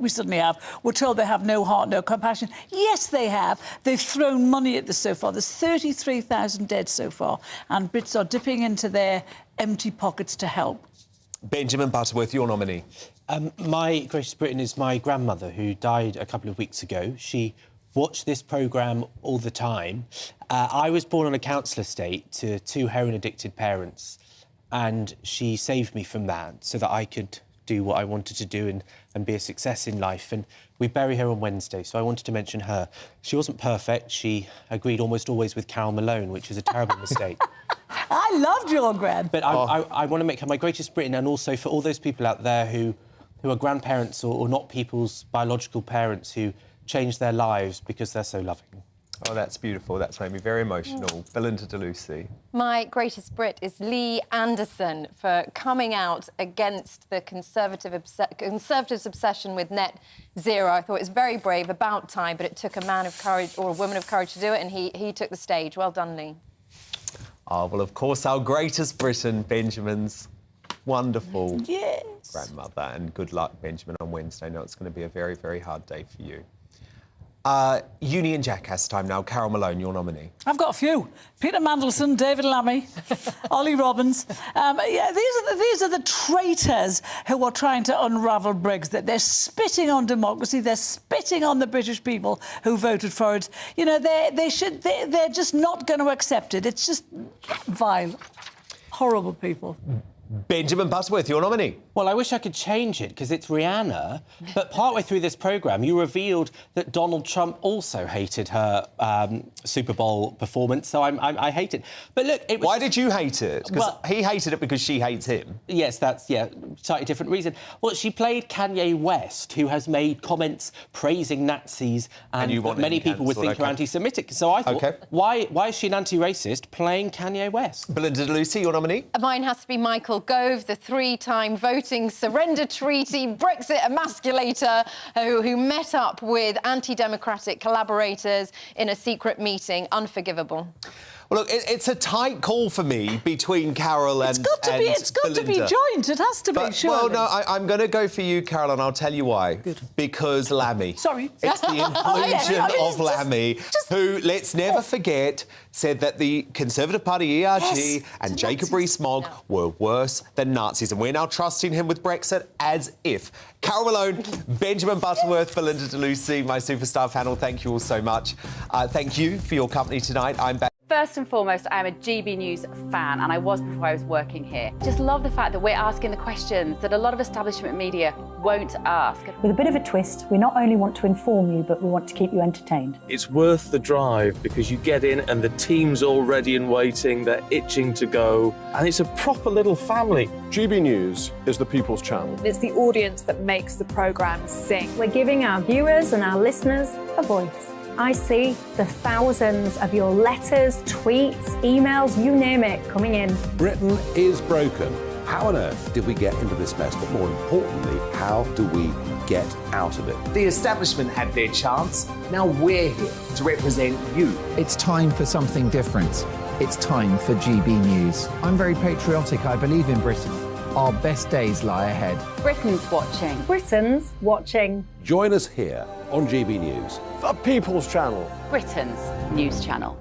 suddenly have. We're told they have no heart, no compassion. Yes, they have. They've thrown money at this so far. There's 33,000 dead so far, and Brits are dipping into their empty pockets to help. Benjamin Butterworth, your nominee. My greatest Britain is my grandmother, who died a couple of weeks ago. She watched this programme all the time. I was born on a council estate to two heroin-addicted parents, and she saved me from that so that I could do what I wanted to do and be a success in life. And we bury her on Wednesday, so I wanted to mention her. She wasn't perfect. She agreed almost always with Carol Malone, which is a terrible mistake. I loved your gran. But I want to make her my greatest Britain, and also for all those people out there who are grandparents or not people's biological parents who changed their lives because they're so loving. Oh, that's beautiful. That's made me very emotional. Belinda de Lucy. My greatest Brit is Lee Anderson for coming out against the Conservatives' obsession with net zero. I thought it was very brave, about time, but it took a man of courage or a woman of courage to do it, and he took the stage. Well done, Lee. Oh, well, of course, our greatest Britain, Benjamin's wonderful grandmother. And good luck, Benjamin, on Wednesday. No, it's going to be a very, very hard day for you. Union jackass time now. Carol Malone, your nominee. I've got a few. Peter Mandelson, David Lammy, Ollie Robbins. These are the traitors who are trying to unravel Brexit. They're spitting on democracy. They're spitting on the British people who voted for it. They're just not going to accept it. It's just vile, horrible people. Benjamin Butterworth, your nominee. Well, I wish I could change it, because it's Rihanna. But partway through this programme, you revealed that Donald Trump also hated her Super Bowl performance, so I hate it. But look, it was... Why did you hate it? Because he hated it because she hates him. Yes, that's, slightly different reason. Well, she played Kanye West, who has made comments praising Nazis and many people would think are anti-Semitic. So I thought, why is she an anti-racist playing Kanye West? Belinda de Lucy, your nominee? Mine has to be Michael Gove, the three-time voting surrender treaty Brexit emasculator who met up with anti-democratic collaborators in a secret meeting. Unforgivable. Well, look, it's a tight call for me between Carol and Belinda. It's got to be joint. It has to be, surely. Well, no, I'm going to go for you, Carol, and I'll tell you why. Good. Because Lammy. Sorry. It's the inclusion of Lammy, who, let's never forget, said that the Conservative Party, ERG, and Jacob Rees-Mogg were worse than Nazis, and we're now trusting him with Brexit as if. Carol Malone, Benjamin Butterworth, Belinda de Lucy, my superstar panel, thank you all so much. Thank you for your company tonight. I'm back. First and foremost, I am a GB News fan, and I was before I was working here. Just love the fact that we're asking the questions that a lot of establishment media won't ask. With a bit of a twist, we not only want to inform you, but we want to keep you entertained. It's worth the drive because you get in and the team's all ready and waiting, they're itching to go, and it's a proper little family. GB News is the People's Channel. It's the audience that makes the programme sing. We're giving our viewers and our listeners a voice. I see the thousands of your letters, tweets, emails, you name it, coming in. Britain is broken. How on earth did we get into this mess? But more importantly, how do we get out of it? The establishment had their chance. Now we're here to represent you. It's time for something different. It's time for GB News. I'm very patriotic. I believe in Britain. Our best days lie ahead. Britain's watching. Britain's watching. Join us here on GB News. The People's Channel. Britain's news channel.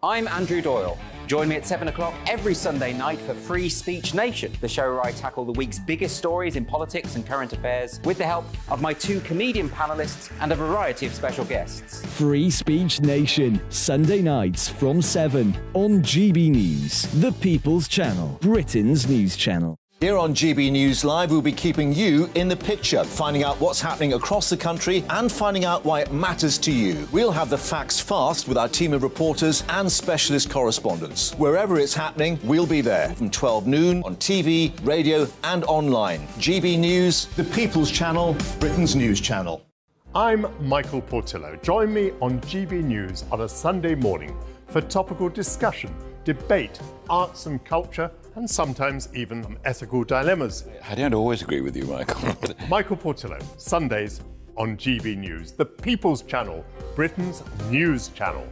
I'm Andrew Doyle. Join me at 7 o'clock every Sunday night for Free Speech Nation, the show where I tackle the week's biggest stories in politics and current affairs with the help of my 2 comedian panellists and a variety of special guests. Free Speech Nation, Sunday nights from 7 on GB News, the People's Channel, Britain's news channel. Here on GB News Live, we'll be keeping you in the picture, finding out what's happening across the country and finding out why it matters to you. We'll have the facts fast with our team of reporters and specialist correspondents. Wherever it's happening, we'll be there from 12 noon on TV, radio and online. GB News, the People's Channel, Britain's news channel. I'm Michael Portillo. Join me on GB News on a Sunday morning for topical discussion, debate, arts and culture, and sometimes even ethical dilemmas. I don't always agree with you, Michael. Michael Portillo, Sundays on GB News, the People's Channel, Britain's news channel.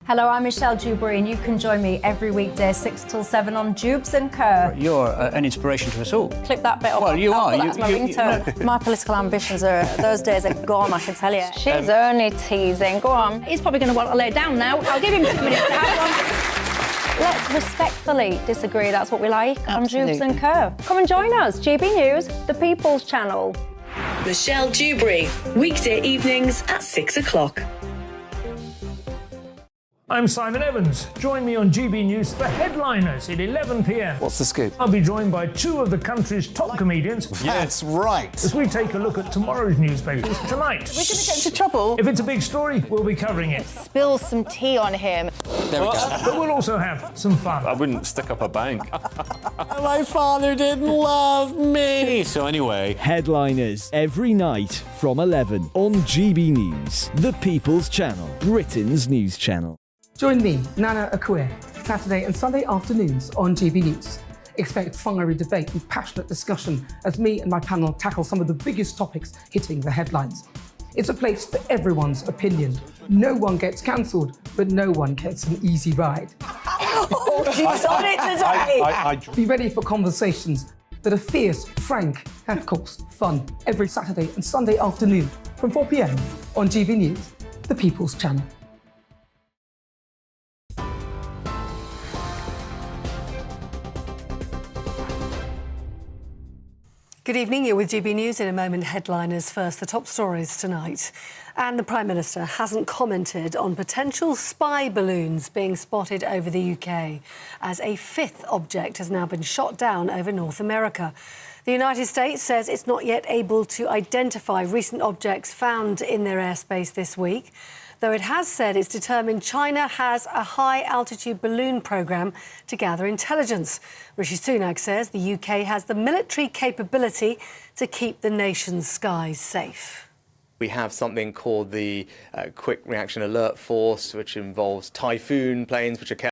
Hello, I'm Michelle Dewberry, and you can join me every weekday 6 till 7 on Jubes and Kerr. You're an inspiration to us all. Clip that bit up. Well, you are. That's my ringtone. My political ambitions those days are gone, I can tell you. She's only teasing. Go on. He's probably going to want to lay down now. I'll give him 2 minutes to have one. Let's respectfully disagree. That's what we like on Jubes and Kerr. Come and join us. GB News, the People's Channel. Michelle Dewberry, weekday evenings at 6 o'clock. I'm Simon Evans. Join me on GB News for Headliners at 11 p.m. What's the scoop? I'll be joined by 2 of the country's top comedians. That's right. As we take a look at tomorrow's newspapers tonight. We're going to get into trouble. If it's a big story, we'll be covering it. Spill some tea on him. There we go. But we'll also have some fun. I wouldn't stick up a bank. My father didn't love me. So anyway. Headliners every night from 11 on GB News, the People's Channel, Britain's news channel. Join me, Nana Akue, Saturday and Sunday afternoons on GB News. Expect fiery debate and passionate discussion as me and my panel tackle some of the biggest topics hitting the headlines. It's a place for everyone's opinion. No one gets cancelled, but no one gets an easy ride. Oh, she's on it today! Be ready for conversations that are fierce, frank, and of course, fun. Every Saturday and Sunday afternoon from 4 p.m. on GB News, the People's Channel. Good evening, you're with GB News. In a moment, headliners first, the top stories tonight. And the Prime Minister hasn't commented on potential spy balloons being spotted over the UK, as a 5th object has now been shot down over North America. The United States says it's not yet able to identify recent objects found in their airspace this week, though it has said it's determined China has a high-altitude balloon programme to gather intelligence. Rishi Sunak says the UK has the military capability to keep the nation's skies safe. We have something called the Quick Reaction Alert Force, which involves Typhoon planes, which are kept